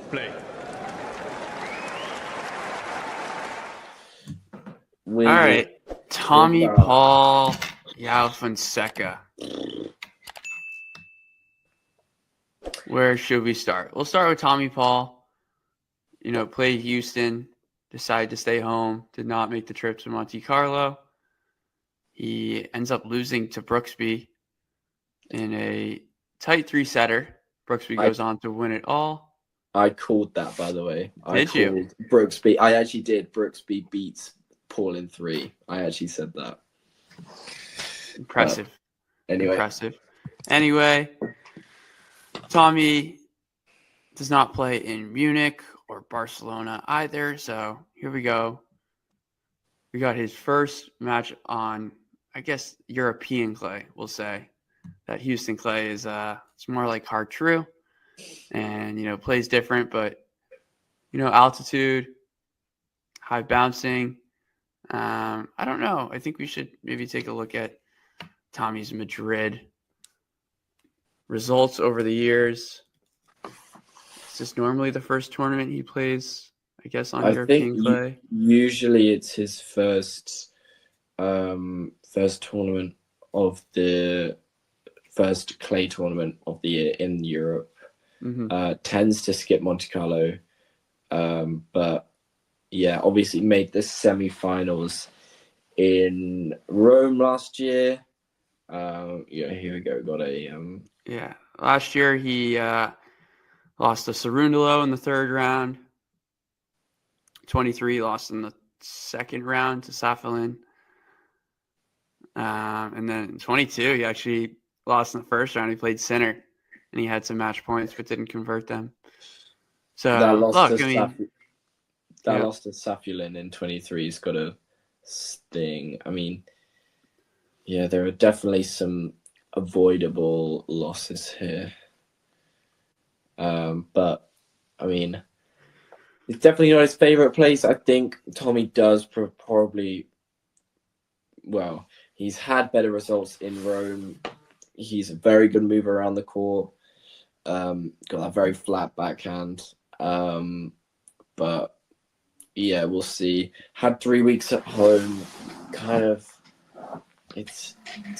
Play. We All will right. Tommy about Paul, Joao Fonseca. Where should we start? We'll start with Tommy Paul. Played Houston, decided to stay home, did not make the trip to Monte Carlo. He ends up losing to Brooksby in a tight 3-setter. Brooksby goes on to win it all. I called that, by the way. Did you? Brooksby. I actually did. Brooksby beats Paul in 3. I actually said that. Impressive. Anyway. Impressive. Anyway, Tommy does not play in Munich or Barcelona either. So here we go. We got his first match on, I guess, European clay, we'll say. That Houston clay is it's more like hard true and, plays different, but, altitude, high bouncing. I don't know. I think we should maybe take a look at Tommy's Madrid results over the years. Is this normally the first tournament he plays, I guess, on European clay? Usually it's his first tournament of the first clay tournament of the year in Europe. Mm-hmm. Tends to skip Monte Carlo. But yeah, obviously made the semi-finals in Rome last year. Here we go. Got a last year he lost to Cerundolo in the third round. 23 lost in the second round to Safalin. And then in 22 he actually lost in the first round. He played center and he had some match points but didn't convert them. So lost to Safulin in 23. He's got a sting. I mean, yeah, there are definitely some avoidable losses here. But I mean, it's definitely not his favorite place. I think Tommy does probably. Well, he's had better results in Rome. He's a very good mover around the court. Got that very flat backhand. But yeah, we'll see. Had 3 weeks at home. Kind of, it's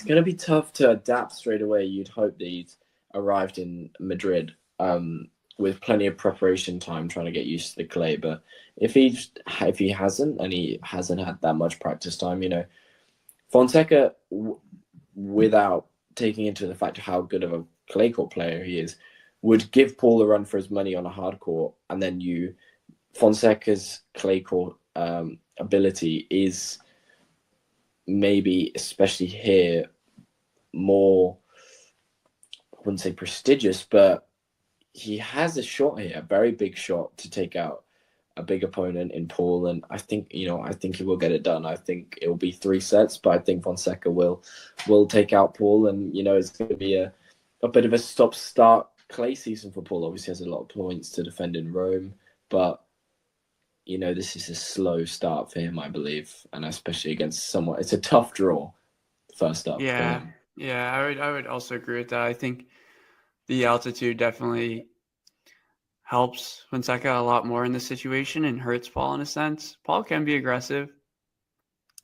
going to be tough to adapt straight away. You'd hope that he'd arrived in Madrid with plenty of preparation time, trying to get used to the clay. But if he hasn't, and he hasn't had that much practice time, Fonseca, without taking into the fact of how good of a clay court player he is, would give Paul a run for his money on a hard court, and then Fonseca's clay court ability is maybe, especially here, more, I wouldn't say prestigious, but he has a shot here, a very big shot to take out a big opponent in Paul, and I think he will get it done. I think it will be 3 sets, but I think Fonseca will take out Paul, and it's going to be a bit of a stop-start clay season for Paul. Obviously has a lot of points to defend in Rome, but this is a slow start for him, I believe, and especially against someone. It's a tough draw first up. Yeah, I would also agree with that. I think the altitude definitely helps Fonseca a lot more in this situation and hurts Paul in a sense. Paul can be aggressive,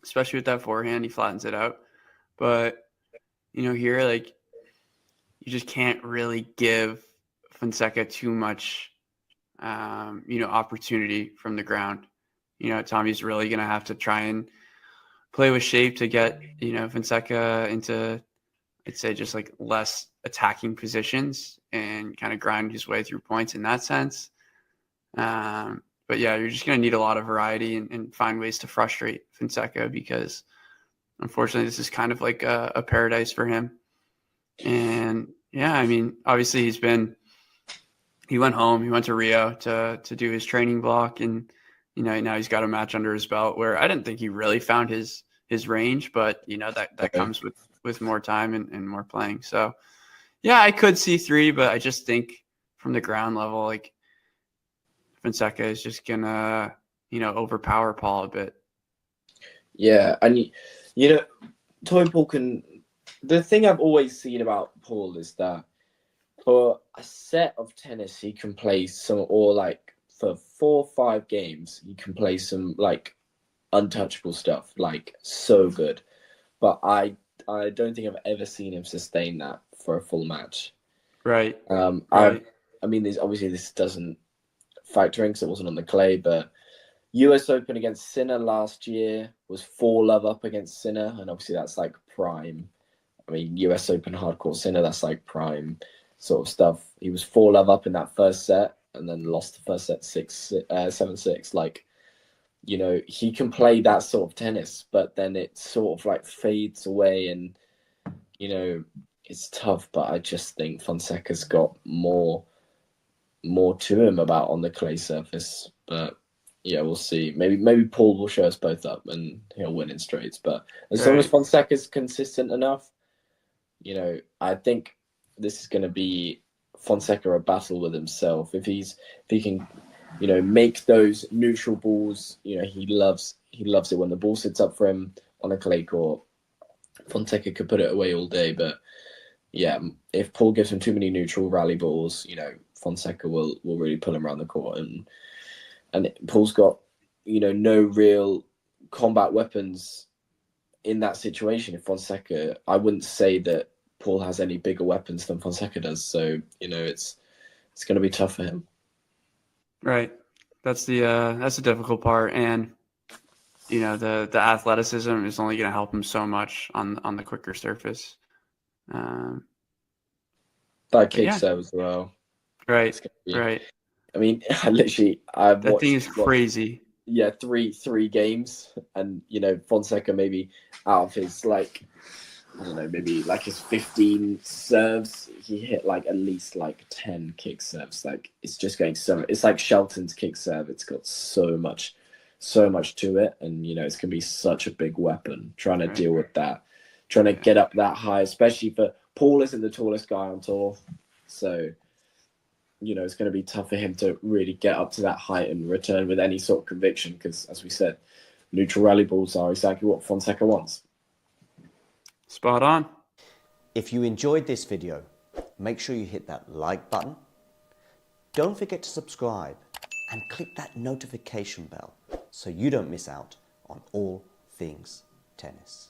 especially with that forehand. He flattens it out. But, here, you just can't really give Fonseca too much, opportunity from the ground. Tommy's really going to have to try and play with shape to get, Fonseca into, I'd say, just like less attacking positions and kind of grind his way through points in that sense. But yeah, you're just going to need a lot of variety and find ways to frustrate Fonseca, because unfortunately this is kind of like a paradise for him. And yeah, I mean, obviously he went home, he went to Rio to do his training block, and now he's got a match under his belt where I didn't think he really found his range, but that comes with more time and more playing. So yeah, I could see 3, but I just think from the ground level, like, Fonseca is just gonna overpower Paul a bit. Yeah, and Tommy Paul can. The thing I've always seen about Paul is that For a set of tennis, he can play some, or like for 4 or 5 games, he can play some like untouchable stuff, like so good. But I don't think I've ever seen him sustain that for a full match. Right. I Right. I mean, this doesn't factor in because it wasn't on the clay, but US Open against Sinner last year was 4-love up against Sinner, and obviously that's like prime. I mean, US Open hardcore Sinner, that's like prime sort of stuff. He was 4-love up in that first set and then lost the first set 7-6. Like, he can play that sort of tennis, but then it sort of like fades away and, it's tough. But I just think Fonseca's got more to him about on the clay surface. But yeah, we'll see. Maybe Paul will show us both up and he'll win in straights. But as long as Right. Fonseca's consistent enough, I think this is going to be Fonseca a battle with himself. If he can, make those neutral balls. He loves it when the ball sits up for him on a clay court. Fonseca could put it away all day, but yeah, if Paul gives him too many neutral rally balls, Fonseca will really pull him around the court, and Paul's got no real combat weapons in that situation. If Fonseca, I wouldn't say that Paul has any bigger weapons than Fonseca does, so it's going to be tough for him. Right. That's the difficult part, and the athleticism is only going to help him so much on the quicker surface. That kick Yeah. serve as well. Right. Right. I mean, I've That thing is watched crazy. yeah, three games, and Fonseca maybe out of his like I don't know, maybe like his 15 serves, he hit like at least like 10 kick serves. Like it's just going so. It's like Shelton's kick serve. It's got so much to it, and it's gonna be such a big weapon trying to deal with that, trying to get up that high, especially for Paul isn't the tallest guy on tour, so it's going to be tough for him to really get up to that height and return with any sort of conviction because, as we said, neutral rally balls are exactly what Fonseca wants. Spot on. If you enjoyed this video, make sure you hit that like button. Don't forget to subscribe and click that notification bell so you don't miss out on all things tennis.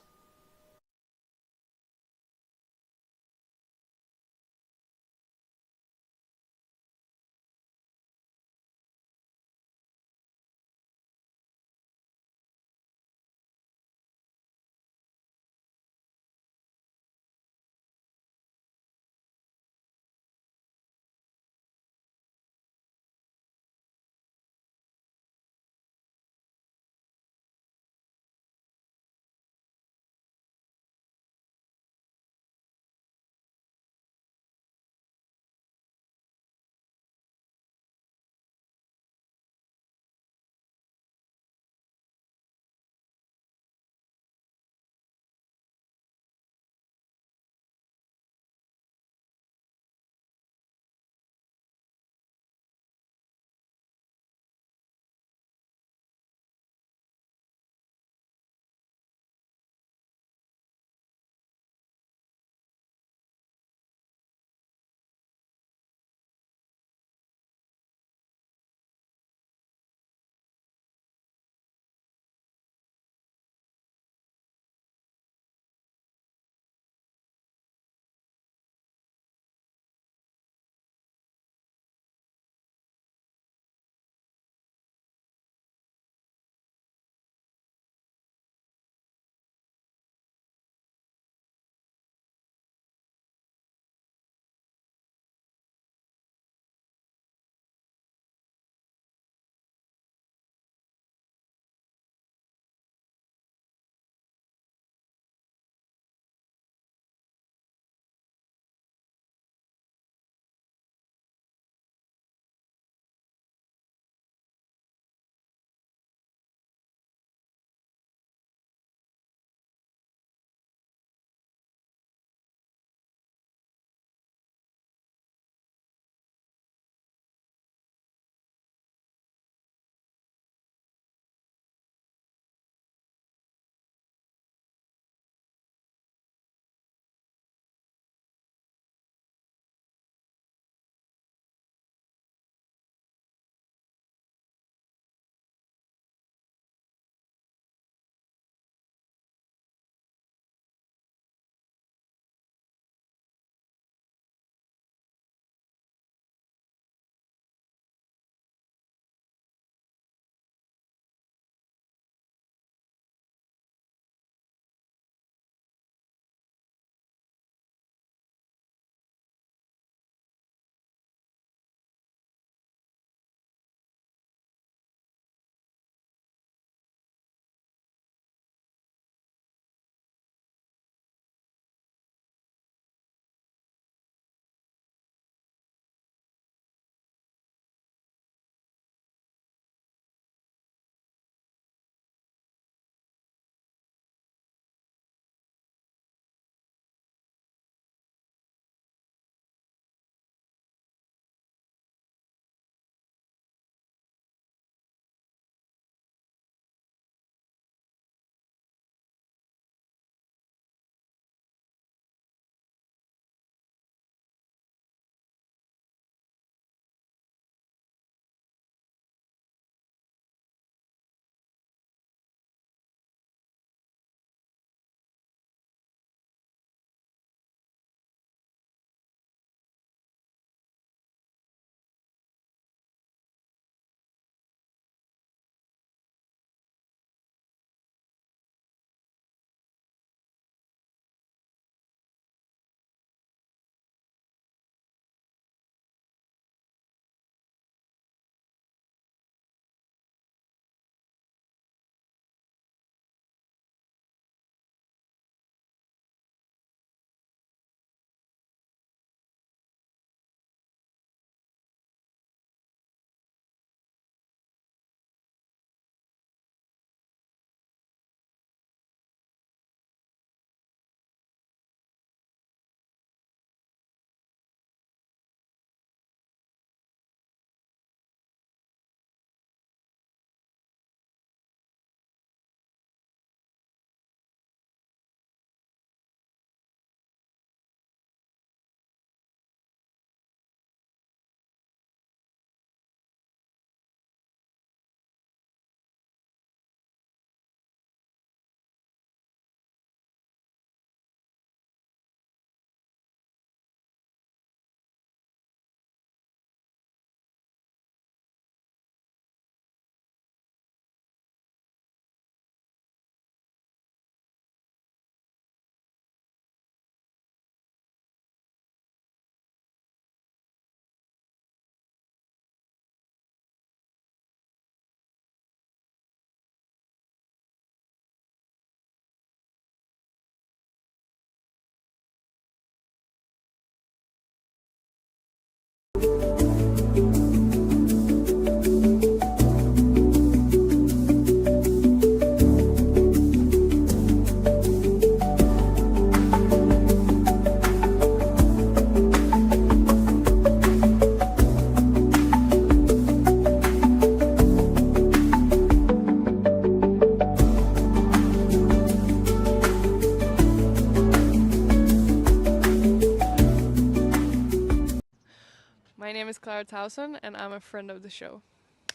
Clara Towson, and I'm a friend of the show.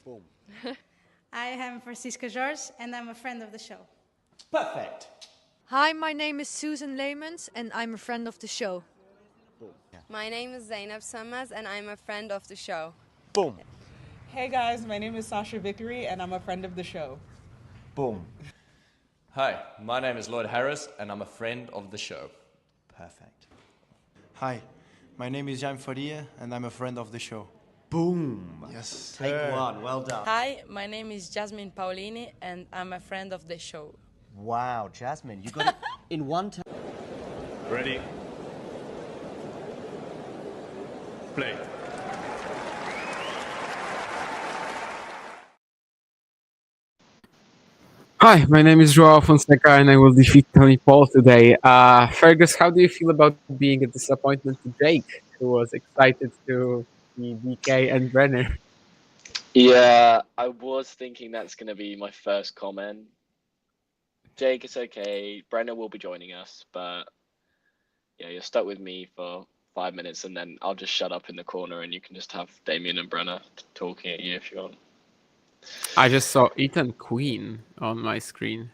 Boom. I am Francisca Jorge, and I'm a friend of the show. Perfect. Hi, my name is Susan Leemans, and I'm a friend of the show. Boom. Yeah. My name is Zainab Sammaz, and I'm a friend of the show. Boom. Hey guys, my name is Sasha Vickery, and I'm a friend of the show. Boom. Hi, my name is Lloyd Harris, and I'm a friend of the show. Perfect. Hi, my name is Jan Faria, and I'm a friend of the show. Boom. Yes. Take one. Well done. Hi, my name is Jasmine Paulini, and I'm a friend of the show. Wow, Jasmine, you got it in one time. Ready? Play. Hi, my name is Joao Fonseca, and I will defeat Tony Paul today. Fergus, how do you feel about being a disappointment to Jake, who was excited to see DK and Brenner? Yeah, I was thinking that's going to be my first comment. Jake, it's okay. Brenner will be joining us, but yeah, you're stuck with me for 5 minutes, and then I'll just shut up in the corner, and you can just have Damien and Brenner talking at you if you want. I just saw Ethan Queen on my screen.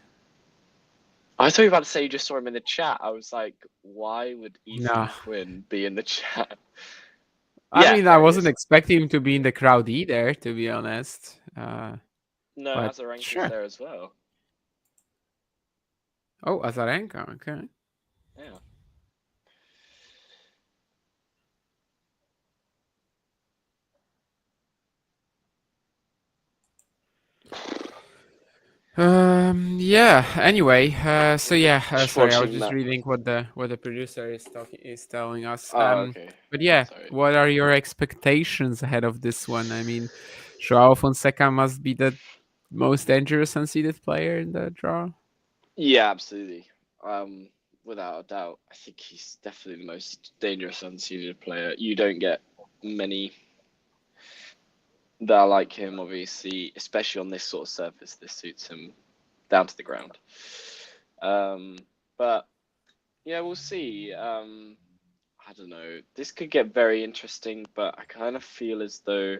I thought you were about to say you just saw him in the chat. I was like, why would Ethan Nah. Quinn be in the chat? I mean, I wasn't expecting him to be in the crowd either, to be honest. No, but Azarenka's sure. there as well. Oh, Azarenka, okay. Yeah. Yeah. Anyway, so yeah. Sorry, I was watching just that. reading what the producer is telling us. Okay. But yeah, Sorry. what are your expectations ahead of this one? I mean, Joao Fonseca must be the most dangerous unseeded player in the draw. Yeah, absolutely. Without a doubt, I think he's definitely the most dangerous unseeded player. You don't get many that are like him, obviously, especially on this sort of surface. This suits him down to the ground. But yeah, we'll see. I don't know. This could get very interesting, but I kind of feel as though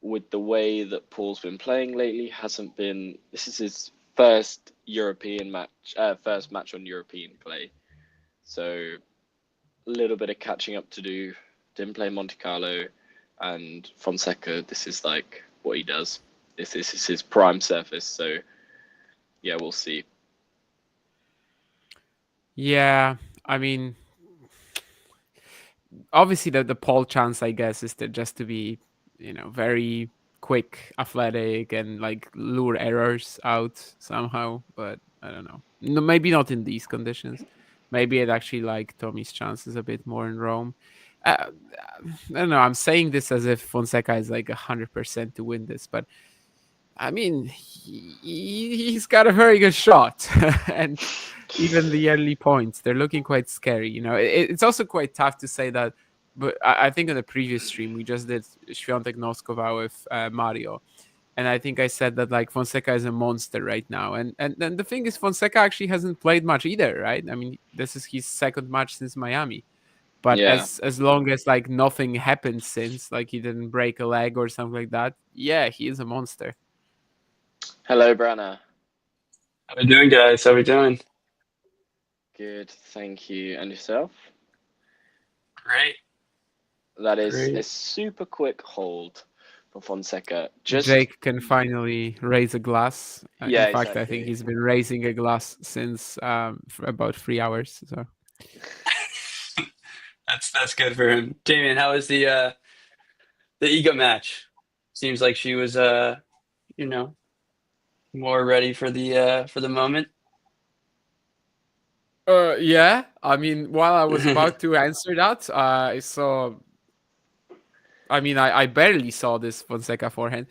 with the way that Paul's been playing lately, this is his first European match, first match on European clay. So a little bit of catching up to do. Didn't play Monte Carlo, and Fonseca, this is like what he does. This is his prime surface. So yeah, we'll see. Yeah, I mean, obviously the Paul chance, I guess, is to be, very quick, athletic, and like lure errors out somehow. But I don't know. No, maybe not in these conditions. Maybe I'd actually like Tommy's chances a bit more in Rome. I don't know. I'm saying this as if Fonseca is like 100% to win this, but I mean, he's got a very good shot, and even the early points, they're looking quite scary. It's also quite tough to say that. But I think in the previous stream we just did Świątek Noskova with Mario, and I think I said that like Fonseca is a monster right now, and then the thing is Fonseca actually hasn't played much either, right? I mean, this is his second match since Miami, but Yeah. as long as like nothing happened since, like he didn't break a leg or something like that, yeah, he is a monster. Hello, Brenner. How are we doing, guys? How are we doing? Good, thank you. And yourself? Great. That is Great. a super quick hold for Fonseca. Jake can finally raise a glass. Yeah, in fact, I exactly. think he's been raising a glass since for about 3 hours. So That's good for him. Damien, how was the ego match? Seems like she was more ready for the moment. Yeah, I mean, while I was about to answer that, I barely saw this Fonseca forehand.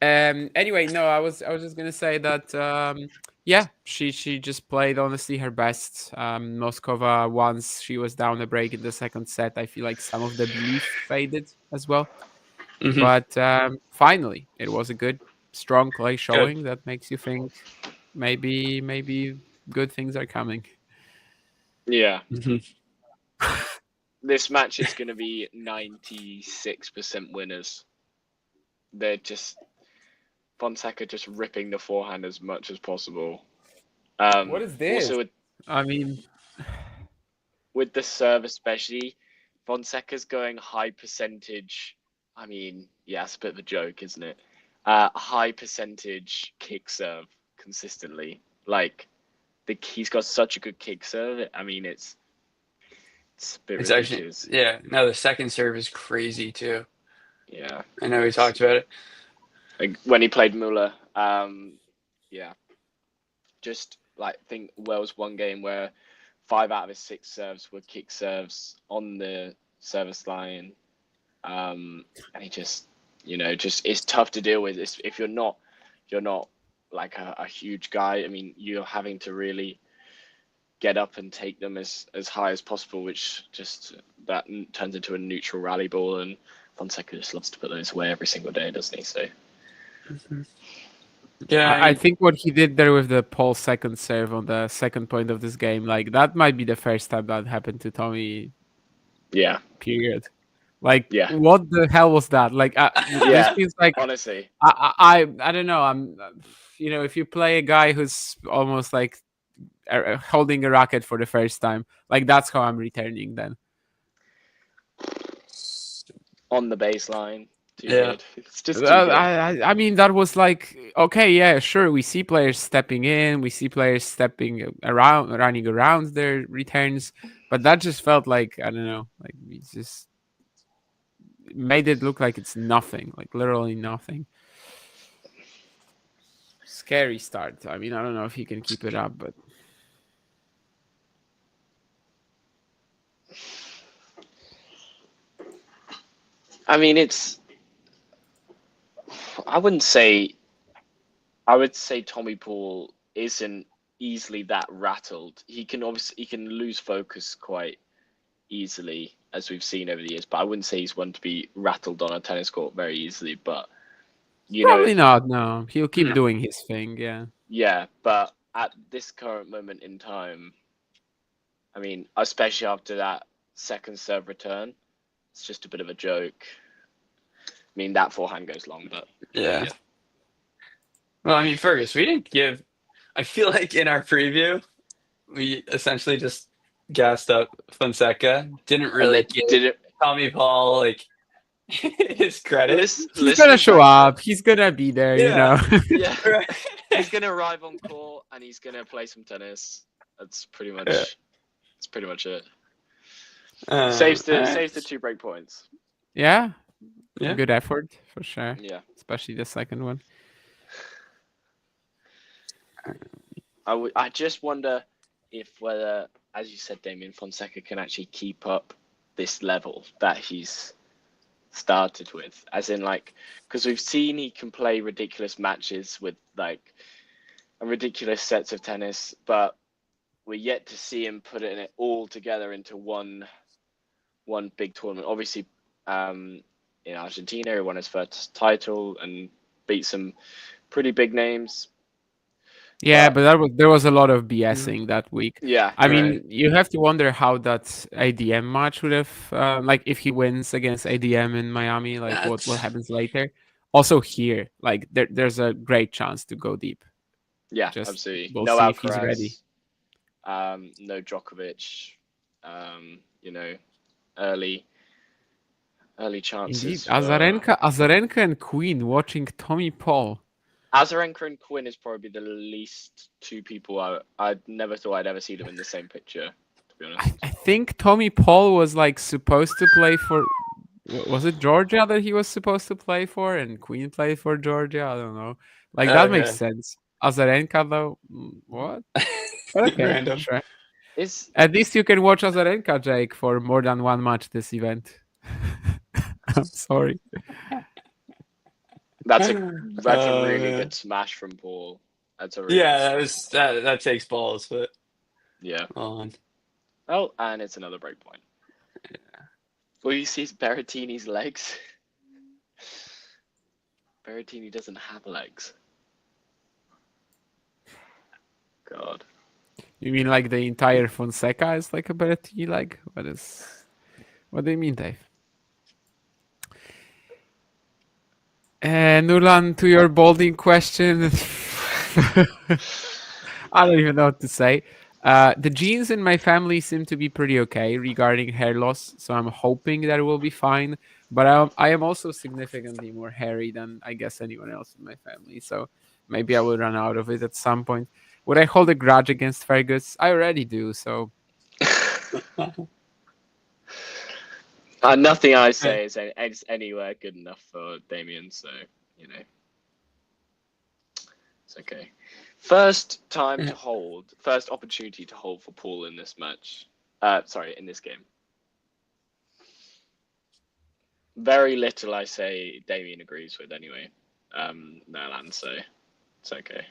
Anyway, no, I was just gonna say that yeah, she just played honestly her best. Moskova, once she was down a break in the second set, I feel like some of the belief faded as well. Mhm. But finally, it was a good, strong clay showing that makes you think maybe good things are coming. Yeah. Mhm. This match is going to be 96% winners. They're just Fonseca just ripping the forehand as much as possible. What is this? Also, I mean, with the serve especially, Fonseca's going high percentage. I mean, yeah, it's a bit of a joke, isn't it? High percentage kick serve consistently. Like, he's got such a good kick serve. I mean, it's a bit ridiculous. Actually, yeah. No, the second serve is crazy too. Yeah, I know we talked about it. Like when he played Muller. Yeah, just like think Wells one game where 5 out of his 6 serves were kick serves on the service line, and he just it's tough to deal with. If you're not like a huge guy. I mean, you're having to really get up and take them as high as possible, which just that turns into a neutral rally ball, and Fonseca just loves to put those away every single day, doesn't he? So. Yeah, I think what he did there with the Paul second serve on the second point of this game, like that might be the first time that happened to Tommy. Yeah. Period. Like, yeah. What the hell was that? Like, this feels like honestly, I don't know. I'm, if you play a guy who's almost like holding a racket for the first time, like that's how I'm returning then. On the baseline. Too Yeah. good. It's just too good. I mean, that was like, okay, yeah, sure. We see players stepping in, we see players stepping around, running around their returns, but that just felt like, I don't know, like we just made it look like it's nothing, like literally nothing. Scary start. I mean, I don't know if he can keep it up, but I mean, I would say Tommy Paul isn't easily that rattled. He can lose focus quite easily, as we've seen over the years, but I wouldn't say he's one to be rattled on a tennis court very easily. But probably not. No, he'll keep doing his thing. Yeah. Yeah, but at this current moment in time, I mean, especially after that second serve return, it's just a bit of a joke. I mean, that forehand goes long, but yeah. Well, I mean, Fergus, we didn't give. I feel like in our preview, we essentially just gassed up Fonseca. Didn't really give Tommy Paul like his credit. He's gonna show up. He's gonna be there. Yeah. Yeah. He's gonna arrive on court and he's gonna play some tennis. That's pretty much. Yeah. That's pretty much it. Saves the 2 break points. Yeah. Yeah. Good effort for sure. Yeah. Especially the second one. I just wonder if whether, as you said, Damien, Fonseca can actually keep up this level that he's started with, as in like, because we've seen he can play ridiculous matches with like ridiculous sets of tennis, but we're yet to see him put it all together into one big tournament. Obviously, in Argentina, he won his first title and beat some pretty big names. Yeah, but there was a lot of BSing that week. Yeah, I mean, you have to wonder how that ADM match would have, like, if he wins against ADM in Miami, like what happens later. Also here, like there's a great chance to go deep. Yeah, Just, absolutely. We'll no see Alcaraz, if he's ready. No Djokovic. Early chances. Indeed, Azarenka and Queen watching Tommy Paul. Azarenka and Quinn is probably the least 2 people I never thought I'd ever see them in the same picture, to be honest. I think Tommy Paul was like supposed to play for, was it Georgia that he was supposed to play for, and Queen played for Georgia? I don't know. Like that makes sense. Azarenka though, what? Okay, random. Sure. At least you can watch Azarenka, Jake, for more than one match this event. I'm sorry. That's a really good smash from Paul. That's a really that takes balls, but yeah. Oh, and it's another break point. Yeah. Well, you see Berrettini's legs. Berrettini doesn't have legs. God. You mean like the entire Fonseca is like a Berrettini leg? What do you mean, Dave? Nulan, to your balding question, I don't even know what to say. The genes in my family seem to be pretty okay regarding hair loss, so I'm hoping that it will be fine. But I am also significantly more hairy than I guess anyone else in my family, so maybe I will run out of it at some point. Would I hold a grudge against Fergus? I already do, so. Nothing I say is anywhere good enough for Damien, so you know, it's okay. First opportunity to hold for Paul in this match. In this game. Very little I say Damien agrees with anyway. Merlan, so it's okay.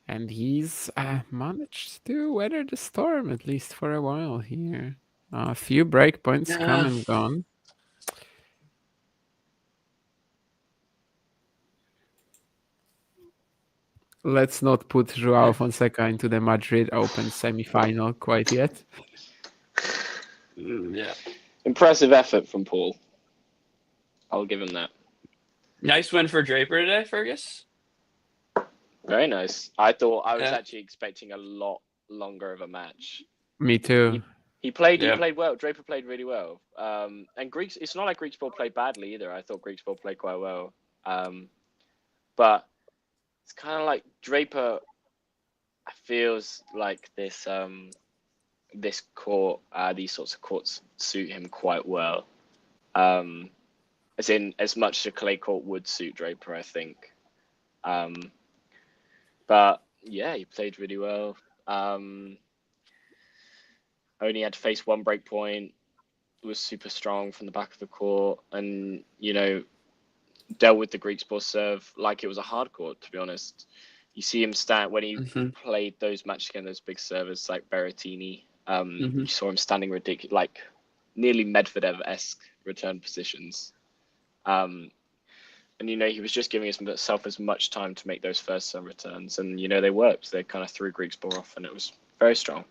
And he's managed to weather the storm, at least for a while here. A few breakpoints come and gone. Let's not put Joao Fonseca into the Madrid Open semi-final quite yet. Yeah. Impressive effort from Paul. I'll give him that. Nice win for Draper today, Fergus. Very nice. I thought I was actually expecting a lot longer of a match. Me too. He played well. Draper played really well. And Greeks, it's not like Greeksport played badly either. I thought Greeksport played quite well. But it's kind of like Draper feels like this this court, these sorts of courts suit him quite well. As much as a clay court would suit Draper, I think. But yeah, he played really well. Only had to face one break point. Was super strong from the back of the court, and dealt with the Greeksport serve like it was a hard court. To be honest, you see him stand when he played those matches against those big servers like Berrettini. You saw him standing ridiculous, like nearly Medvedev-esque return positions. And he was just giving himself as much time to make those first serve returns, and they worked. They kind of threw Greeksport off, and it was very strong.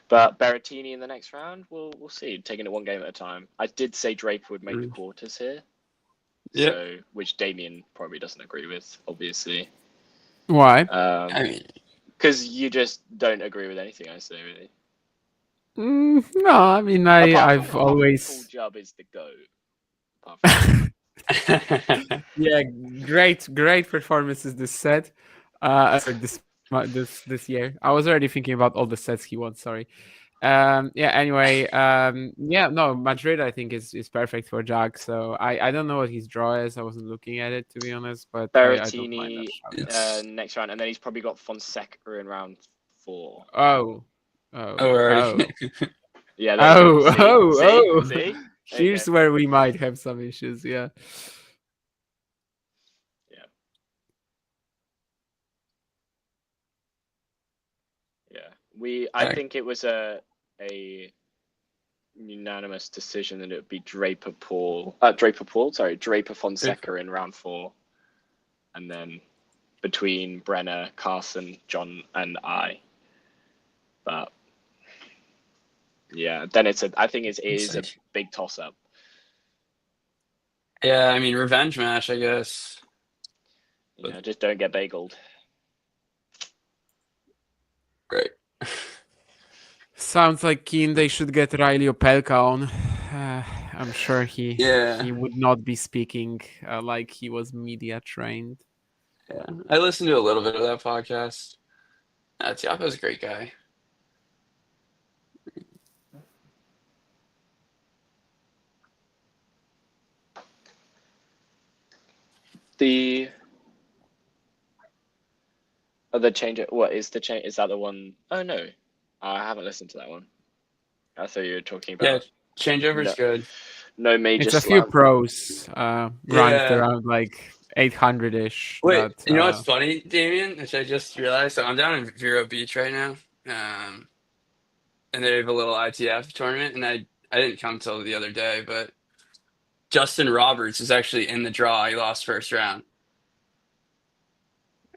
But Berrettini in the next round, we'll see. Taking it one game at a time. I did say Draper would make the quarters here, so which Damien probably doesn't agree with, obviously. Why? Because you just don't agree with anything I say, really. No, I mean I've always. Paul Jubb is the GOAT. Yeah, great performances this set. This year. I was already thinking about all the sets he won. Sorry. Anyway. No, Madrid I think is perfect for Jag. So I don't know what his draw is. I wasn't looking at it, to be honest. But Berrettini next round, and then he's probably got Fonseca in round 4. Oh. Yeah. See? Here's where we might have some issues. Yeah. I think it was a unanimous decision that it would be Draper Fonseca in round 4, and then between Brenner, Carson, John, and I. But yeah, then I think it is a big toss up. Yeah, I mean revenge match, I guess. Just don't get bageled. Great. Sounds like keen they should get Riley Opelka on. I'm sure he would not be speaking like he was media trained. Yeah, I listened to a little bit of that podcast. Tiafo's a great guy. The other change. What is the change? Is that the one? Oh no, I haven't listened to that one. I thought you were talking about. Yeah, changeover's good. No major. It's a few pros ranked around like 800-ish. Wait, you know what's funny, Damien? Which I just realized. So I'm down in Vero Beach right now, and they have a little ITF tournament, and I didn't come till the other day, but Justin Roberts is actually in the draw. He lost first round.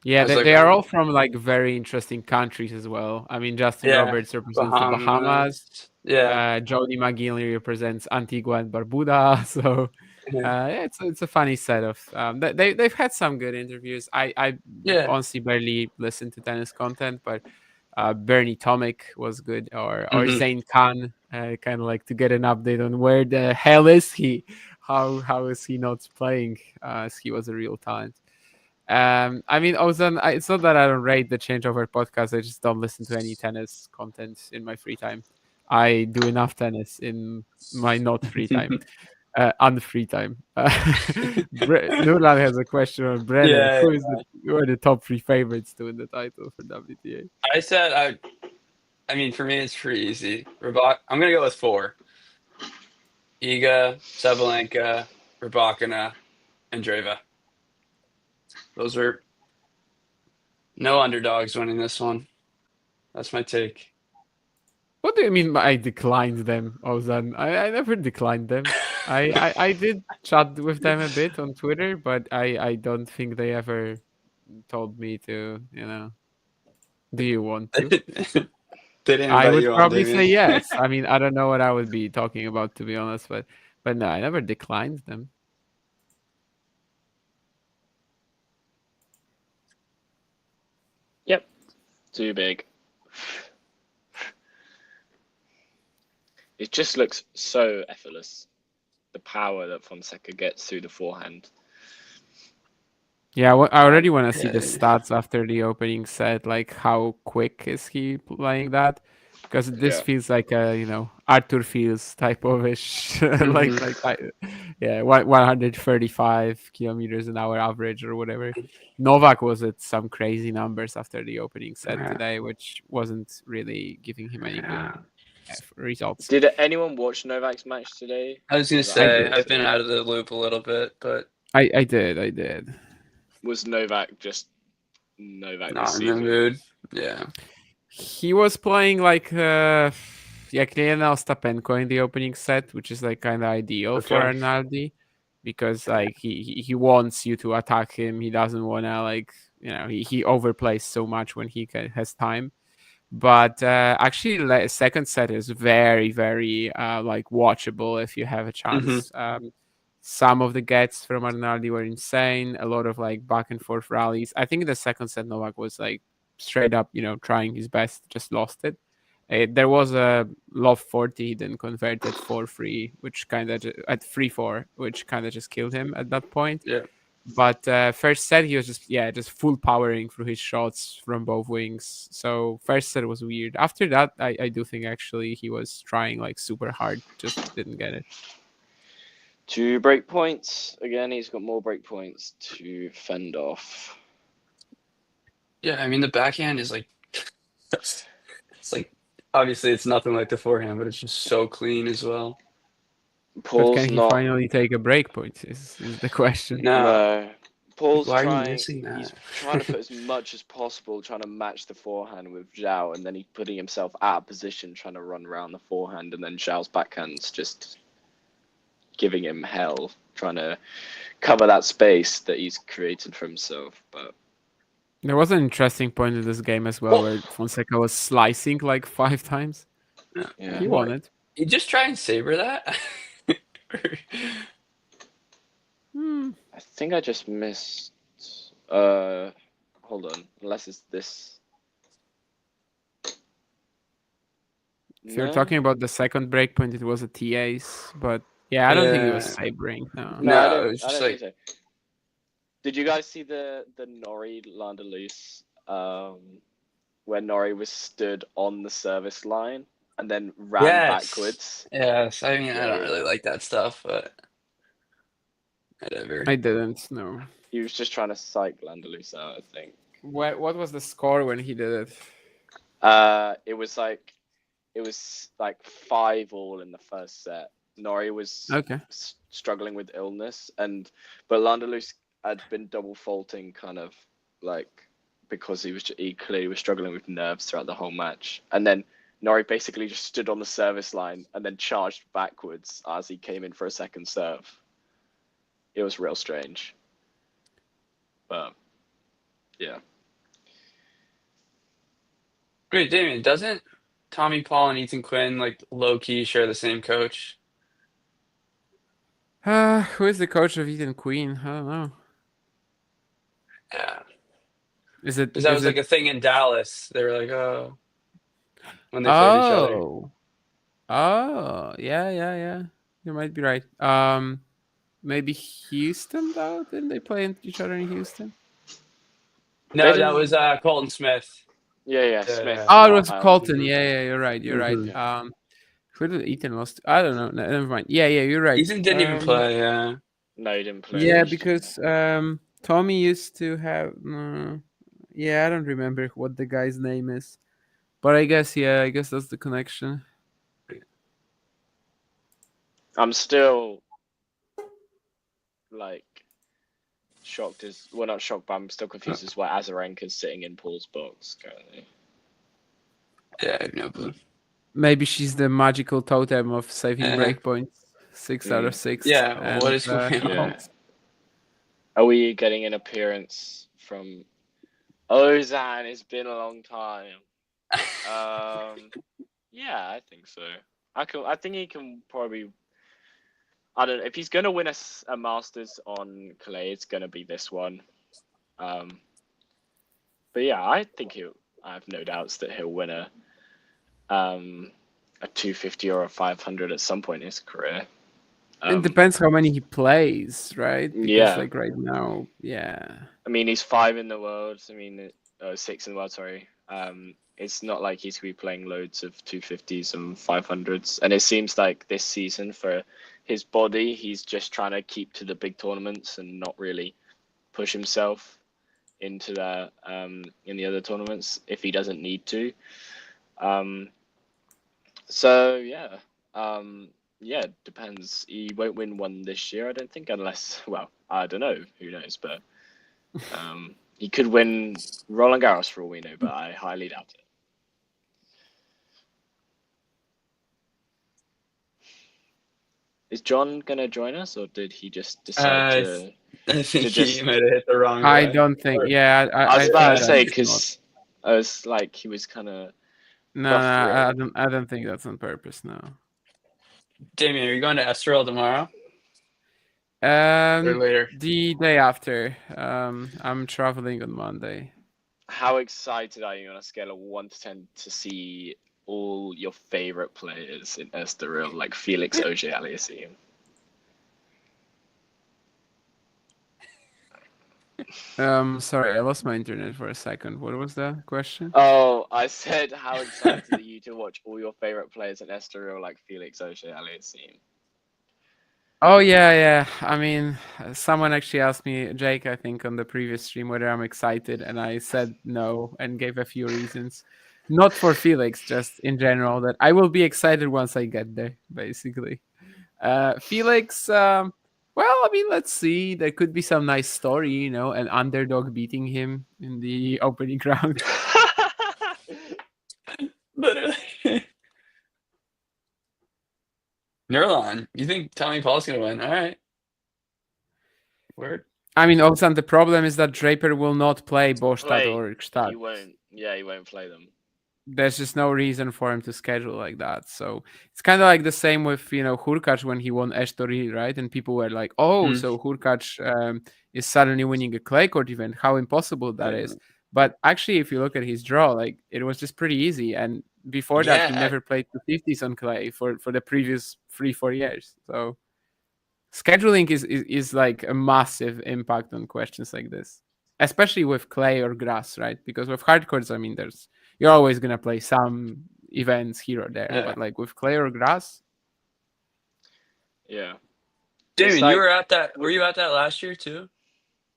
Yeah, I was they are like, all from like very interesting countries as well. I mean, Justin yeah, Roberts represents the Bahamas. Bahamas. Yeah. Jody McGinley represents Antigua and Barbuda. So yeah, it's a funny set of. They've had some good interviews. I Yeah. honestly barely listen to tennis content, but Bernie Tomic was good, or Mhm. Zain Khan, kind of like to get an update on where the hell is he, how is he not playing, as he was a real talent. I mean, Ozan, it's not that I don't rate the Changeover podcast. I just don't listen to any tennis content in my free time. I do enough tennis in my not free time, unfree time. Nurlan has a question on Brenner. Yeah, Who are the top 3 favorites to win the title for WTA? I said I mean, for me, it's pretty easy. I'm gonna go with 4: Iga, Sabalenka, Rybakina, and Dreva. Those are no underdogs winning this one. That's my take. What do you mean by I declined them, Ozan? I never declined them. I did chat with them a bit on Twitter, but I don't think they ever told me to, do you want to? They didn't I invite would you on, probably Damien. say yes. I mean, I don't know what I would be talking about, to be honest, but no, I never declined them. Yep. Too big. It just looks so effortless. The power that Fonseca gets through the forehand. Yeah, I already want to see the stats after the opening set. Like, how quick is he playing that? Because this Yeah. feels like a Arthur Fields type of ish, yeah, 135 kilometers an hour average or whatever. Novak was at some crazy numbers after the opening set today, which wasn't really giving him any good results. Did anyone watch Novak's match today? I was gonna say I've been out of the loop a little bit, but I did. Was Novak just Novak not this in the season? mood? Yeah. He was playing like Kliena Ostapenko in the opening set, which is like kind of ideal for Okay. Arnaldi, because like he wants you to attack him. He doesn't want to he overplays so much when he has time. But actually, second set is very very like watchable if you have a chance. Some of the gets from Arnaldi were insane. A lot of like back and forth rallies. I think in the second set Novak was like straight up, trying his best, just lost it. There was a love 40, then converted 4-3, which kind of at 3-4, which kind of just killed him at that point. Yeah. But first set he was just full powering through his shots from both wings. So first set was weird. After that, I do think actually he was trying like super hard, just didn't get it. 2 break points. Again, he's got more break points to fend off. Yeah, I mean the backhand is like it's like obviously it's nothing like the forehand, but it's just so clean as well. But can he finally take a break point is the question. No. Paul's Why are you trying. missing that? He's trying to put as much as possible, trying to match the forehand with Joao, and then he's putting himself out of position, trying to run around the forehand, and then Joao's backhand's just giving him hell, trying to cover that space that he's created for himself. But there was an interesting point in this game as well, where Fonseca was slicing like 5 times. Yeah. He won it. You just try and saber that. I think I just missed. Hold on, unless it's this. If you're talking about the second break point, it was a TA's, but yeah, I don't think it was sabering. No, it was just like. So. Did you guys see the Norrie Landelus, where Norrie was stood on the service line and then ran backwards? Yes, I mean I don't really like that stuff, but whatever. I didn't. No. He was just trying to psych Landelus out, I think. What was the score when he did it? It was like 5-all in the first set. Norrie was struggling with illness, but Landelus had been double faulting, kind of like because he clearly was struggling with nerves throughout the whole match. And then Norrie basically just stood on the service line and then charged backwards as he came in for a second serve. It was real strange. But Yeah. Wait, Damien, doesn't Tommy Paul and Ethan Quinn like low key share the same coach? Who is the coach of Ethan Queen? I don't know. Yeah, Is it? because that Is was like it? a thing in Dallas. They were like, oh, when they played each other. Oh, yeah. You might be right. Maybe Houston though? Didn't they play each other in Houston? No, that was Colton Smith. Yeah, Yeah, Smith. yeah. Oh, it was not, Colton. Yeah, you're right. Mhm. Who did Ethan lost? I don't know. Never mind. Yeah, you're right. Ethan didn't even play. Yeah. No, he didn't play. Yeah, because Tommy used to have. Yeah, I don't remember what the guy's name is, but I guess that's the connection. I'm still like shocked as well, not shocked, but I'm still confused as why Azarenka's sitting in Paul's box currently. Yeah, I have no clue. Maybe she's the magical totem of saving breakpoints. 6 out of 6. Yeah, and, what is going on? Are we getting an appearance from Ozan? It's been a long time. Yeah, I think so. I think he can probably. I don't know if he's gonna win a Masters on clay. It's gonna be this one. But yeah, I think I have no doubts that he'll win a 250 or a 500 at some point in his career. It depends how many he plays, right? Because Yeah. like right now, yeah. I mean, he's 5 in the world. I mean, 6 in the world. Sorry. It's not like he's gonna be playing loads of 250s and 500s. And it seems like this season for his body, he's just trying to keep to the big tournaments and not really push himself into the in the other tournaments if he doesn't need to. So yeah, yeah, it depends. He won't win one this year, I don't think, unless, well, I don't know, who knows, but he could win Roland Garros for all we know, but I highly doubt it. Is John gonna join us, or did he just decide to? I think to he might have hit the wrong. I button. don't think. Yeah, I was about to say think because I was like he was kind of. No, I don't think that's on purpose. No. Damien, are you going to Estoril tomorrow? Or later? The day after. I'm traveling on Monday. How excited are you on a scale of 1 to 10 to see all your favorite players in Estoril, like Felix Auger-Aliassime? Sorry, I lost my internet for a second. What was the question? Oh, I said how excited are you to watch all your favorite players in Estoril, like Felix Auger-Aliassime? Oh yeah. I mean, someone actually asked me, Jake, I think, on the previous stream whether I'm excited, and I said no and gave a few reasons. Not for Felix, just in general, that I will be excited once I get there, basically. Felix, well, I mean, let's see. There could be some nice story, an underdog beating him in the opening round. Literally. Nurlan, you think Tommy Paul's gonna win? All right. Word. I mean, also, the problem is that Draper will not play Bostad or Gstaad. He won't. Yeah, he won't play them. There's just no reason for him to schedule like that. So it's kind of like the same with, Hurkacz when he won Estoril, right? And people were like, oh, so Hurkacz is suddenly winning a clay court event. How impossible that is. But actually, if you look at his draw, like, it was just pretty easy. And before that, he never played 250s on clay for the previous 3-4 years. So scheduling is like a massive impact on questions like this, especially with clay or grass, right? Because with hard courts, I mean, you're always gonna play some events here or there, but like with clay or grass, yeah. Damien, you were at that. Were you at that last year too?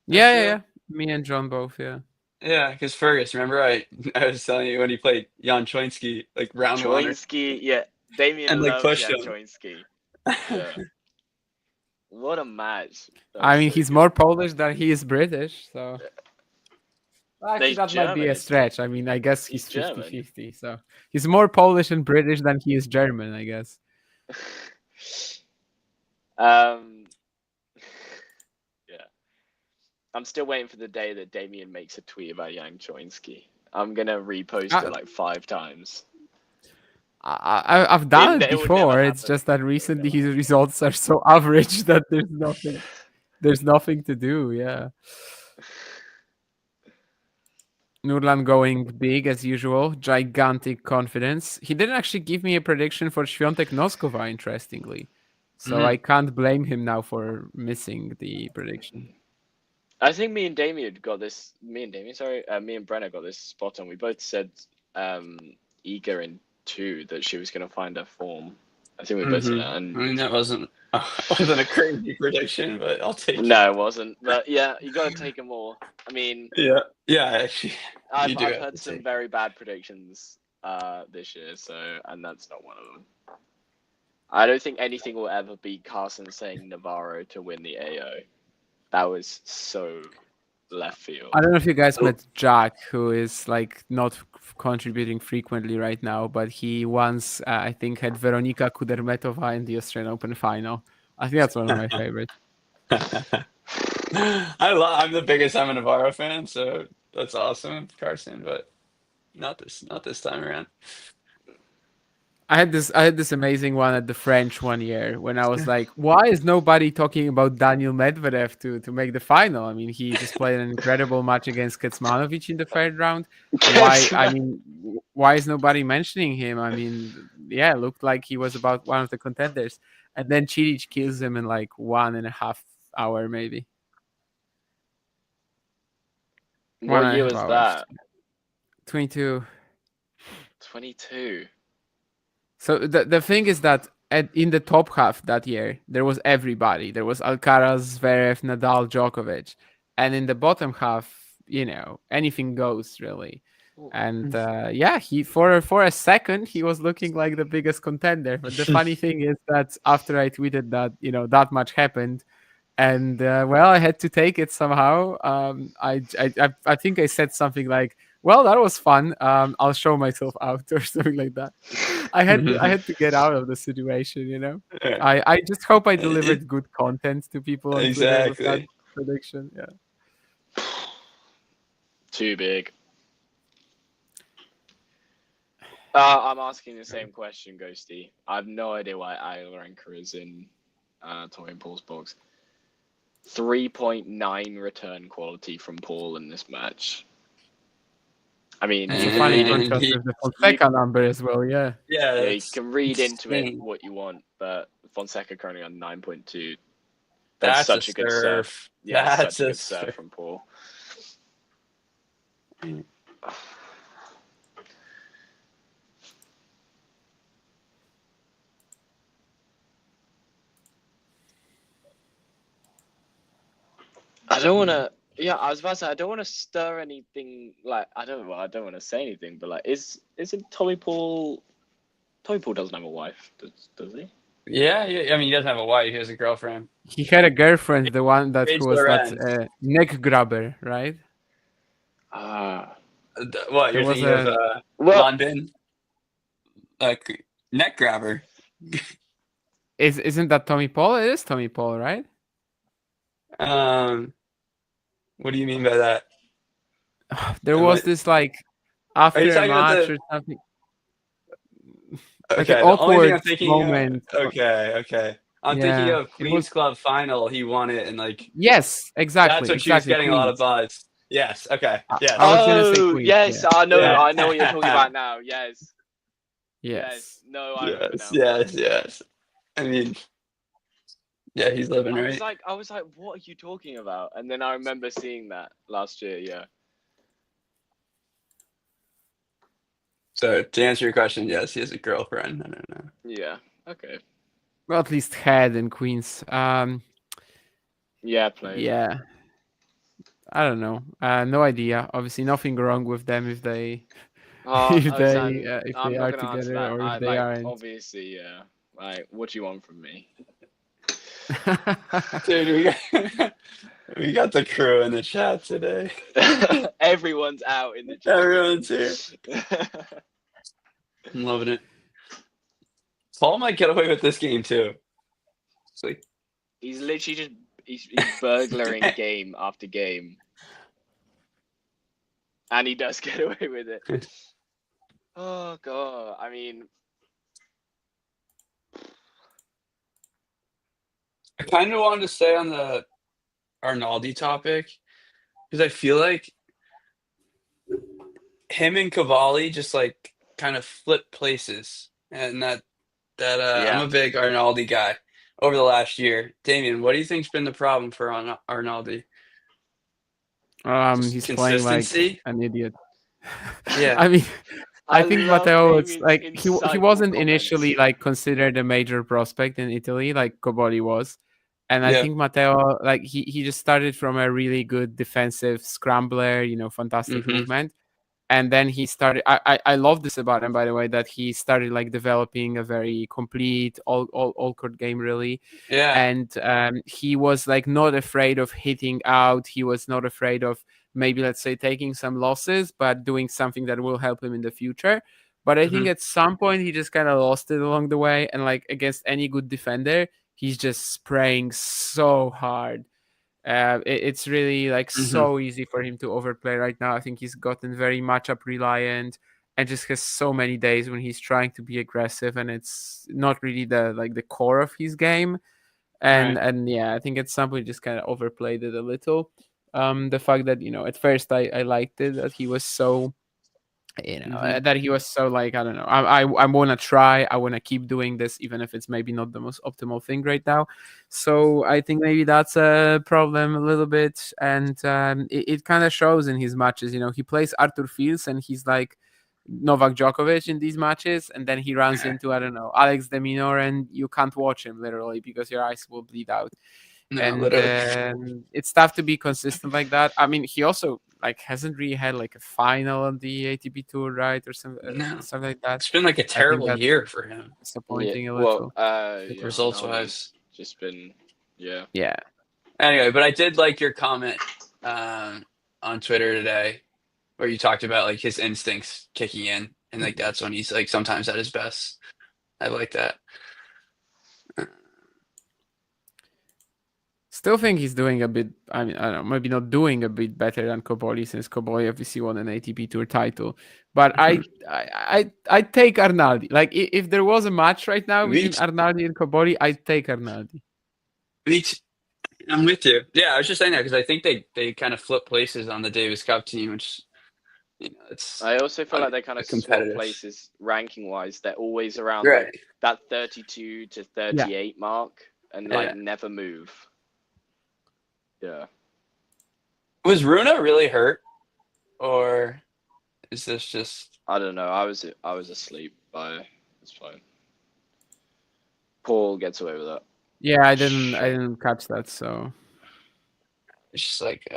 Yeah. Me and John both, yeah. Yeah, because Fergus, remember I was telling you when he played Jan Choinski, like round one. Choinski, yeah. Damien and loves pushed Jan him. Choinski. Yeah. What a match. I mean, he's more Polish than he is British, so. Actually, that German. might be a stretch. I mean, I guess he's German. 50-50. So he's more Polish and British than he is German, I guess. Yeah. I'm still waiting for the day that Damien makes a tweet about Yang Choinski. I'm gonna repost it like 5 times. I've done it It would never before. It's happen. just that recently his results are so average that there's nothing to do. Yeah. Nurlan going big as usual. Gigantic confidence. He didn't actually give me a prediction for Świątek Noskova, interestingly. So I can't blame him now for missing the prediction. I think me and Damien got this. Me and Brenner got this spot on. We both said Iga in 2 that she was going to find her form. I think we both said that. And I mean, that wasn't a crazy prediction, but I'll take it. No, it wasn't. But yeah, you got to take them all. I mean, yeah, actually, I've heard some very bad predictions this year, and that's not one of them. I don't think anything will ever beat Carson saying Navarro to win the AO. That was so left field. I don't know if you guys met Jack, who is like not contributing frequently right now, but he once, I think, had Veronika Kudermetova in the Australian Open final. I think that's one of my favorites. I'm the biggest Emma Navarro fan, so that's awesome, Carson. But not this time around. I had this amazing one at the French one year when I was like, why is nobody talking about Daniil Medvedev to make the final? I mean, he just played an incredible match against Kecmanovic in the third round. Why is nobody mentioning him? I mean, yeah, it looked like he was about one of the contenders. And then Cilic kills him in like 1.5 hours, maybe. What year was that? 22. 22. So the thing is that in the top half that year, there was everybody. There was Alcaraz, Zverev, Nadal, Djokovic. And in the bottom half, anything goes, really. And he for a second, he was looking like the biggest contender. But the funny thing is that after I tweeted that, that much happened. And, I had to take it somehow. I think I said something like, well, that was fun. I'll show myself out or something like that. I had to get out of the situation, I just hope I delivered good content to people on Twitter with that prediction. Yeah. Too big. I'm asking the same question, Ghosty. I have no idea why Ranker is in Tommy and Paul's box. 3.9 return quality from Paul in this match. I mean, you can read into the Fonseca number as well, yeah. Yeah, you can read into it what you want, but Fonseca currently on 9.2. That's such a good serve. Yeah, such a good serve from Paul. I don't want to. Yeah, I was about to say I don't want to stir anything. Like I don't want to say anything, but like, isn't Tommy Paul? Tommy Paul doesn't have a wife, does he? Yeah. I mean, he doesn't have a wife. He has a girlfriend. He had a girlfriend, the one that was that neck grabber, right? What you're thinking of? London, like neck grabber. Isn't that Tommy Paul? It is Tommy Paul, right? What do you mean by that? There was this like after a match or something. Okay, like an awkward moment. Okay. I'm thinking of Queen's Club final. He won it and like. Yes, exactly. That's what she was getting a lot of buzz. Yes. Okay. Yes. I was gonna say Queens, yes. Yeah. I know what you're talking about now. Yes. Yes. No, I remember now. Yes. I mean. Yeah, he's living right. I was like, what are you talking about? And then I remember seeing that last year. Yeah. So to answer your question, yes, he has a girlfriend. I don't know. Yeah. Okay. Well, at least had in Queens. Yeah, played. Yeah. I don't know. No idea. Obviously, nothing wrong with them if they if they are together or if they aren't. Obviously, yeah. Like, what do you want from me? Dude, we got the crew in the chat today. Everyone's out in the chat. Everyone's here. I'm loving it. Paul might get away with this game too. He's literally He's burglaring game after game. And he does get away with it. Oh, God. I mean... I kind of wanted to stay on the Arnaldi topic because I feel like him and Cavalli just like kind of flip places, and I'm Yeah. a big Arnaldi guy over the last year. Damien, what do you think's been the problem for Arnaldi? He's playing like Consistency? an idiot. Yeah. I mean, I think love Matteo was Damien's like he insightful wasn't comments. initially like considered a major prospect in Italy like Coboli was, and I Yeah. think Matteo like he just started from a really good defensive scrambler, fantastic movement, and then he started. I love this about him, by the way, that he started like developing a very complete all court game really. Yeah. And he was like not afraid of hitting out. He was not afraid of maybe, let's say, taking some losses, but doing something that will help him in the future. But I think at some point he just kind of lost it along the way. And like against any good defender, he's just spraying so hard. It's really like so easy for him to overplay right now. I think he's gotten very matchup reliant and just has so many days when he's trying to be aggressive, and it's not really the core of his game. And yeah, I think at some point just kind of overplayed it a little. The fact that at first I liked it that he was so that he was so like, I don't know, I want to try, I want to keep doing this even if it's maybe not the most optimal thing right now. So I think maybe that's a problem a little bit, and it kind of shows in his matches. He plays Arthur Fils and he's like Novak Djokovic in these matches, and then he runs into, I don't know, Alex de Minaur, and you can't watch him literally because your eyes will bleed out. No, And it's tough to be consistent like that. I mean, he also like hasn't really had like a final on the ATP tour, right, or something like that. It's been like a terrible year for him. Disappointing a little. Results wise, just been yeah. Anyway, but I did like your comment on Twitter today where you talked about like his instincts kicking in, and like that's when he's like sometimes at his best. I like that. Still think he's doing a bit. I mean, I don't know, maybe not doing a bit better than Coboli, since Coboli obviously won an ATP Tour title. But I take Arnaldi. Like if there was a match right now between Arnaldi and Coboli, I'd take Arnaldi. I'm with you. Yeah, I was just saying that because I think they kind of flip places on the Davis Cup team, which it's. I also feel like they kind of swap places ranking wise. They're always around that 32 to 38 mark, and like never move. Yeah. Was Runa really hurt, or is this just? I don't know. I was asleep. It's fine. Paul gets away with that. Yeah, I didn't catch that. So it's just like.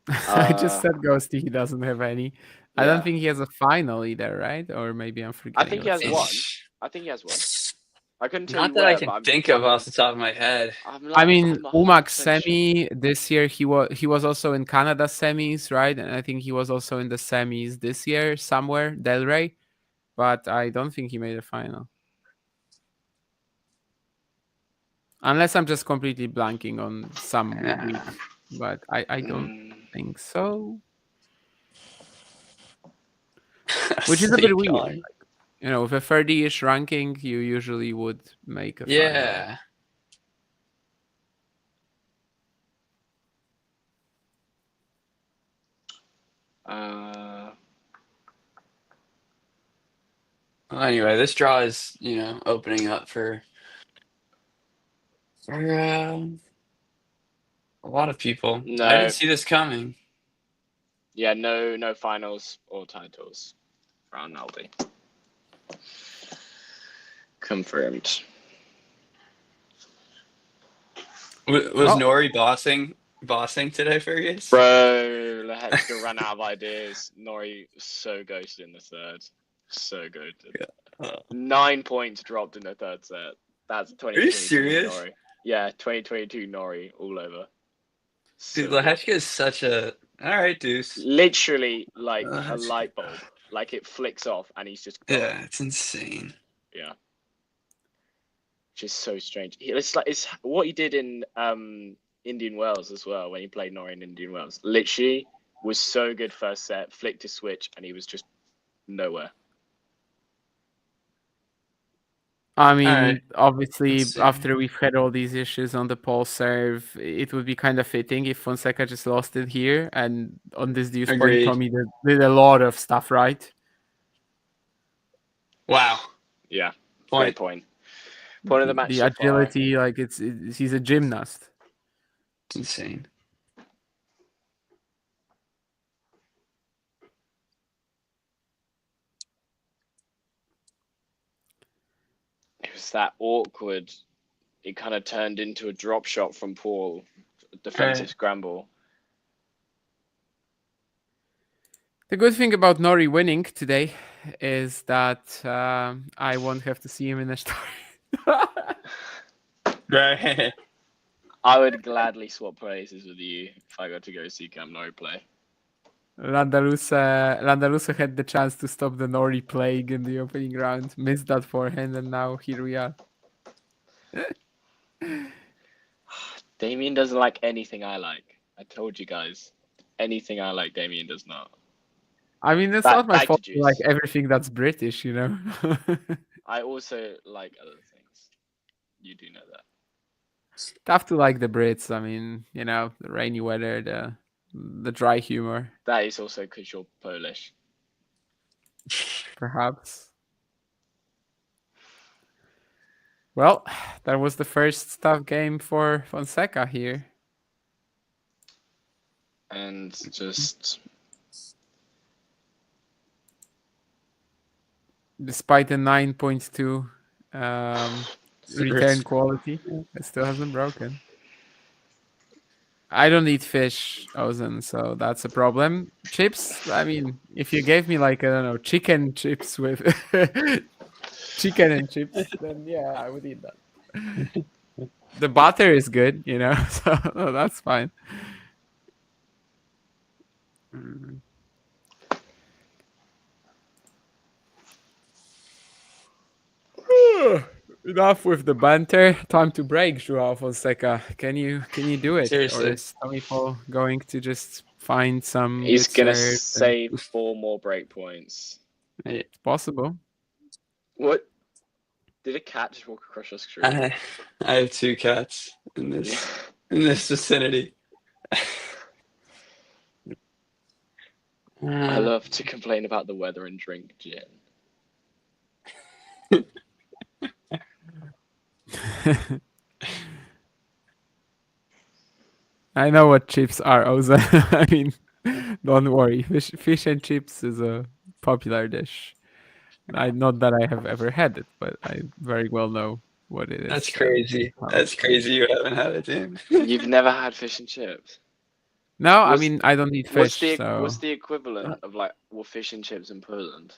I just said Ghosty. He doesn't have any. Yeah. I don't think he has a final either, right? Or maybe I'm forgetting. I think he has one. I couldn't tell Not you that where, I can think of off the top of my head. I mean, Umak semi this year. He was also in Canada semis, right? And I think he was also in the semis this year somewhere, Delray. But I don't think he made a final. Unless I'm just completely blanking on some week. But I don't think so. Which is a bit weird. Like, with a 30-ish ranking, you usually would make a final. Yeah. Well, anyway, this draw is, opening up for a lot of people. No. I didn't see this coming. Yeah, no finals or titles for Arnaldi. Confirmed. Was Nori bossing today, Fergus? Bro, Lehechka ran out of ideas. Nori so ghosted in the third. So good. Yeah. 9 points dropped in the third set. That's 2022. Are you serious? Nori. Yeah, 2022 Nori all over. Dude, Lehechka is such a... All right, Deuce. Literally like a light bulb. Like it flicks off and he's just gone. Yeah, it's insane. Yeah. just so strange. It's what he did in Indian Wells as well when he played Norrie in Indian Wells. Literally was so good first set, flicked his switch, and he was just nowhere. I mean, right. obviously, Let's see. after we've had all these issues on the pole serve, it would be kind of fitting if Fonseca just lost it here. And on this deuce point, Agreed. Tommy did a lot of stuff right. Wow. Yeah, great point. Point of the match The so far. agility, like he's a gymnast. It's insane. It was that awkward. It kind of turned into a drop shot from Paul, defensive scramble. The good thing about Norrie winning today is that I won't have to see him in the story. Right. I would gladly swap places with you if I got to go see Cam Norrie play. Landaluce had the chance to stop the Norrie plague in the opening round, missed that forehand, and now here we are. Damien doesn't like anything I like. I told you guys. Anything I like, Damien does not. I mean, it's not my fault to like everything that's British, you know? I also like other things. You do know that. Tough to like the Brits. I mean, you know, the rainy weather, the dry humor. That is also because you're Polish. Perhaps. Well, that was the first tough game for Fonseca here. And just... Despite the 9.2 return quality, it still hasn't broken. I don't eat fish, Ozen, so that's a problem. Chips, I mean, if you gave me like, I don't know, chicken chips with chicken and chips, then yeah, I would eat that. The butter is good, you know, so no, that's fine. Enough with the banter. Time to break, Joao Fonseca. Can you do it? Seriously. Or is Tommy Paul going to just find some? He's going to serve save 4 more break points. It's possible. What? Did a cat just walk across your screen? I have 2 cats in this vicinity. I love to complain about the weather and drink gin. I know what chips are, Oza. I mean, don't worry. Fish and chips is a popular dish. Not that I have ever had it, but I very well know what it is. That's crazy. That's crazy. You haven't had it, Tim. You've never had fish and chips? No, I mean, I don't eat fish. What's the equivalent of like fish and chips in Poland?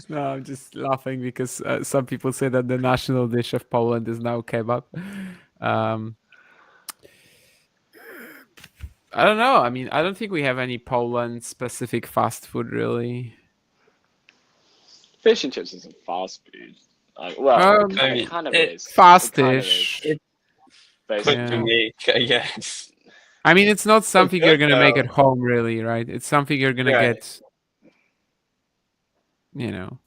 No, I'm just laughing because some people say that the national dish of Poland is now kebab. I don't know. I mean, I don't think we have any Poland-specific fast food, really. Fish and chips isn't fast food. It kind of is. Fast-ish. Quick to make, I guess. I mean, it's not something you're gonna make at home, really, right? It's something you're gonna get. You know.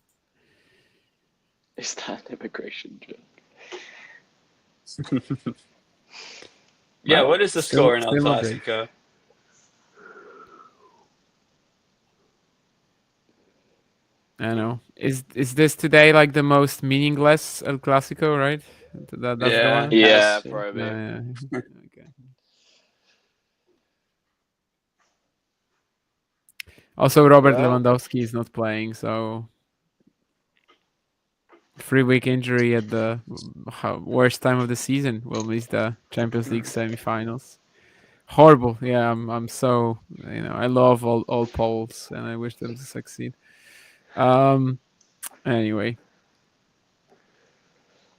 Is that an immigration joke? Yeah, what is the score in El Clasico? I know. Is this today like the most meaningless El Clasico, right? That's the one? Yeah, probably. Yeah. Okay. Also, Robert Lewandowski is not playing, so 3-week injury at the worst time of the season. Will miss the Champions League semifinals. Horrible. Yeah, I'm so, you know, I love all Poles and I wish them to succeed. Anyway.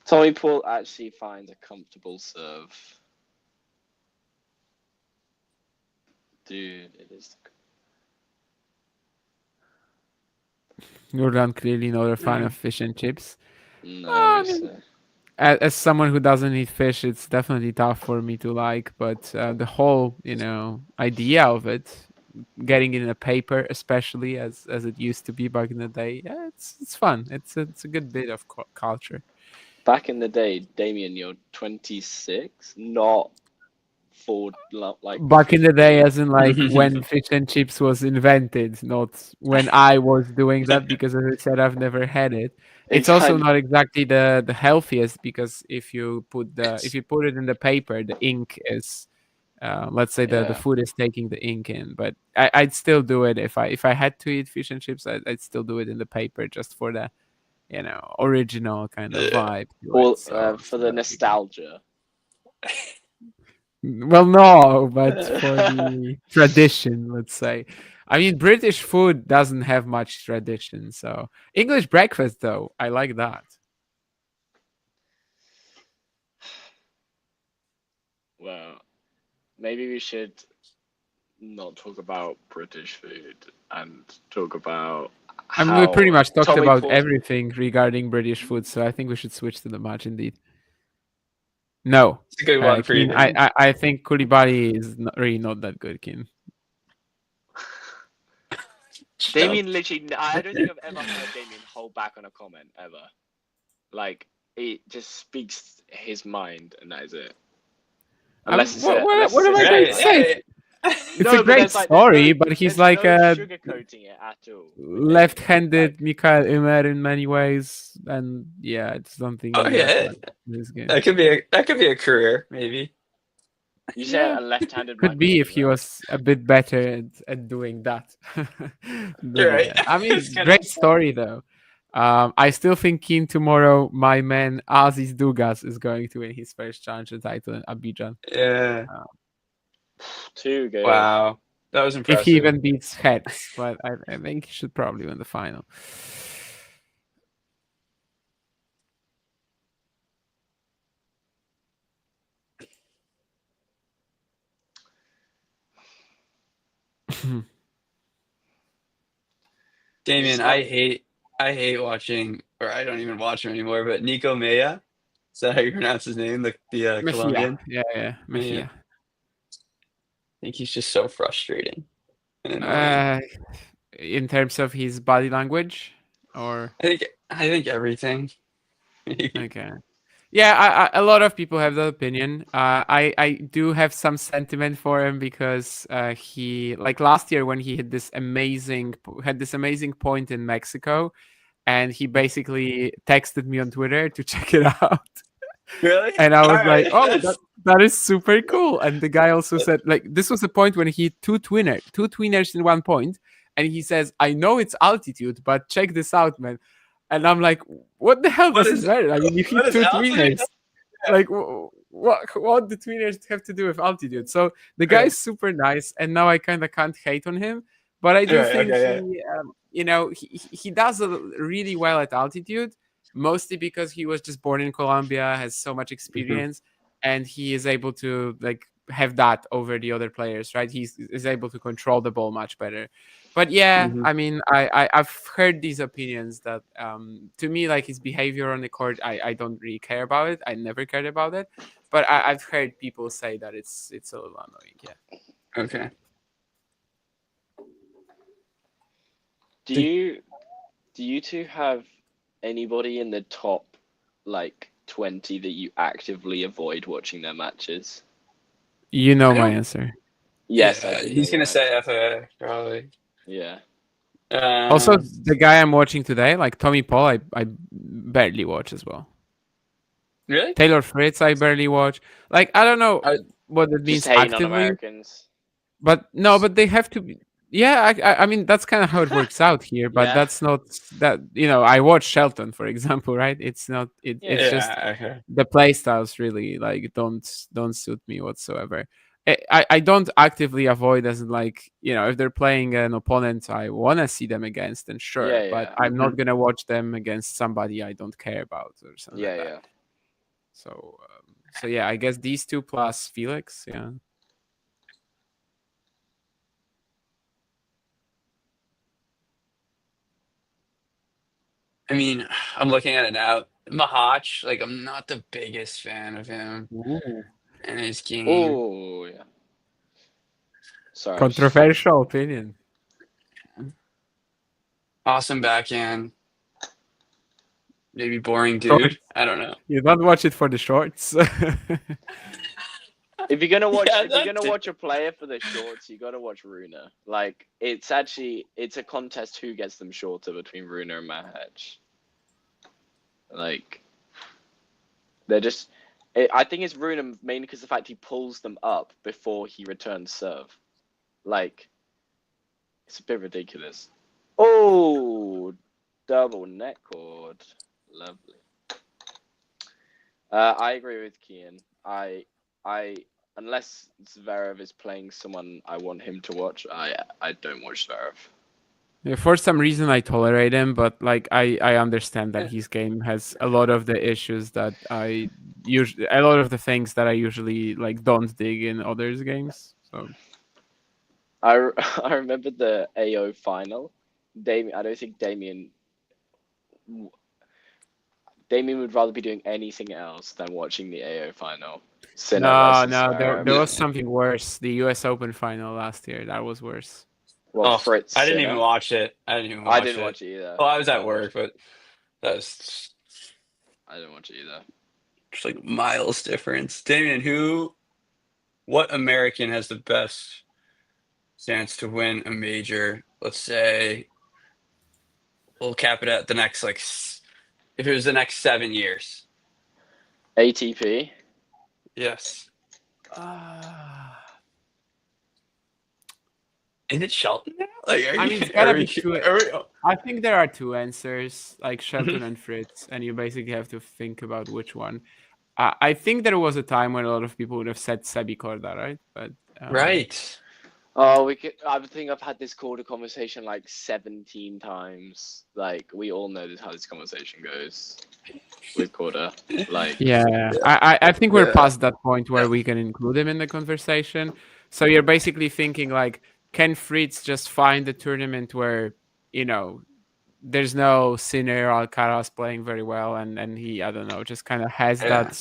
Tommy Paul actually finds a comfortable serve. Dude, it is. Jordan clearly not a fan of fish and chips. No, I it's, mean, as someone who doesn't eat fish, it's definitely tough for me to like. But the whole, idea of it, getting it in a paper, especially as it used to be back in the day, yeah, it's fun. It's a good bit of culture. back in the day, Damien, you're 26, not Back in the 50. day, as in like when fish and chips was invented, not when I was doing that, because as I said, I've never had it. It's also not exactly the healthiest, because if you put it in the paper, the ink is let's say the food is taking the ink in. But I'd still do it if I had to eat fish and chips. I'd still do it in the paper just for the original kind of vibe to Well, it. So for the nostalgia. well, no, but for the tradition, let's say. I mean, British food doesn't have much tradition. So English breakfast, though, I like that. Well, maybe we should not talk about British food and talk about I mean, we pretty much talked Tommy about Porter- everything regarding British food, so I think we should switch to the match indeed. No, It's a good one for you, Keen, man. I think Koulibaly is really not that good, Keen. Damien literally, I don't think I've ever heard Damien hold back on a comment ever. Like, it just speaks his mind, and that is it. Unless what am I going to say? It's No, a great story, but he's like no a sugarcoating it at all. left-handed Mikael Ymer in many ways, and yeah, it's something. Oh yeah, that could be a career, maybe. You said a left-handed. Could be if he was a bit better at doing that. You're right. I mean, great story though. I still think Keen tomorrow, my man Aziz Dugas is going to win his first challenger title in Abidjan. Yeah. Too good. Wow, that was impressive. If he even beats Heads, but I think he should probably win the final. Damien, I hate watching, or I don't even watch him anymore. But Nico Mejia, is that how you pronounce his name? The Colombian. Yeah, Mejia. I think he's just so frustrating and annoying. In terms of his body language, or I think everything. Okay. Yeah, a lot of people have that opinion. I do have some sentiment for him because he, like last year when he had this amazing point in Mexico, and he basically texted me on Twitter to check it out. Really? And I was like, oh, that is super cool. And the guy also said, like, this was a point when he hit two tweeners in one point, and he says, I know it's altitude, but check this out, man. And I'm like, what the hell does this matter? I mean, you hit two tweeners. Like, what do tweeners have to do with altitude? So the guy's super nice, and now I kind of can't hate on him. But I do think he does really well at altitude, mostly because he was just born in Colombia, has so much experience, and he is able to like have that over the other players, right? He is able to control the ball much better. But yeah, I mean, I've heard these opinions that to me, like his behavior on the court, I don't really care about it. I never cared about it. But I've heard people say that it's a little annoying. Yeah. Okay. Do you two have anybody in the top like 20 that you actively avoid watching their matches? You know my answer. Yes, he's gonna say FA probably. Yeah. Also, the guy I'm watching today, like Tommy Paul, I barely watch as well. Really? Taylor Fritz, I barely watch. Like, I don't know what it means actively. On Americans. But no, but they have to be. Yeah, I mean that's kind of how it works out here. But that's not that. I watch Shelton, for example, right? It's not. It's just the play styles really like don't suit me whatsoever. I don't actively avoid as in like if they're playing an opponent I want to see them against, then sure. But I'm not gonna watch them against somebody I don't care about or something like that. So yeah, I guess these two plus Felix, yeah. I mean, I'm looking at it now. Mahach, like I'm not the biggest fan of him and his game. Oh yeah. Sorry. Controversial opinion. Awesome backhand. Maybe boring dude. I don't know. You don't watch it for the shorts. If you're gonna watch, Yeah, if you're gonna that's it. watch a player for the shorts, you gotta watch Runa. Like it's a contest who gets them shorter between Runa and Mahach. Like they're just. I think it's Runa mainly because the fact he pulls them up before he returns serve. Like it's a bit ridiculous. Oh, double neck cord, lovely. I agree with Kian. I unless Zverev is playing someone I want him to watch, I don't watch Zverev. Yeah, for some reason, I tolerate him, but like I understand that his game has a lot of the issues that a lot of the things that I usually like don't dig in others' games. So I remember the AO final. I don't think Damien would rather be doing anything else than watching the AO final. Sinner versus there Zverev. was something worse. The U.S. Open final last year, that was worse. Well, Fritz. I didn't Sinner. even watch it. I didn't watch it either. Well, I was at work, but that was. I didn't watch it either. Just like miles difference. Damien, what American has the best chance to win a major? Let's say we'll cap it at the next if it was the next 7 years. ATP. Yes. Is it Shelton now? Like, it's gotta be two. I think there are two answers, like Shelton and Fritz, and you basically have to think about which one. I think there was a time when a lot of people would have said Sebi Korda, right? But right. Oh, I think I've had this conversation like 17 times. Like we all know how this conversation goes with Korda. Like I think we're past that point where we can include him in the conversation. So you're basically thinking like, can Fritz just find a tournament where there's no Sinner or Alcaraz playing very well, and he I don't know just kind of has that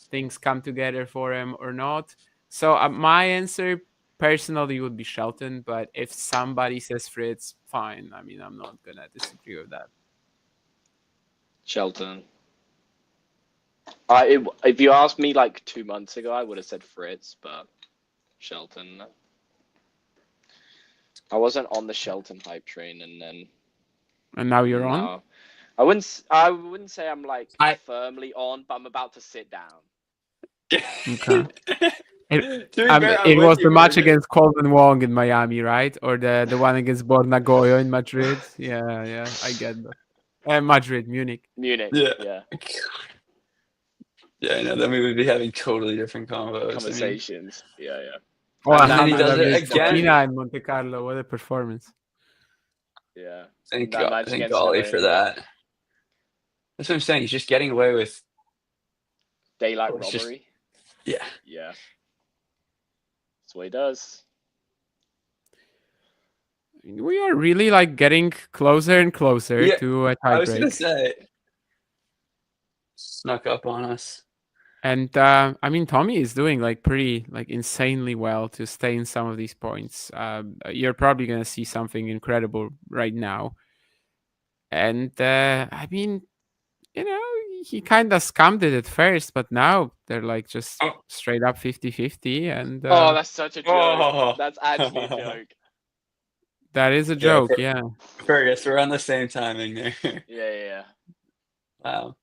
things come together for him or not. So my answer personally would be Shelton, but if somebody says Fritz, fine. I mean, I'm not gonna disagree with that. Shelton. If you asked me like 2 months ago, I would have said Fritz, but Shelton. I wasn't on the Shelton hype train, and now you're on. I wouldn't say I'm like firmly on, but I'm about to sit down. Okay. It was the match against Colvin Wong in Miami, right? Or the one against Borna Goyo in Madrid. Yeah, I get that. Madrid, Munich. Yeah. Yeah, I know. Then we would be having totally different conversations. I mean. Yeah. Oh, and then he does it again. In Monte Carlo, what a performance! Yeah. Thank Golly for that. That's what I'm saying. He's just getting away with daylight robbery. Yeah. That's what he does. We are really like getting closer and closer to a tiebreak. I was gonna say, snuck up on us. And I mean, Tommy is doing like pretty like insanely well to stay in some of these points. You're probably gonna see something incredible right now. And I mean, he kind of scammed it at first, but now they're like just straight up 50-50. And that's such a joke. That's actually a joke. That is a joke, yeah. Fergus, we're on the same timing there. Yeah. Wow.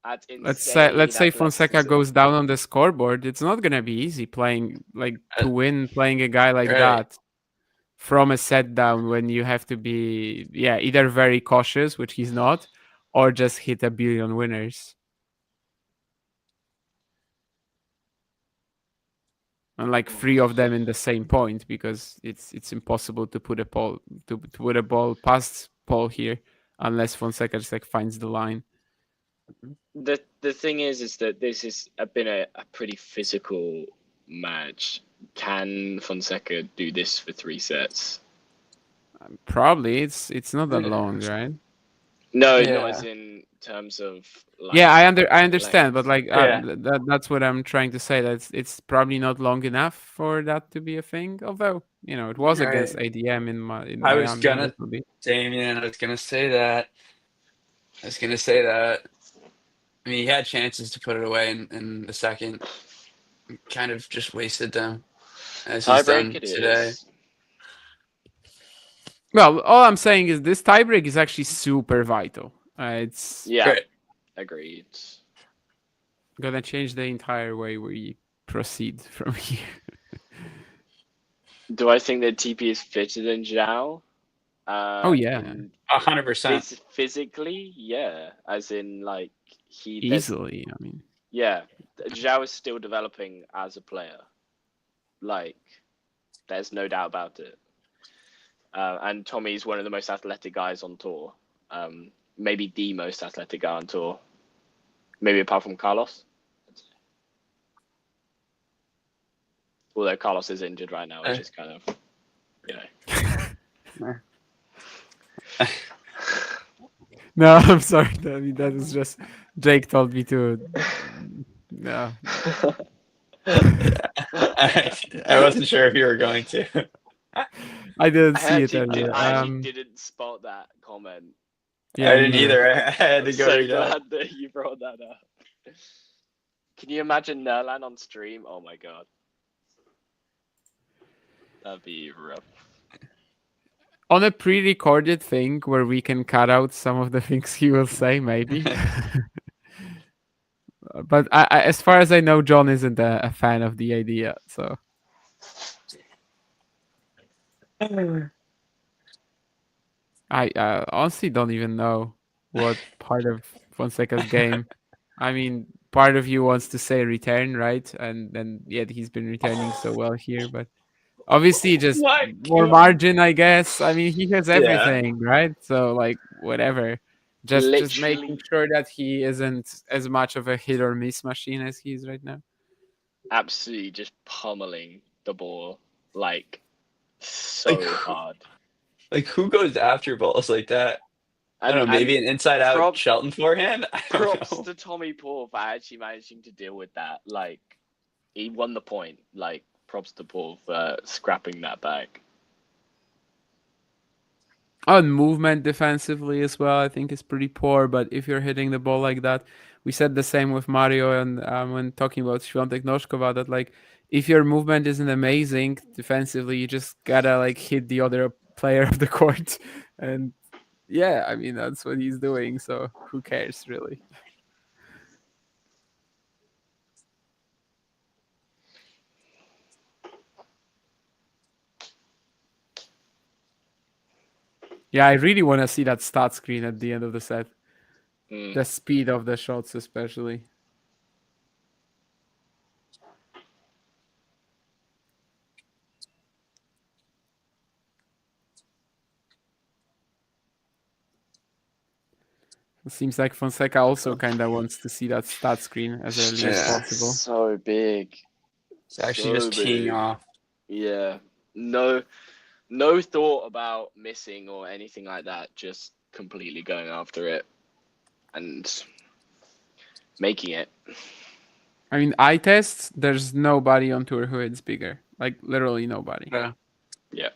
That's insane. Let's say Fonseca goes down on the scoreboard. It's not gonna be easy playing playing a guy like that from a set down when you have to be either very cautious, which he's not, or just hit a billion winners. And like 3 of them in the same point, because it's impossible to put a ball past Paul here unless Fonseca just like finds the line. The thing is that this has been a pretty physical match. Can Fonseca do this for 3 sets? Probably it's not that long, right? No, Yeah. not as in terms of like. Yeah, I understand, but length. like that's what I'm trying to say. That it's probably not long enough for that to be a thing. Although it was against Right. ADM in I was Miami. gonna, Damien. I was gonna say that. I mean, he had chances to put it away in the second. Kind of just wasted them, as he's Tiebreak done it today. is. Well, all I'm saying is this tiebreak is actually super vital. It's Agreed. gonna change the entire way we proceed from here. Do I think that TP is fitter than Joao? Oh yeah, 100%. Physically, yeah. As in, like easily. I mean, yeah, Joao is still developing as a player. Like, there's no doubt about it. And Tommy's one of the most athletic guys on tour. Maybe the most athletic guy on tour. Maybe apart from Carlos. Although Carlos is injured right now, which is kind of, No, I'm sorry. I mean, that is just Jake told me to. No. I wasn't sure if you were going to. I didn't I see it actually earlier. didn't spot that comment. Yeah, I didn't either. I had to I'm go so read it. glad that you brought that up. Can you imagine Nerlan on stream? Oh my god. That'd be rough. On a pre-recorded thing where we can cut out some of the things he will say, maybe. But as far as I know, John isn't a fan of the idea, so. I honestly don't even know what part of Fonseca's game. I mean, part of you wants to say return, right? And then yet he's been returning so well here, but obviously just more margin, I guess. I mean, he has everything, right? So like whatever. Just making sure that he isn't as much of a hit or miss machine as he is right now. Absolutely just pummeling the ball like so hard. Like, who goes after balls like that? I don't know, maybe an inside-out Shelton forehand? Props to Tommy Paul for actually managing to deal with that. Like, he won the point. Like, props to Paul for scrapping that back. And movement defensively as well, I think is pretty poor. But if you're hitting the ball like that, we said the same with Mario and when talking about Świątek Noskova, that like if your movement isn't amazing defensively, you just gotta like hit the other player of the court. And yeah, I mean that's what he's doing. So who cares really? Yeah, I really want to see that stat screen at the end of the set. The speed of the shots, especially. It seems like Fonseca also kind of wants to see that stat screen as early as possible. So big. It's actually just teeing off. Yeah. No thought about missing or anything like that. Just completely going after it and making it. I mean, eye tests, there's nobody on tour who hits bigger. Like, literally nobody. Yeah.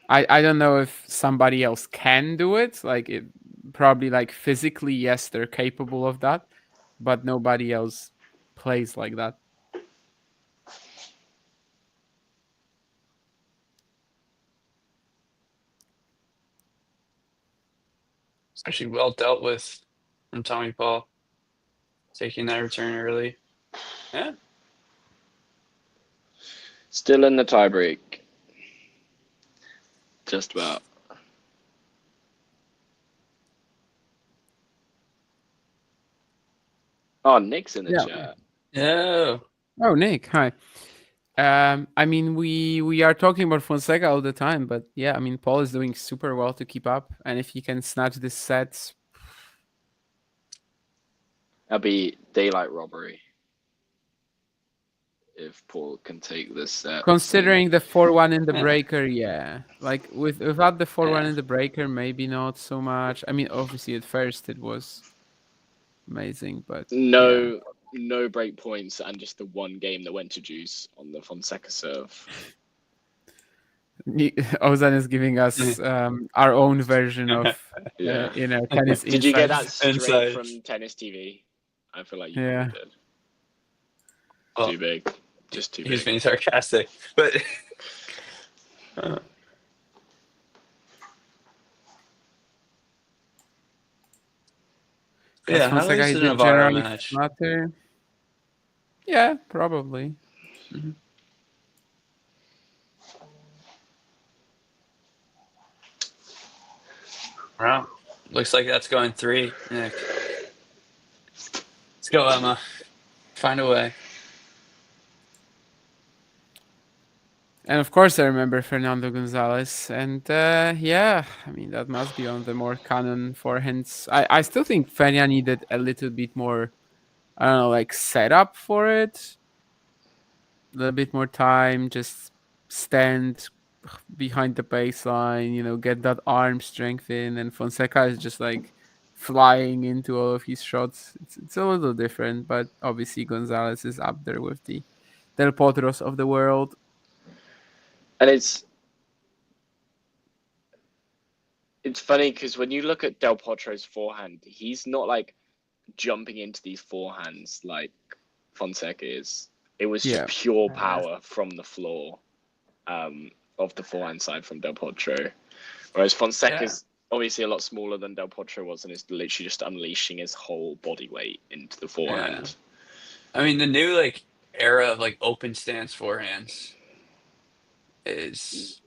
I don't know if somebody else can do it. Like, it probably, like, physically, yes, they're capable of that. But nobody else plays like that. It's actually well dealt with from Tommy Paul. Taking that return early. Yeah. Still in the tiebreak. Just about. Oh, Nick's in the chat. Yeah. Oh, Nick, hi. I mean, we are talking about Fonseca all the time, but yeah, I mean, Paul is doing super well to keep up, and if he can snatch this set, That'll be daylight robbery. if Paul can take this set. Considering the 4-1 in the breaker, yeah. Like without the 4-1 in the breaker, maybe not so much. I mean, obviously at first it was amazing, but no break points and just the one game that went to juice on the Fonseca serve. Ozan is giving us our own version of tennis. Did you get that insights. straight from Tennis TV? I feel like you probably did. Well, too big, just too big. He's being sarcastic, but yeah, how is it a Navarro match? Matter. Yeah, probably. Mm-hmm. Wow, looks like that's going 3, Nick. Let's go, Emma. Find a way. And of course, I remember Fernando Gonzalez, and yeah, I mean that must be on the more canon forehands. I still think Fenya needed a little bit more, I don't know, like setup for it. A little bit more time, just stand behind the baseline, get that arm strength in, and Fonseca is just like flying into all of his shots. It's a little different, but obviously Gonzalez is up there with the Del Potros of the world. And it's funny because when you look at Del Potro's forehand, he's not like jumping into these forehands like Fonseca is. It was just pure power from the floor of the forehand side from Del Potro. Whereas Fonseca's obviously a lot smaller than Del Potro was and is literally just unleashing his whole body weight into the forehand. I mean, the new era of open stance forehands is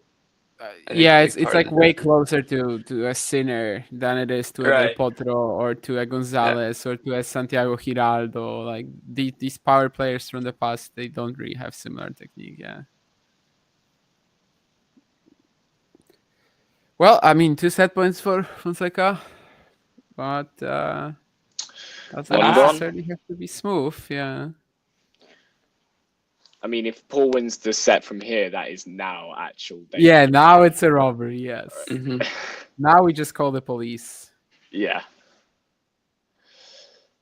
it's like way closer to a Sinner than it is to a Del Potro or to a Gonzalez or to a Santiago Giraldo. Like these power players from the past, they don't really have similar technique. Well, I mean, 2 set points for Fonseca, but doesn't necessarily have to be smooth. I mean, if Paul wins the set from here, that is now actual danger. Yeah, now it's a robbery, yes. Now we just call the police. Yeah.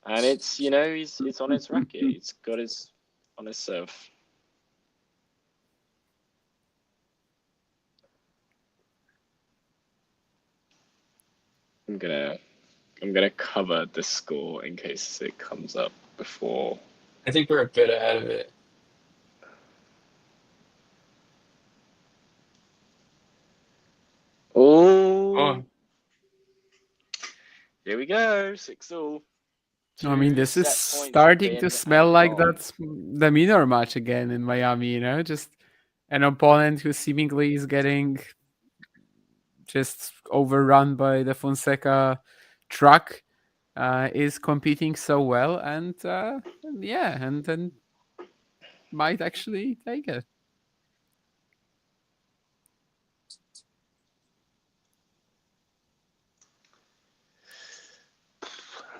And it's, it's on his racket. It's got on his serve. I'm gonna cover the score in case it comes up before. I think we're a bit ahead of it. Oh. Here we go, 6-all. I mean, this is starting to smell like that's the minor match again in Miami, just an opponent who seemingly is getting just overrun by the Fonseca truck, is competing so well, and then might actually take it.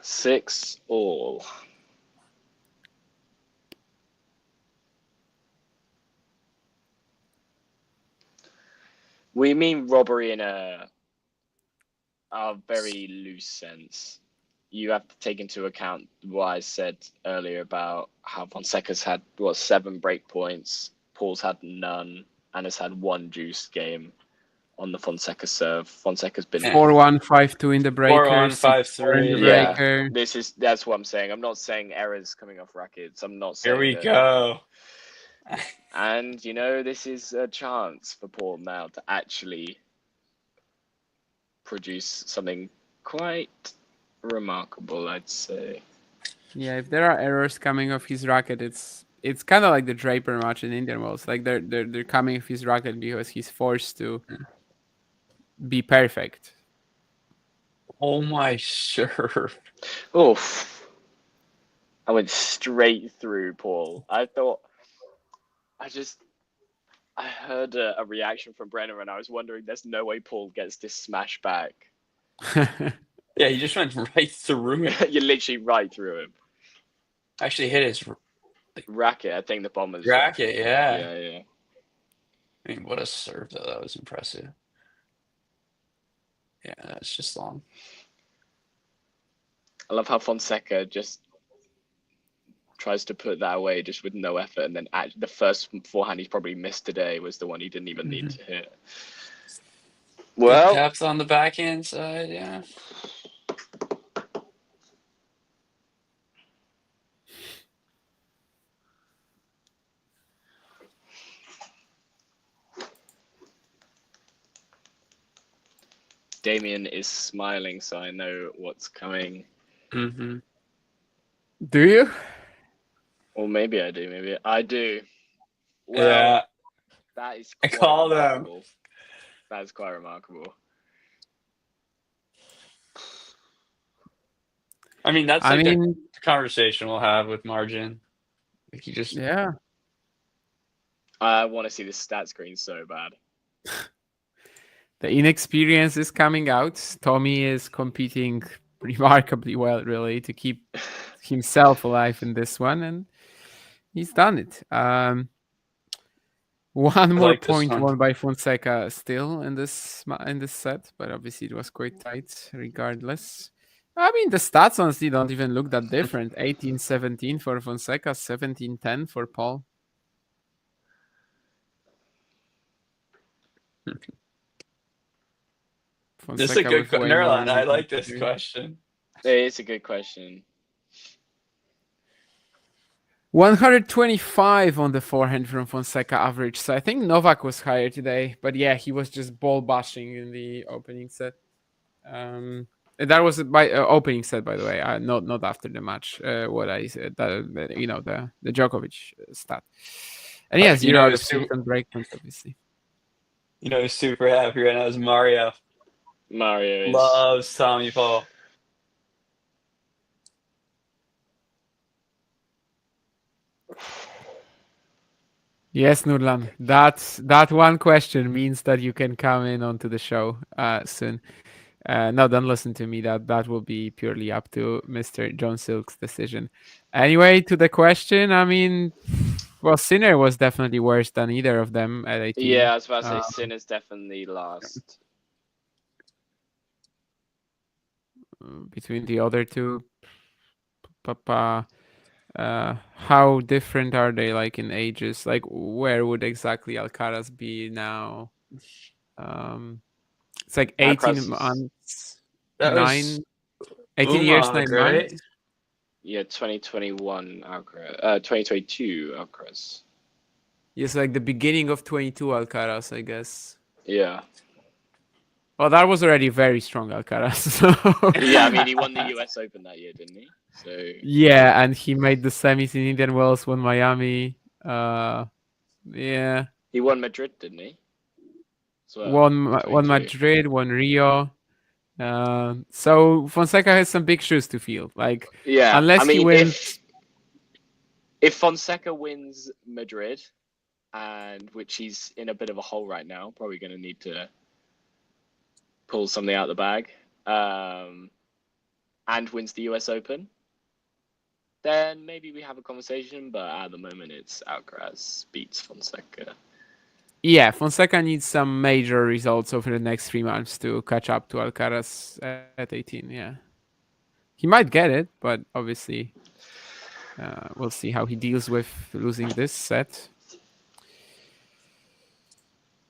Six all. We mean robbery in a very loose sense. You have to take into account what I said earlier about how Fonseca's had 7 break points, Paul's had none, and has had 1 juice game on the Fonseca serve. Fonseca's been 4-1, 5-2 in the breaker. 4-1, 5-3. Yeah, that's what I'm saying. I'm not saying errors coming off rackets. I'm not saying. Here we go. And this is a chance for Paul now to actually produce something quite remarkable, I'd say. Yeah, if there are errors coming off his racket, it's kind of like the Draper match in Indian Wells. Like they're coming off his racket because he's forced to be perfect. Oh my serve. Oof. I went straight through Paul. I heard a reaction from Brenner and I was wondering there's no way Paul gets this smash back. Yeah, you just went right through him. You're literally right through him. Actually hit his Racket. I think the bomber's Racket, yeah. Yeah. I mean, what a serve though. That was impressive. Yeah, that's just long. I love how Fonseca just tries to put that away just with no effort, and then the first forehand he probably missed today was the one he didn't even need to hit. Well, Taps on the backhand side, yeah. Damien is smiling, so I know what's coming. Mm-hmm. Do you? Or maybe I do. Maybe I do. Well, Yeah. that is I quite called him. remarkable. That is quite remarkable. I mean, that's like the conversation we'll have with Margin. Like you just I want to see the stat screen so bad. The inexperience is coming out. Tommy is competing remarkably well, really, to keep himself alive in this one, and he's done it. One more like this point one. won by Fonseca still in this set, but obviously it was quite tight regardless. I mean, the stats honestly don't even look that different. 18-17 for Fonseca, 17-10 for Paul. This is a good question. Nerland, I like this question. It's a good question. 125 on the forehand from Fonseca average. So I think Novak was higher today, but yeah, he was just ball bashing in the opening set. That was by opening set, by the way. Not after the match. What I said, the Djokovic stat. And yeah, 0 out of 6 on break points, obviously. You know, who's super happy right now is Mario. Mario loves Tommy Paul. Yes, Nurlan. That one question means that you can come in onto the show soon. No, don't listen to me. That will be purely up to Mr. John Silk's decision. Anyway, to the question, I mean, well, Sinner was definitely worse than either of them at 18. Yeah, I was about to say Sinner's definitely last. Between the other two, how different are they, like, in ages? Like, where would exactly Alcaraz be now? It's like 18 months, 18 years, 9 months. Yeah, 2021 Alcaraz, 2022 Alcaraz. Yes, like the beginning of 22 Alcaraz, I guess. Yeah. Well, that was already very strong Alcaraz. So. Yeah, I mean, he won the US Open that year, didn't he? So. Yeah, and he made the semis in Indian Wells, won Miami. Yeah. He won Madrid, didn't he? Well, won Madrid, won Rio. So Fonseca has some big shoes to fill. Like, yeah, unless he wins. If Fonseca wins Madrid, and which he's in a bit of a hole right now, probably going to need to pull something out of the bag, and wins the US Open, then maybe we have a conversation. But at the moment, it's Alcaraz beats Fonseca. Yeah, Fonseca needs some major results over the next 3 months to catch up to Alcaraz at 18. Yeah, he might get it, but obviously, we'll see how he deals with losing this set.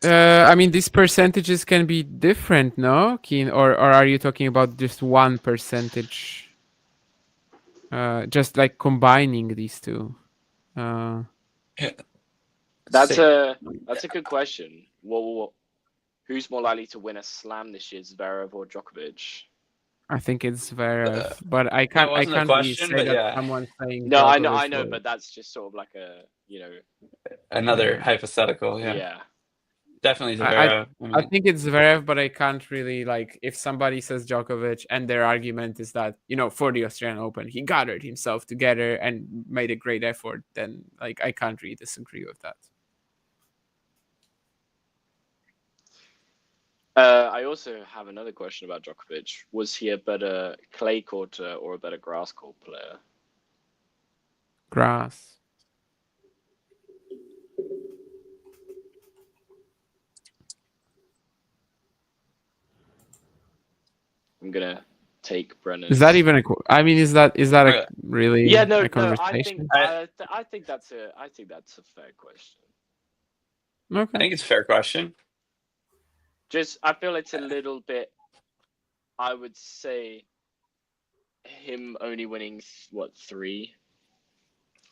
I mean, these percentages can be different, no, Keen? Or are you talking about just one percentage? Just like combining these two. That's a good question. Well, who's more likely to win a slam this year, Zverev or Djokovic? I think it's Zverev, but I can't really say that someone's saying. No, Djokovic I know, but that's just sort of like another hypothetical. Yeah. Definitely Zverev. I think it's Zverev, but I can't really, like, if somebody says Djokovic and their argument is that, for the Australian Open, he gathered himself together and made a great effort, then, like, I can't really disagree with that. I also have another question about Djokovic. Was he a better clay courter or a better grass court player? Grass. I'm gonna take Brennan. Is that even a? I mean, is that a really Yeah, no, a no. conversation? I think that's a fair question. Okay. I think it's a fair question. Just, I feel it's a little bit. I would say him only winning 3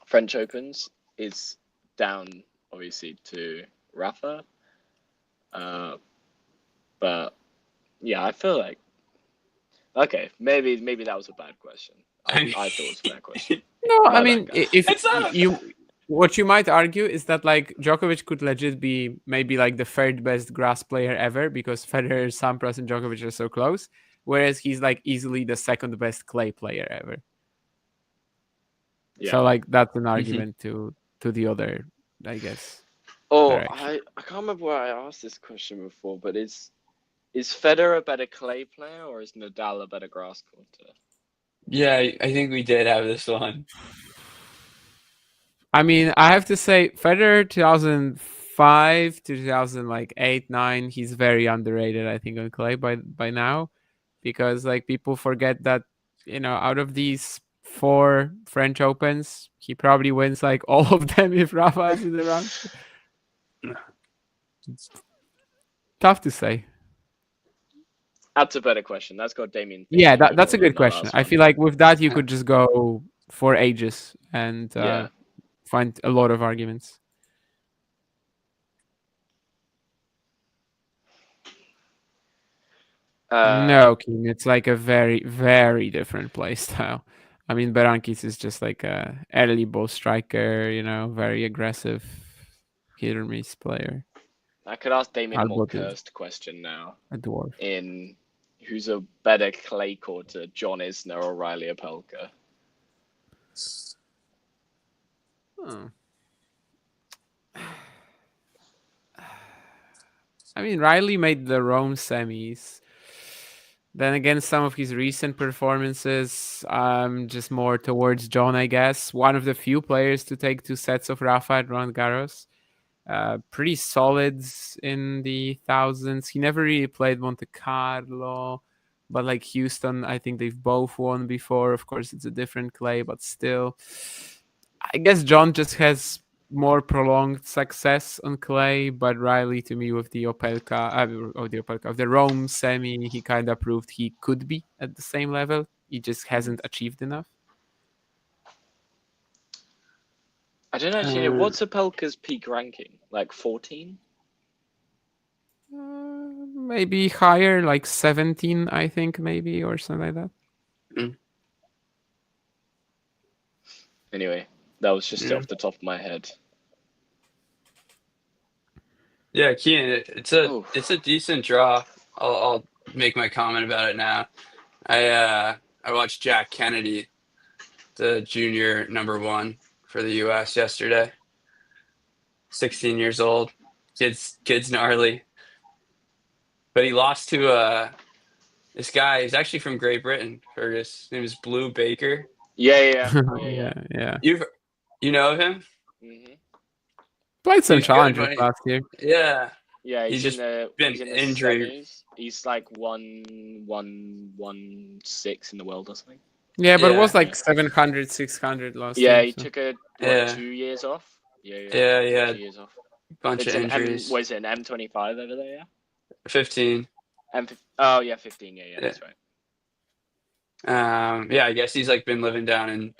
French Opens is down, obviously, to Rafa. But yeah, I feel like okay, maybe that was a bad question. I thought it was a fair question. No, My I bad, mean, guys. if what you might argue is that like Djokovic could legit be maybe like the third best grass player ever because Federer, Sampras, and Djokovic are so close, whereas he's like easily the second best clay player ever. Yeah. So like that's an argument to the other, I guess. Oh, direction. I can't remember where I asked this question before, but is Federer a better clay player or is Nadal a better grass courter? Yeah, I think we did have this one. I mean, I have to say, Federer 2005 to 2008, 9, he's very underrated, I think, on clay by now, because like people forget that, you know, out of these 4 French Opens, he probably wins like all of them if Rafa is around. It's tough to say. That's a better question. That's got Damien. Yeah, thinking that's a more than good the question. last I one. feel like with that you could just go for ages and Yeah. find a lot of arguments. No, Keen, it's like a very, very different play style. I mean, Berankis is just like a early ball striker, you know, very aggressive, hit or miss player. I could ask Damien a more Albot is cursed question now. a dwarf. In who's a better clay courter, John Isner or Riley Opelka? Oh. I mean, Riley made the Rome semis. Then again, some of his recent performances, just more towards John, I guess. One of the few players to take 2 sets of Rafa at Roland Garros. Pretty solid in the thousands. He never really played Monte Carlo, but like Houston, I think they've both won before. Of course, it's a different clay, but still. I guess John just has more prolonged success on clay, but Riley, to me, with the the Rome semi, he kind of proved he could be at the same level. He just hasn't achieved enough. I don't actually know. What's Opelka's peak ranking? Like 14? Maybe higher, like 17, I think, maybe, or something like that. Anyway, that was just off the top of my head. Yeah, Kean, it's a decent draw. I'll make my comment about it now. I watched Jack Kennedy, the junior #1 for the U.S. yesterday. 16 years old, kid's gnarly, but he lost to this guy. He's actually from Great Britain. Fergus. His name is Blue Baker. Yeah. You know of him? Mm-hmm. Played some He's challengers good, last year. Yeah. Yeah, he's just been been injured. Semis. He's like 1-1-1-6 in the world or something. Yeah, but it was like 700, 600 last year. Yeah, he took 2 years off. Yeah. 2 years off. Bunch of injuries. Was it an M25 over there? Yeah. 15. Oh yeah, 15. Yeah, that's right. Yeah, I guess he's like been living down in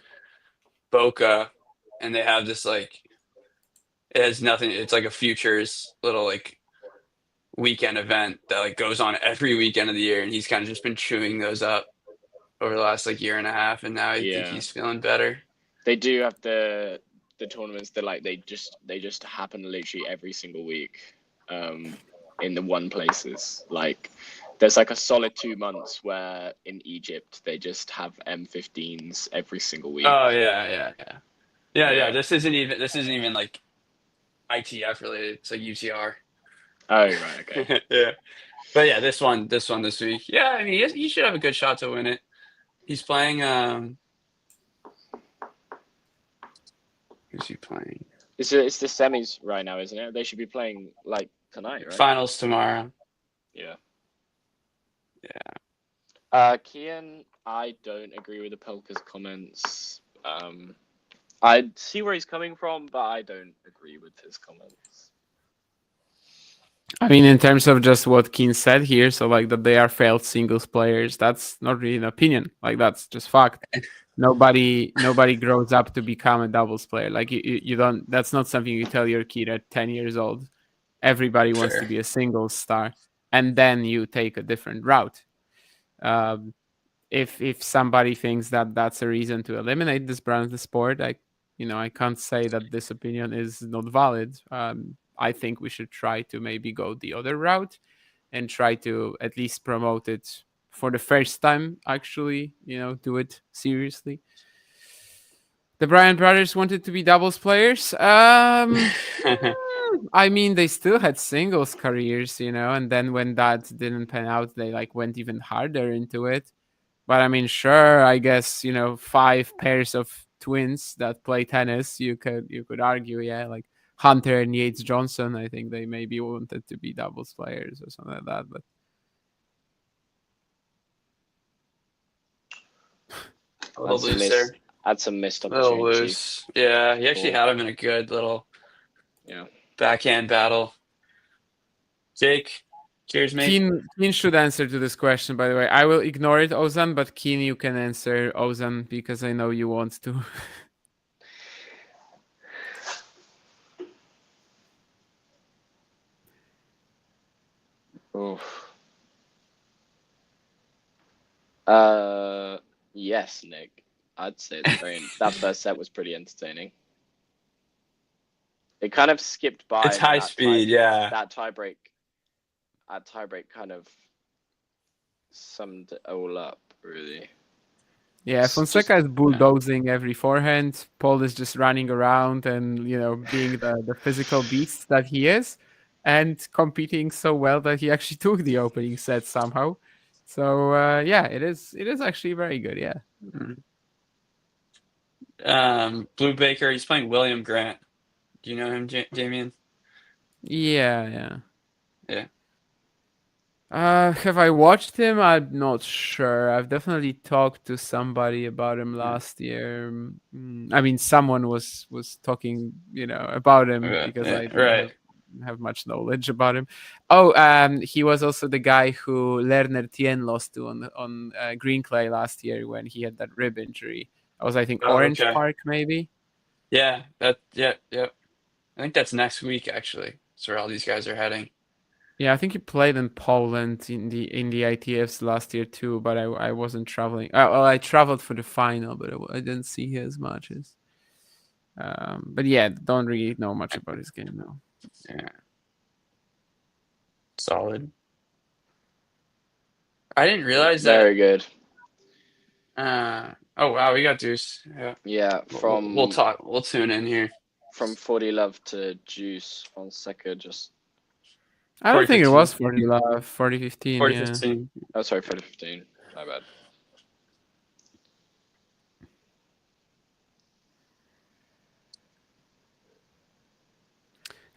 Boca, and they have this like, it has nothing. It's like a futures little like weekend event that like goes on every weekend of the year, and he's kind of just been chewing those up over the last like year and a half, and now I think he's feeling better. They do have the tournaments that like they just happen literally every single week, in the one places. Like there's like a solid 2 months where in Egypt they just have M15s every single week. Oh yeah. This isn't even like ITF related. It's like UTR. Oh right, okay. Yeah, but yeah, this week. Yeah, I mean he should have a good shot to win it. He's playing. Who's he playing? It's the semis right now, isn't it? They should be playing like tonight, right? Finals tomorrow. Yeah. Kian, I don't agree with the Pelka's comments. I see where he's coming from, but I don't agree with his comments. I mean, in terms of just what Keen said here, so like that they are failed singles players, that's not really an opinion. Like that's just fact. Nobody grows up to become a doubles player. Like you don't. That's not something you tell your kid at 10 years old. Everybody wants to be a singles star, and then you take a different route. If somebody thinks that that's a reason to eliminate this brand of the sport, I can't say that this opinion is not valid. I think we should try to maybe go the other route and try to at least promote it for the first time. Actually, do it seriously. The Bryant brothers wanted to be doubles players. I mean, they still had singles careers, and then when that didn't pan out, they went even harder into it. But I mean, sure, I guess 5 pairs of twins that play tennis, you could argue, yeah, like Hunter and Yates Johnson. I think they maybe wanted to be doubles players or something like that. But a little loose there. Had some missed A little opportunity. loose. Yeah, he actually had him in a good little backhand battle. Jake, cheers, mate. Keen should answer to this question, by the way. I will ignore it, Ozan, but Keen, you can answer, Ozan, because I know you want to. Oof. Yes, Nick. I'd say that first set was pretty entertaining. It kind of skipped by. It's high speed, yeah. That tiebreak kind of summed it all up, really. Yeah, Fonseca is bulldozing every forehand. Paul is just running around and being the physical beast that he is, and competing so well that he actually took the opening set somehow. So it is actually very good. Yeah. Blue Baker, he's playing William Grant. Do you know him, Damien? Yeah. Yeah. Have I watched him? I'm not sure. I've definitely talked to somebody about him last year. I mean, someone was talking, about him because I don't have much knowledge about him. Oh, he was also the guy who Lerner Tien lost to on green clay last year when he had that rib injury. I was, I think, Orange Park, maybe. Yeah. Yep. I think that's next week, actually. That's where all these guys are heading. Yeah, I think he played in Poland in the ITFs last year too, but I wasn't traveling. I traveled for the final, but I didn't see his matches. But yeah, don't really know much about his game now. Yeah. Solid. I didn't realize that. Very good. Oh wow, we got Deuce. Yeah. Yeah. We'll talk. We'll tune in here. From 40 love to Juice, Fonseca just. I don't think it was 40 love. 40-15. 40-15. Yeah. Oh, sorry, 40-15. My bad.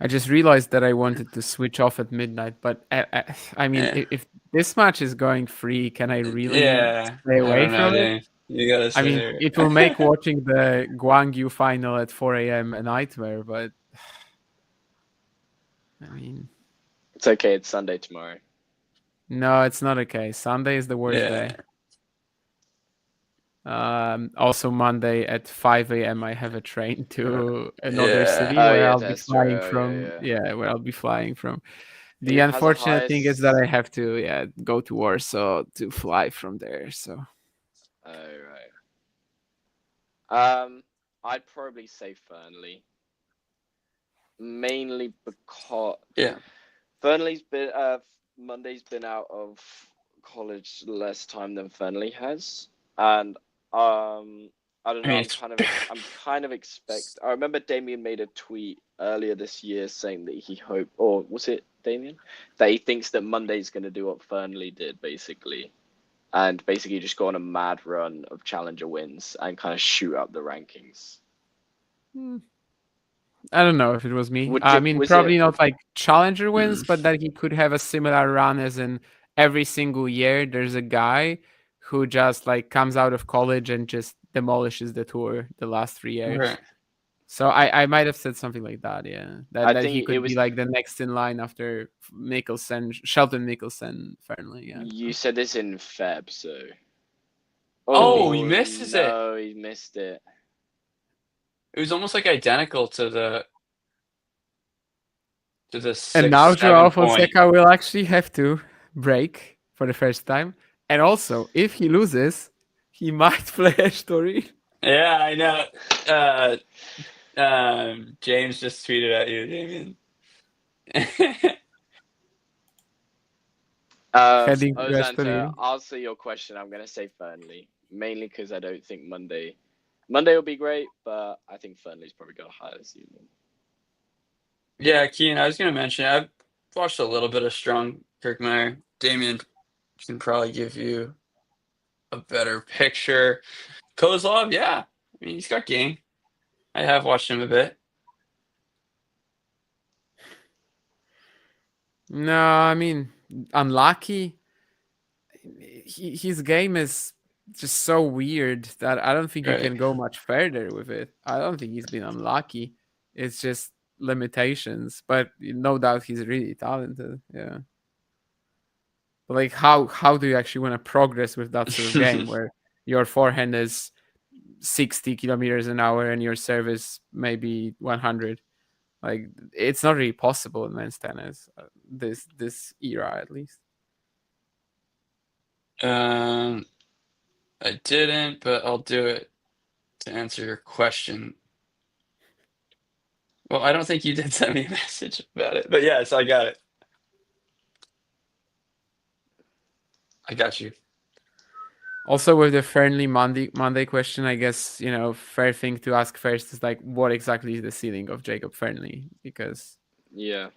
I just realized that I wanted to switch off at midnight, but I mean, if this match is going free, can I really stay away from it? You gotta stay there. It will make watching the Guangyu final at 4 a.m. a nightmare, but I mean, it's okay. It's Sunday tomorrow. No, it's not okay. Sunday is the worst day. Also Monday at 5 a.m. I have a train to another city where I'll be flying from. Where I'll be flying from. The unfortunate thing is that I have to go to Warsaw to fly from there. So. Oh right. I'd probably say Fernley. Mainly because Fernley's been Monday's been out of college less time than Fernley has, and I don't know. I'm kind of expect. I remember Damien made a tweet earlier this year saying that he hoped, or was it Damien, that he thinks that Monday's going to do what Fernley did, basically, and basically just go on a mad run of challenger wins and kind of shoot up the rankings. I don't know if it was me. Probably not like challenger wins, but that he could have a similar run as in every single year. There's a guy who just like comes out of college and just demolishes the tour the last 3 years. Right. So I might have said something like that, yeah. I That think he it could was- be like the next in line after Shelton Mickelson, Fernley. Yeah. You said this in Feb, so. Oh, he misses it. No, he missed it. It was almost like identical to the six, And now 7 Joao point. Fonseca will actually have to break for the first time. And also, if he loses, he might play Story. Yeah, I know. James just tweeted at you, Damien. Heading to Ozan, to Estoril. answer your question, I'm going to say Fernley. Mainly because I don't think Monday will be great, but I think Fernley's probably got a higher ceiling. Yeah, Kean, I was going to mention, I've watched a little bit of Strong Kirkmeyer. Damien can probably give you a better picture. Kozlov, yeah. I mean, he's got game. I have watched him a bit. No, I mean, unlucky. His game is just so weird that I don't think you Right. can go much further with it. I don't think he's been unlucky. It's just limitations, but no doubt he's really talented. Yeah. But like, how do you actually want to progress with that sort of game where your forehand is 60 kilometers an hour and your service maybe 100? Like, it's not really possible in men's tennis, this era at least. I didn't, but I'll do it to answer your question. Well, I don't think you did send me a message about it, but yes, I got it. I got you. Also, with the friendly Monday question, I guess, fair thing to ask first is like, what exactly is the ceiling of Jacob Fernley? Because yeah,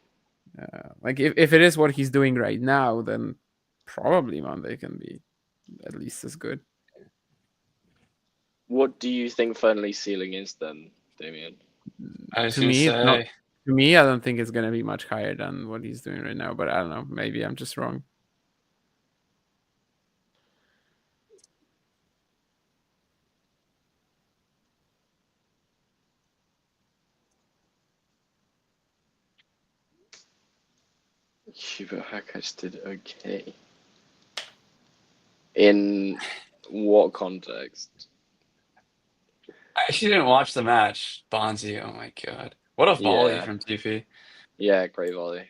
like if it is what he's doing right now, then probably Monday can be at least as good. What do you think Fernley's ceiling is then, Damien? To me, I don't think it's gonna be much higher than what he's doing right now. But I don't know. Maybe I'm just wrong. Hubert Hurkacz did okay. In what context? I actually didn't watch the match. Bonzi, oh my god. What a volley from TP. Yeah, great volley.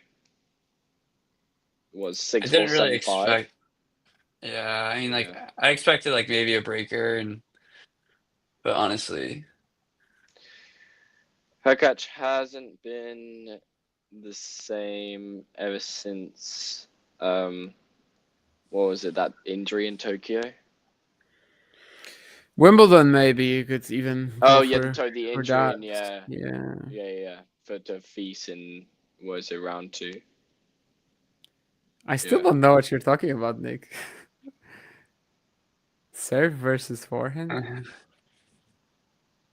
Was 6-4, I didn't really 7-5. expect. Yeah, I mean, I expected like maybe a breaker, but honestly, Hurkacz hasn't been the same ever since what was it, that injury in Tokyo? Wimbledon, maybe you could even. The injury, and yeah. For Feast in was it round 2? I still don't know what you're talking about, Nick. Serve versus forehand.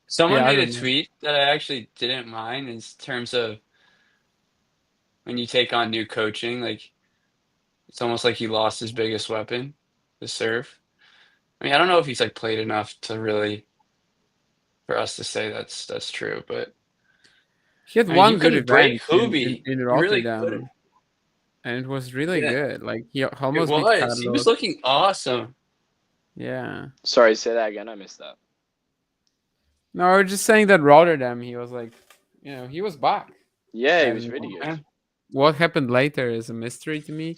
Someone made a tweet that I actually didn't mind in terms of when you take on new coaching, like it's almost like he lost his biggest weapon, the serve. I mean, I don't know if he's like played enough to really for us to say that's true, but he had one good event Hubie in Rotterdam, and it was really good. Like he almost beat Carlos. He was looking awesome. Yeah. Sorry, say that again. I missed that. No, I was just saying that Rotterdam, he was like, he was back. Yeah, he was really good. What happened later is a mystery to me.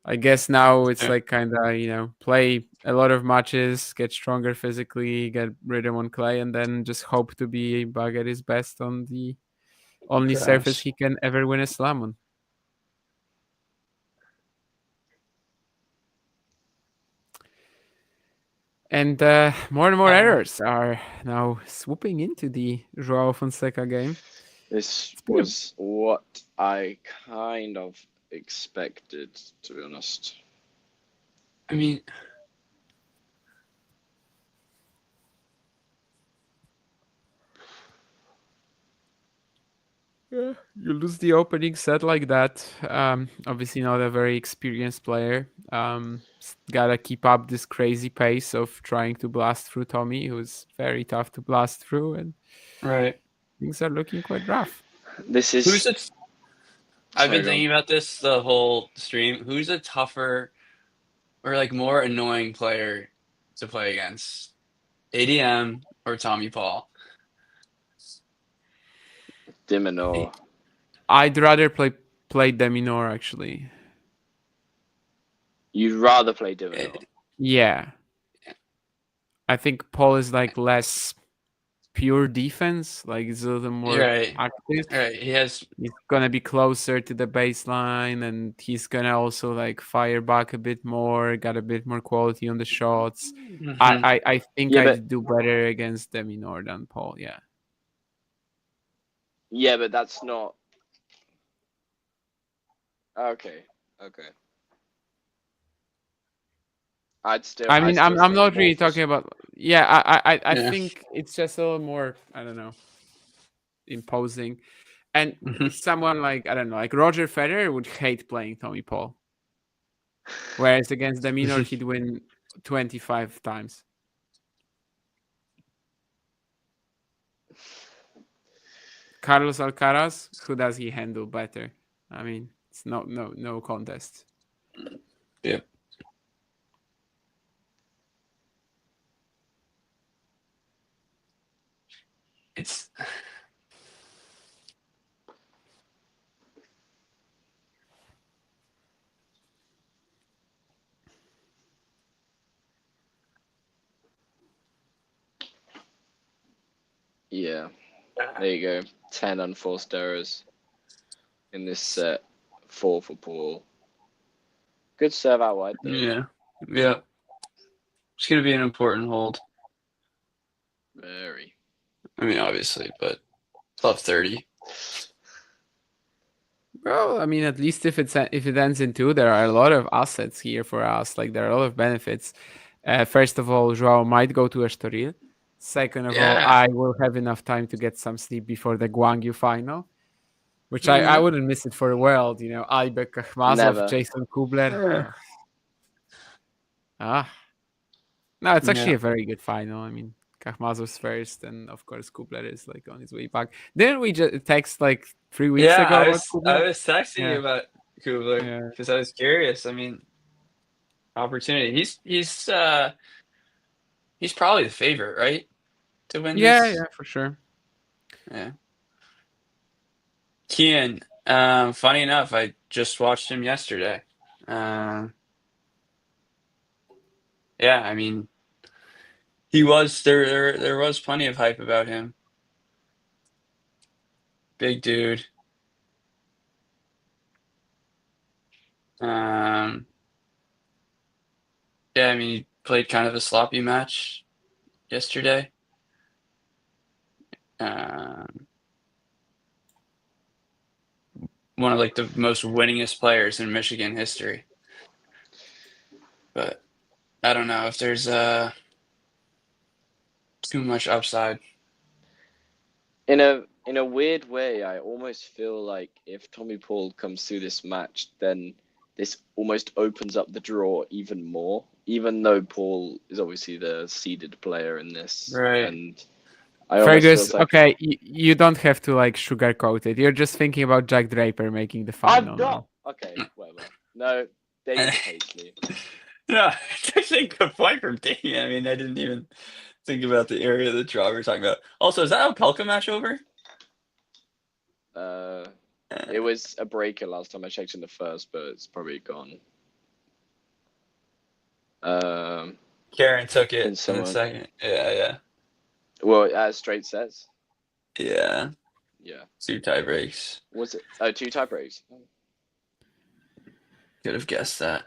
I guess now it's like kind of, play a lot of matches, get stronger physically, get rhythm on clay, and then just hope to be back at his best on the only surface he can ever win a slam on. And more and more errors are now swooping into the Joao Fonseca game. This was what I kind of expected, to be honest. I mean, Yeah, you lose the opening set like that. Obviously not a very experienced player. Gotta keep up this crazy pace of trying to blast through Tommy, who's very tough to blast through, and Right. things are looking quite rough. This is. Who's it? I've Sorry, been go on. thinking about this the whole stream. Who's a tougher or like more annoying player to play against? ADM or Tommy Paul? Diminor. I'd rather play Deminor actually. You'd rather play Diminor. Yeah. I think Paul is like less pure defense, like it's a little more Right. active. Right. He's gonna be closer to the baseline, and he's gonna also like fire back a bit more, got a bit more quality on the shots. Mhm. I think Yeah, I'd do better against Deminor than Paul, yeah. Yeah, but that's not. Okay. I'd still. I mean, I'm still not more really for- talking about. Yeah, I Yeah. think it's just a little more, I don't know, imposing. And Mhm. someone like, I don't know, like Roger Federer would hate playing Tommy Paul. Whereas against Deminor, he'd win 25 times. Carlos Alcaraz, who does he handle better? I mean, it's no contest. Yeah. It's Yeah. There you go. 10 unforced errors in this set. 4 for Paul. Good serve out wide though. yeah. It's gonna be an important hold. Very. I mean, obviously, but top 30. Well, I mean, at least if it ends in 2, there are a lot of assets here for us. Like there are a lot of benefits. First of all, Joao might go to Estoril. Second of all, I will have enough time to get some sleep before the Guangyu final, which I wouldn't miss it for the world. You know, Aibek Akhmazov, Never. Jason Kubler. No, it's actually a very good final. I mean, Kakhmazov's first, and of course Kubler is like on his way back. Didn't we just text like 3 weeks ago I about was Kubler? texting you about Kubler because I was curious. I mean, opportunity. He's probably the favorite, right, to win this. Yeah, for sure. Yeah. Kian, funny enough, I just watched him yesterday. Yeah, I mean, he was there was plenty of hype about him. Big dude. Yeah, I mean, he played kind of a sloppy match yesterday. One of like the most winningest players in Michigan history. But I don't know if there's too much upside. In a weird way, I almost feel like if Tommy Paul comes through this match, then this almost opens up the draw even more, even though Paul is obviously the seeded player in this. Right. And I Fergus, like, okay, you don't have to like sugarcoat it. You're just thinking about Jack Draper making the final. I'm not. Okay, whatever. No, David hates me. No, it's actually a good point from Danny. I mean, I didn't even think about the area of the draw we were talking about. Also, is that Opelka match over? It was a breaker last time I checked in the first, but it's probably gone. Karen took it in the someone- second. Yeah. Well, straight sets. Yeah. 2 tie breaks. Was it? Oh, 2 tie breaks. Could have guessed that.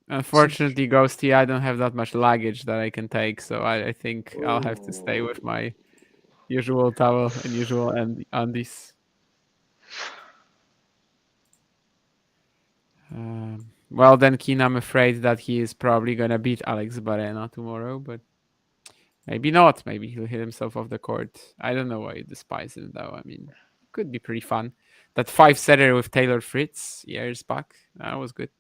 Unfortunately, Ghosty, I don't have that much luggage that I can take, so I think I'll have to stay with my usual towel and usual undies. Well, then, Keen, I'm afraid that he is probably gonna beat Alex Barena tomorrow, but Maybe not. Maybe he'll hit himself off the court. I don't know why you despise him, though. I mean, it could be pretty fun. That 5-setter with Taylor Fritz years back, that was good.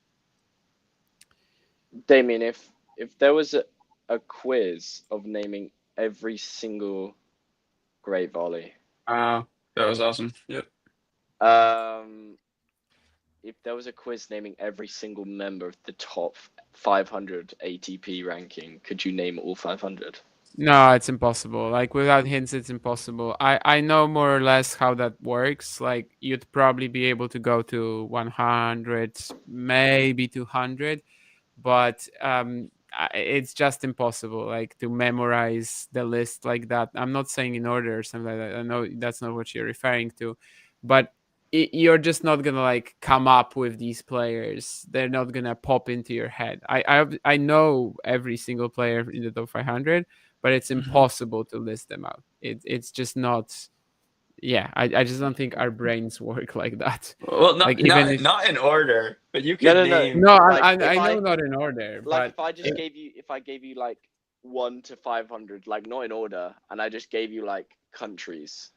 Damien, if there was a quiz of naming every single great volley. That was awesome. Yep. If there was a quiz naming every single member of the top 500 ATP ranking, could you name all 500? No, it's impossible. Like without hints, it's impossible. I know more or less how that works. Like you'd probably be able to go to 100, maybe 200, but it's just impossible. Like to memorize the list like that. I'm not saying in order or something like that. I know that's not what you're referring to, but you're just not gonna like come up with these players. They're not gonna pop into your head. I know every single player in the top 500, but it's impossible to list them out. It's just not. Yeah, I just don't think our brains work like that. Well, not like even not in order, but you can name. No, Like, I know not in order. Like but if I gave you like 1 to 500, like not in order, and I just gave you like countries,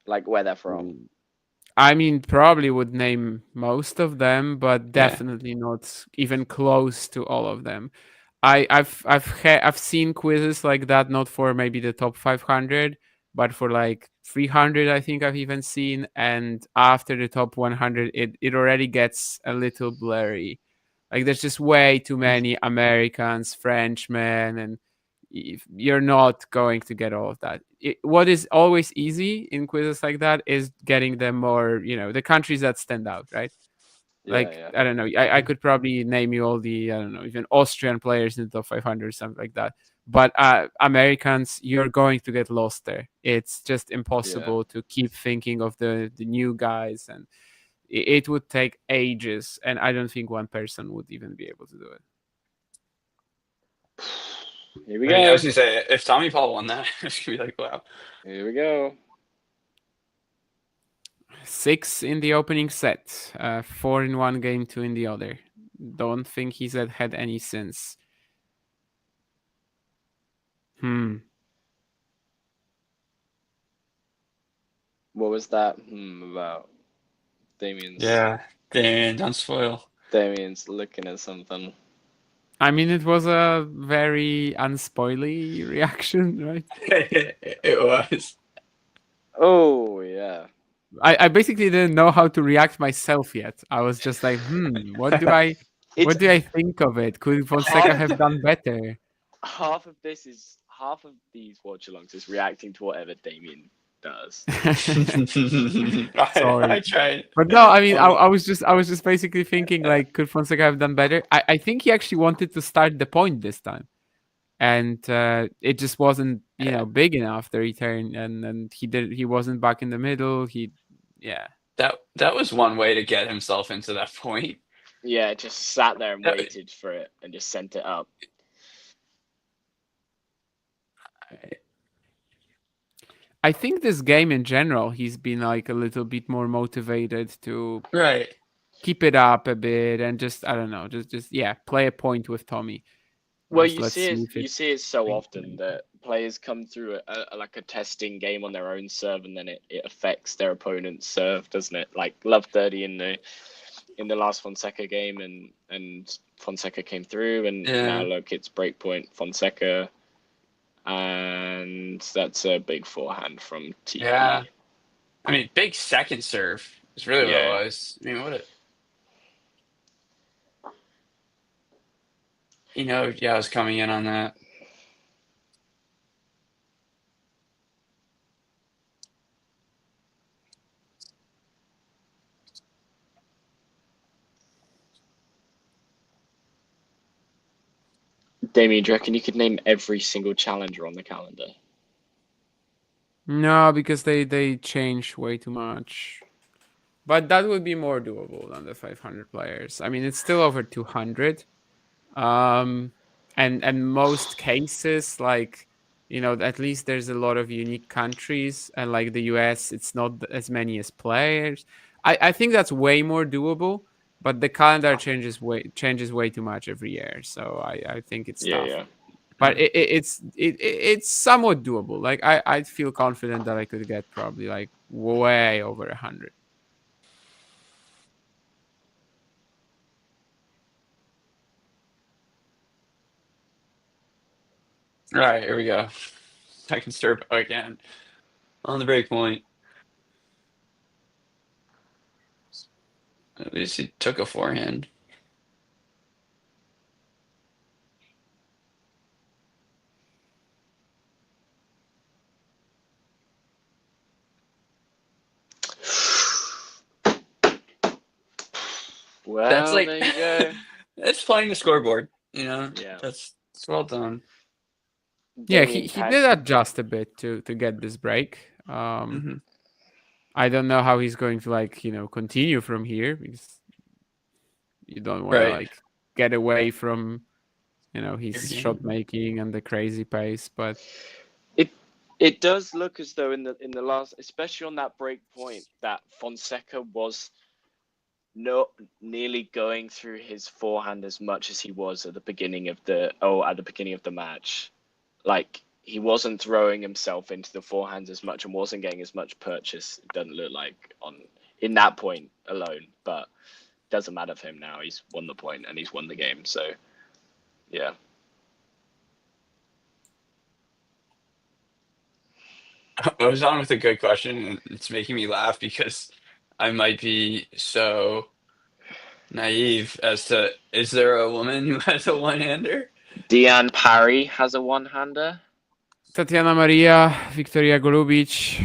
like where they're from. I mean, probably would name most of them, but definitely not even close to all of them. I've seen quizzes like that, not for maybe the top 500, but for like 300. I think I've even seen, and after the top 100, it already gets a little blurry. Like there's just way too many Americans, Frenchmen, and you're not going to get all of that. What is always easy in quizzes like that is getting the more, the countries that stand out, right? I don't know. I could probably name you all the, I don't know, even Austrian players in the top 500 or something like that. But Americans, you're going to get lost there. It's just impossible to keep thinking of the new guys, and it would take ages. And I don't think one person would even be able to do it. Here we go. I was gonna say, if Tommy Paul won that, it's gonna be like, wow. Here we go. 6 in the opening set, 4 in one game, 2 in the other. Don't think he's had any since. What was that about? Damien's. Yeah, Damien, don't spoil. Damien's looking at something. I mean, it was a very unspoily reaction, right? It was. Oh, yeah. I basically didn't know how to react myself yet. I was just like, what do I think of it? Could Fonseca have done better? Half of these watch-alongs is reacting to whatever Damien does. Sorry. I tried. But no, I mean, I was just basically thinking, like, could Fonseca have done better? I think he actually wanted to start the point this time, and it just wasn't, big enough, the return, and he wasn't back in the middle. That was one way to get himself into that point. Yeah, just sat there and waited for it and just sent it up. I think this game in general, he's been like a little bit more motivated to keep it up a bit and just, I don't know, just play a point with Tommy. Well, you see it so often that players come through like a testing game on their own serve, and then it affects their opponent's serve, doesn't it? Like Love 30 in the last Fonseca game, and Fonseca came through, and now look, it's breakpoint Fonseca, and that's a big forehand from TP. Yeah, I mean, big second serve is really what it was. I mean, I was coming in on that. Damien, do you reckon you could name every single challenger on the calendar? No, because they change way too much. But that would be more doable than the 500 players. I mean, it's still over 200. And most cases, like, at least there's a lot of unique countries, and like the US, it's not as many as players. I think that's way more doable, but the calendar changes way too much every year, so I think it's tough. but it's somewhat doable. Like I feel confident that I could get probably like way over 100. All right, here we go. Second serve again on the break point. At least he took a forehand. Well, That's like, there you go. That's playing the scoreboard, you know. Yeah. That's well done. Yeah, he did adjust a bit to get this break. I don't know how he's going to like continue from here, because you don't want to like get away from his shot making and the crazy pace, but it does look as though in the last, especially on that break point, that Fonseca was not nearly going through his forehand as much as he was at the beginning of the match. Like, he wasn't throwing himself into the forehands as much and wasn't getting as much purchase. It doesn't look like in that point alone, but it doesn't matter for him now. He's won the point and he's won the game. So, yeah. I was on with a good question, and it's making me laugh because I might be so naive as to, is there a woman who has a one-hander? Diane Parry has a one-hander. Tatiana Maria, Victoria Golubic,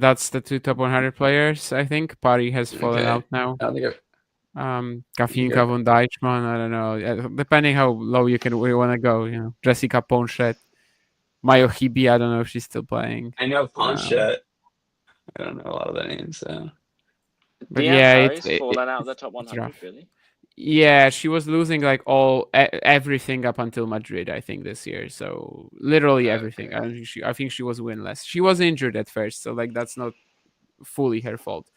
that's the two top 100 players, I think. Parry has fallen out now. Kafinka von Deichmann, I don't know. Depending how low we want to go, Jessica Ponchet. Mayo Hibi, I don't know if she's still playing. I know Ponchet. I don't know a lot of the names, so. But yeah, it's fallen out of the top 100, really. Yeah, she was losing like everything up until Madrid, I think, this year. So literally everything. I think she was winless. She was injured at first, so like that's not fully her fault.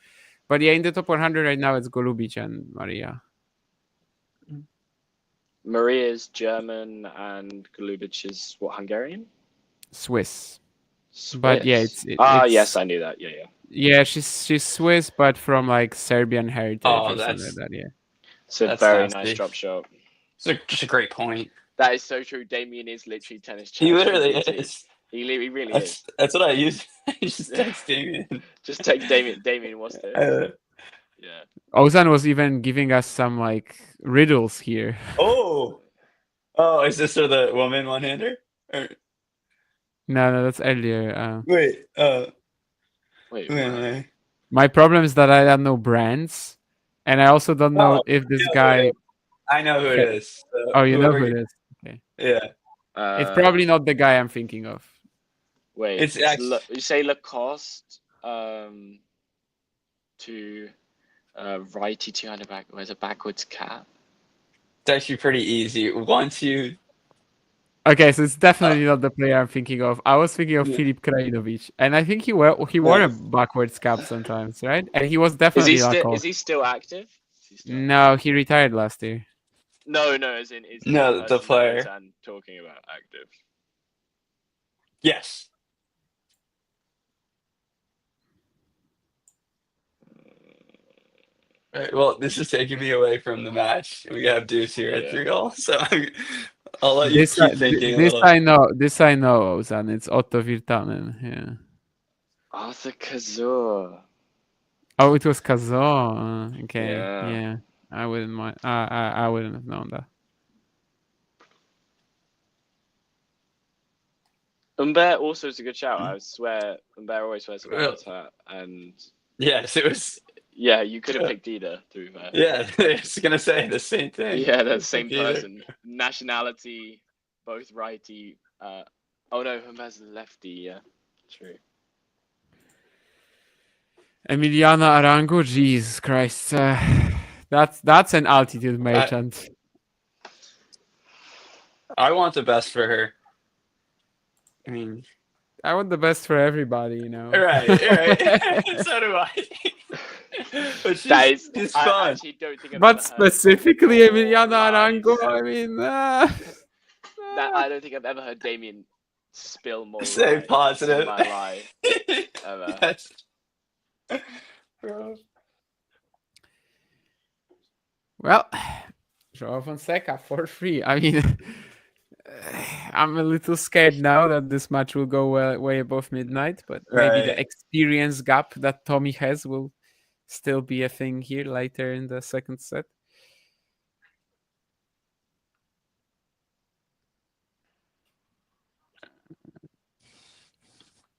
But yeah, in the top 100 right now, it's Golubic and Maria. Maria is German and Golubic is what, Hungarian? Swiss. But yeah, it's yes, I knew that. Yeah. Yeah, she's Swiss, but from like Serbian heritage. Oh, that's like that. Yeah. It's a very nice drop shot. It's just a great point. That is so true. Damien is literally tennis. He literally is. He really is. That's what I use. Just text Damien. Just text Damien. Damien, what's this? Yeah. Ozan was even giving us some like riddles here. Oh, is this for the woman one-hander? Or... No, that's earlier. Wait. My problem is that I don't know brands, and I also don't know if this guy. I know who it is. You know who it is. Okay. Yeah. It's probably not the guy I'm thinking of. Wait, it's actually... you say Lacoste to righty 200 back. Where's a backwards cap? It's actually pretty easy. Once you. Okay, so it's definitely not the player I'm thinking of. I was thinking of Filip Krajinovic, and I think he wore a backwards cap sometimes, right? And he was definitely Is he still active? No, he retired last year. No, as in the player I'm talking about active. Yes. Right, well, this is taking me away from the match. We have Deuce here at 3-all, so I'll let you keep thinking. This I know, Ozan. It's Otto Virtanen. Yeah. Arthur Kazor. Oh, it was Kazor. Okay. Yeah. I wouldn't mind. I wouldn't have known that. Humbert also is a good shout. I swear, Humbert always wears a backwards hat, and yes, it was. Yeah, you could have picked either. To be fair. Yeah, I was gonna say the same thing. Yeah, they're the same person. Nationality, both righty. Oh no, Humbert's lefty. Yeah, true. Emiliana Arango, Jesus Christ, that's an altitude merchant. I want the best for her. I mean, I want the best for everybody, you know. Right. So do I. But she's fun. But specifically Emiliana Arango, I mean, I don't think I've ever heard Damien spill more Say lies positive. in my life ever. Yes. Well, Joao Fonseca for free. I mean, I'm a little scared now that this match will go way above midnight, but maybe the Right. experience gap that Tommy has will still be a thing here later in the second set.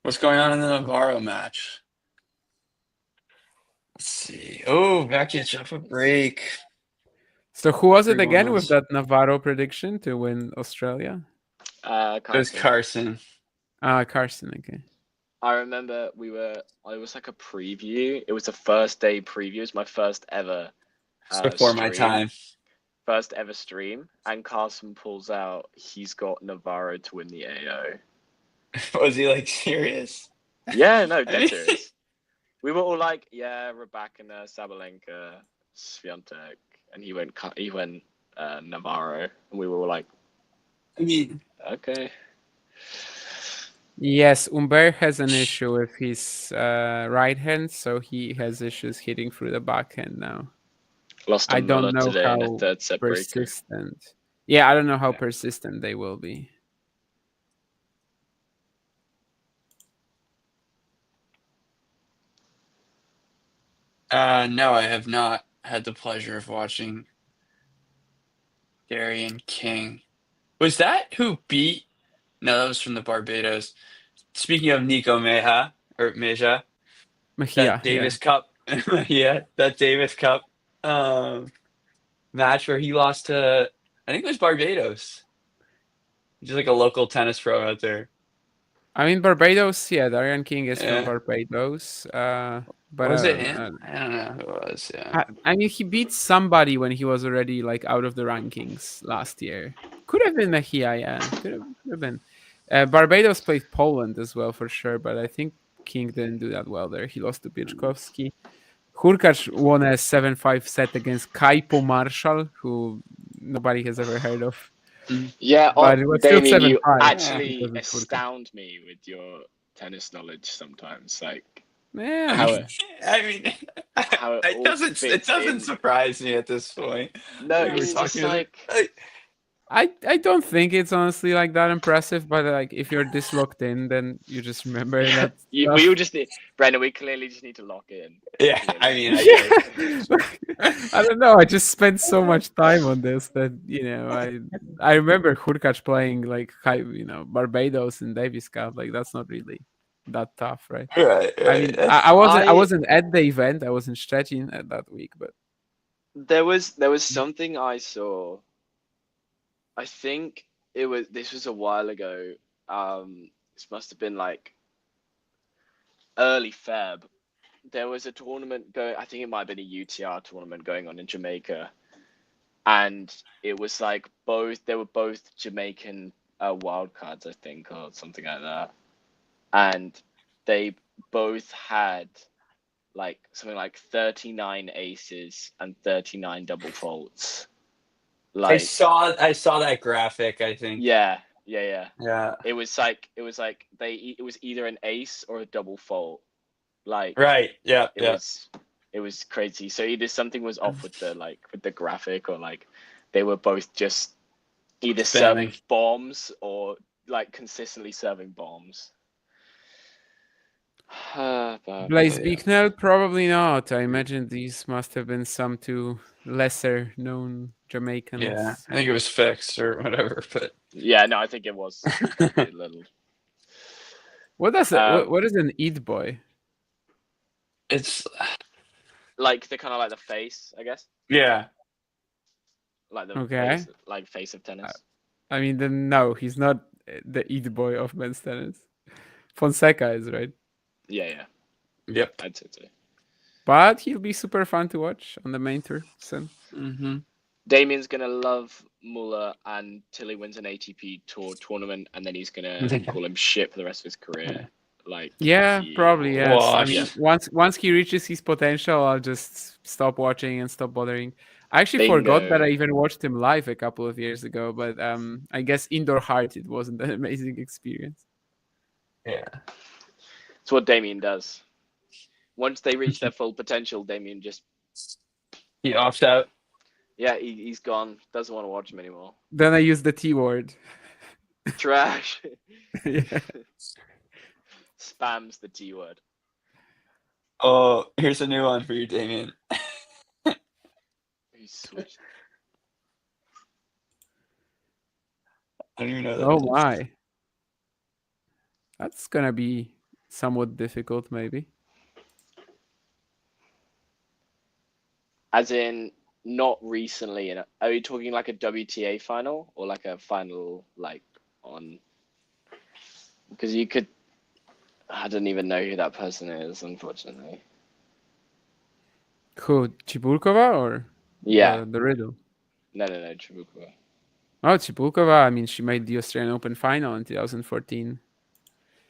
What's going on in the Navarro match? Let's see. Oh, Vakic off a break. So who was it 3-1 again loss. with that Navarro prediction to win Australia? It was Carson. Carson, okay. I remember it was like a preview. It was the first day preview. It was my first ever Before my time. First ever stream. And Carson pulls out, he's got Navarro to win the AO. Was he like serious? Yeah, no, dead serious. We were all like, yeah, Rybakina, Sabalenka, Swiatek, and he went Navarro, and we were all like, I mean, okay. Yes, Humbert has an issue with his right hand, so he has issues hitting through the backhand now. Lost to I don't Muller know today in a how third set breaker. persistent. Yeah, I don't know how persistent they will be. No, I have not had the pleasure of watching Darian King. Was that who beat? No, that was from the Barbados. Speaking of Nico Mejia, that Davis Cup, that Davis Cup match where he lost to, I think it was Barbados. Just like a local tennis pro out there. I mean, Barbados, Darian King is from Barbados. But was it him? I don't know who it was. Yeah. I mean, he beat somebody when he was already like out of the rankings last year. Could have been Mejia, yeah. Could have been. Barbados played Poland as well for sure, but I think King didn't do that well there. He lost to Pieczkowski. Hurkacz won a 7-5 set against Kaipo Marshall, who nobody has ever heard of. Yeah, but it was Damien, still 7-5. you actually astound me with your tennis knowledge sometimes. Like, yeah, it doesn't surprise me at this point. No, it's just like I don't think it's honestly like that impressive, but like if you're this locked in, then you just remember that. we all just need, Brendan. We clearly just need to lock in. Yeah, I mean, I don't know. I just spent so much time on this that I remember Hurkacz playing like Barbados and Davis Cup. Like that's not really that tough, right? Right. I mean, I wasn't at the event. I was in Szczecin at that week, but there was something I saw. I think this was a while ago. This must have been like early Feb. There was a tournament going. I think it might have been a UTR tournament going on in Jamaica, and it was like they were both Jamaican wildcards, I think, or something like that, and they both had like something like 39 aces and 39 double faults. Like, I saw that graphic, I think. Yeah. It was either an ace or a double fault. Like right, yeah. It was crazy. So either something was off with the graphic, or like they were both just either serving bombs or like consistently serving bombs. Blaise Bicknell, probably not. I imagine these must have been some two lesser known Jamaicans. Yeah, I think it was fixed or whatever, but yeah, no, I think it was a little. What is an Eid boy? It's like the kind of like the face, I guess. Yeah. Like the face of tennis. I mean, then no, he's not the Eid boy of men's tennis. Fonseca is, right? Yeah. Yep. I'd say so. But he'll be super fun to watch on the main tour soon. Mm-hmm. Damien's gonna love Muller until he wins an ATP tour tournament, and then he's gonna call him shit for the rest of his career. Like probably yes. Wash. I mean, once he reaches his potential, I'll just stop watching and stop bothering. I actually forgot that I Bingo. even watched him live a couple of years ago, but I guess indoor heart, it wasn't an amazing experience. Yeah. It's what Damien does. Once they reach their full potential, Damien just He opts out. yeah, he's gone. Doesn't want to watch him anymore. Then I used the T word. Trash. Yeah. Spams the T word. Oh, here's a new one for you, Damien. He switched. I don't even know that. Oh is. my. That's gonna be somewhat difficult, maybe. As in, not recently. Are you talking like a WTA final or like a final like on? Because you could. I don't even know who that person is, unfortunately. Who, Chibulkova or Yeah. the riddle? No, Chibukova. Oh, Chibulkova. I mean, she made the Australian Open final in 2014.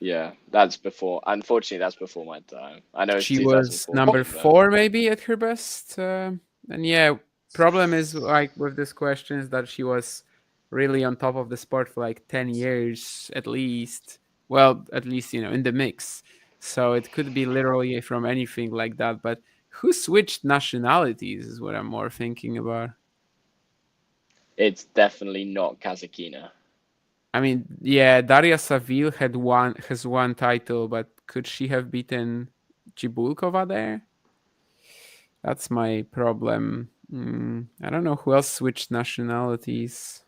Yeah, that's before. Unfortunately, that's before my time. I know it's She was 2014. number but- 4 maybe at her best. And yeah, problem is like with this question is that she was really on top of the sport for like 10 years at least. Well, at least, in the mix. So it could be literally from anything like that. But who switched nationalities is what I'm more thinking about. It's definitely not Kazakina. I mean, yeah, Daria Savil has one title, but could she have beaten Chibulkova there? That's my problem. I don't know who else switched nationalities.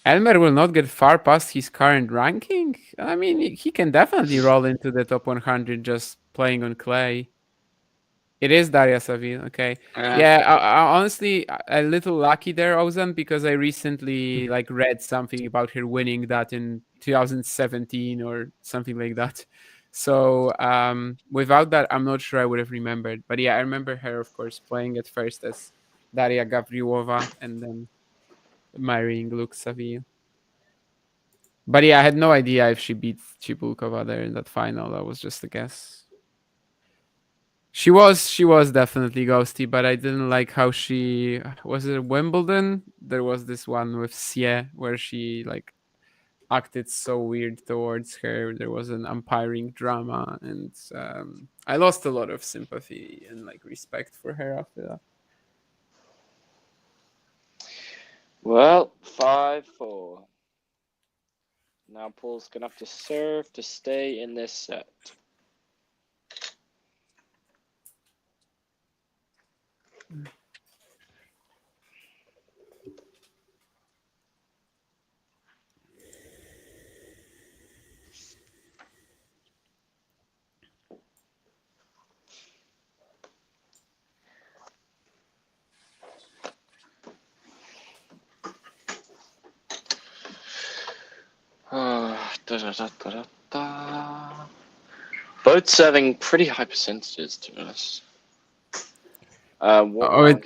Elmer will not get far past his current ranking. I mean, he can definitely roll into the top 100 just playing on clay. It is Daria Savil, okay. Yeah, I honestly a little lucky there, Ozan, because I recently read something about her winning that in 2017 or something like that. So without that, I'm not sure I would have remembered. But yeah, I remember her, of course, playing at first as Daria Gavrilova and then marrying Luke Savil. But yeah, I had no idea if she beat Chibulkova there in that final. That was just a guess. She was definitely ghosty, but I didn't like how she was it Wimbledon. There was this one with Sie where she acted so weird towards her. There was an umpiring drama, and I lost a lot of sympathy and respect for her after that. Well, 5-4. Now Paul's gonna have to serve to stay in this set. Both serving pretty high percentages, to be honest.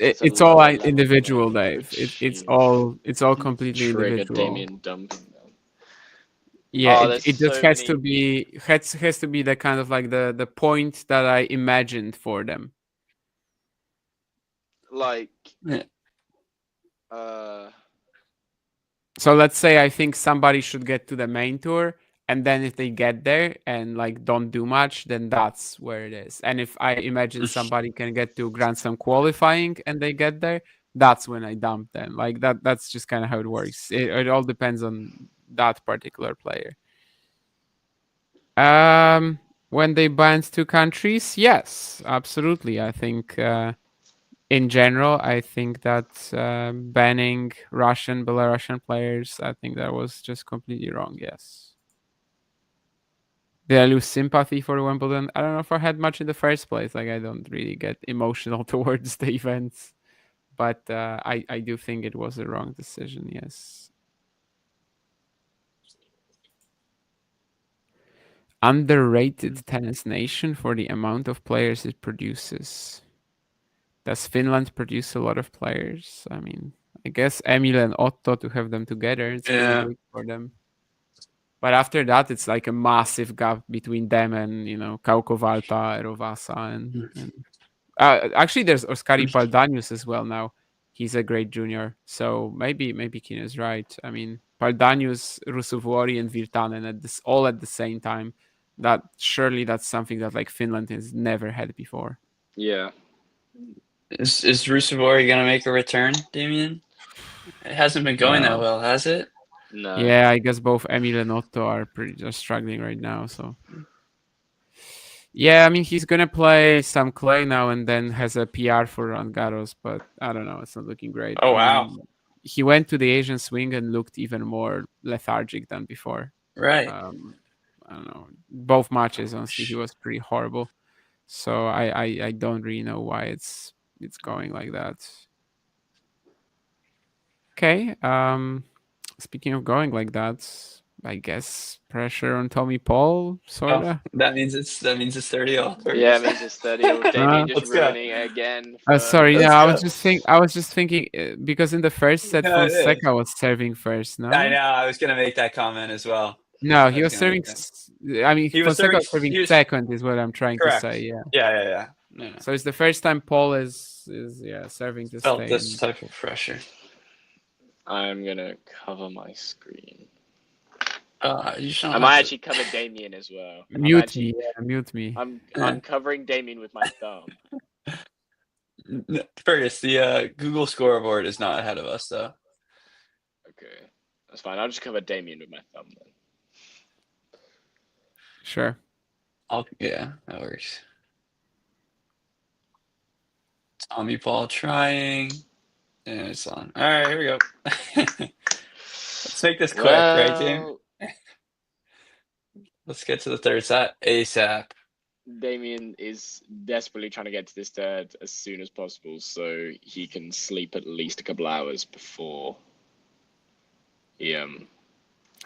It's all individual, Dave. It's all completely Trigger individual. Damien dumping them. Yeah, it just has to be has to be the kind of the point that I imagined for them. So let's say I think somebody should get to the main tour, and then if they get there and don't do much, then that's where it is. And if I imagine somebody can get to Grand Slam qualifying and they get there, that's when I dump them. That's just kind of how it works. It all depends on that particular player. When they banned 2 countries, yes, absolutely. I think in general, I think that banning Russian, Belarusian players, I think that was just completely wrong. Yes. Did I lose sympathy for Wimbledon? I don't know if I had much in the first place. I don't really get emotional towards the events, but I do think it was a wrong decision. Yes. Underrated tennis nation for the amount of players it produces. Does Finland produce a lot of players? I mean, I guess Emil and Otto, to have them together, it's pretty big for them. But after that, it's a massive gap between them and Kaukovalta, Erovasa, and Actually, there's Oskari Paldanius as well now. He's a great junior. So maybe Keen is right. I mean, Paldanius, Rusuvori, and Virtanen all at the same time. That's something that like Finland has never had before. Yeah. Is Rusuvori gonna make a return, Damien? It hasn't been going that well, has it? No. Yeah, I guess both Emil and Otto are just struggling right now. So yeah, I mean he's gonna play some clay now and then has a PR for Roland Garros, but I don't know, it's not looking great. Oh, I wow. mean, he went to the Asian swing and looked even more lethargic than before. Right. I don't know. Both matches, honestly, he was pretty horrible. So I don't really know why it's going like that. Okay. Speaking of going like that, I guess pressure on Tommy Paul, sorta. Oh, that means it's 30-all. Yeah, it means it's 30-all. Damien just Let's go. ruining it again. Sorry, no, Let's I go. was just thinking because in the first set, No, it is. Fonseca was serving first. No, I know. I was gonna make that comment as well. no, he was serving. I mean, He was Fonseca was serving- serving he was- second, is what I'm trying Correct. to say. Yeah. Yeah. No. So it's the first time Paul is serving to Felt stay. this type of pressure. I'm gonna cover my screen. You shall I might actually cover Damien as well. Mute me. I'm covering Damien with my thumb. Fergus, the Google scoreboard is not ahead of us, though. Okay, that's fine. I'll just cover Damien with my thumb then. Sure. Yeah, that works. Tommy Paul trying. And it's on. All right, here we go. Let's make this quick, right, team? Let's get to the third set ASAP. Damien is desperately trying to get to this third as soon as possible so he can sleep at least a couple hours before he Or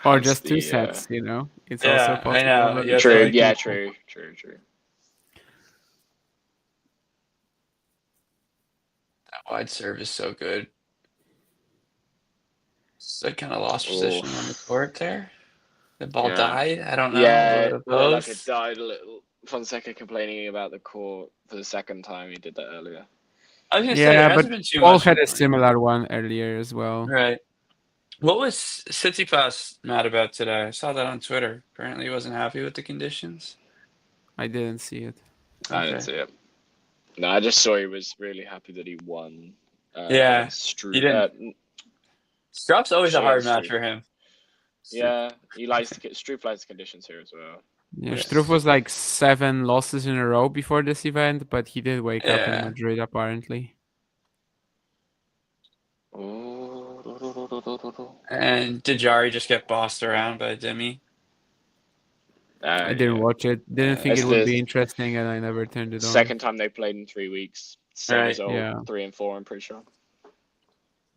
has just two the, sets, you know. It's Yeah, also I possible. know. but- Yeah, True, like- yeah, true. That wide serve is so good. So I kind of lost position on the court there. The ball Yeah. died. I don't know. Yeah, What it are looked like those? it died a little. Fonseca complaining about the court for the second time. He did that earlier. I was gonna say there Yeah, but hasn't been too Paul much. had a complaint. similar one earlier as well. Right. What was Tsitsipas mad about today? I saw that on Twitter. Apparently, he wasn't happy with the conditions. I didn't see it. I didn't see it. No, I just saw he was really happy that he won. Yeah, Struve. he didn't. Strup's always a hard match for him. Yeah, he likes Struve likes the conditions here as well. Yeah, Struve was like 7 losses in a row before this event, but he did wake up in Yeah. Madrid apparently. And did Jari just get bossed around by Demi? I didn't watch it. Didn't think It's it would the be interesting, and I never turned it on. second time they played in 3 weeks. Same Right, result, yeah. 3 and 4. I'm pretty sure.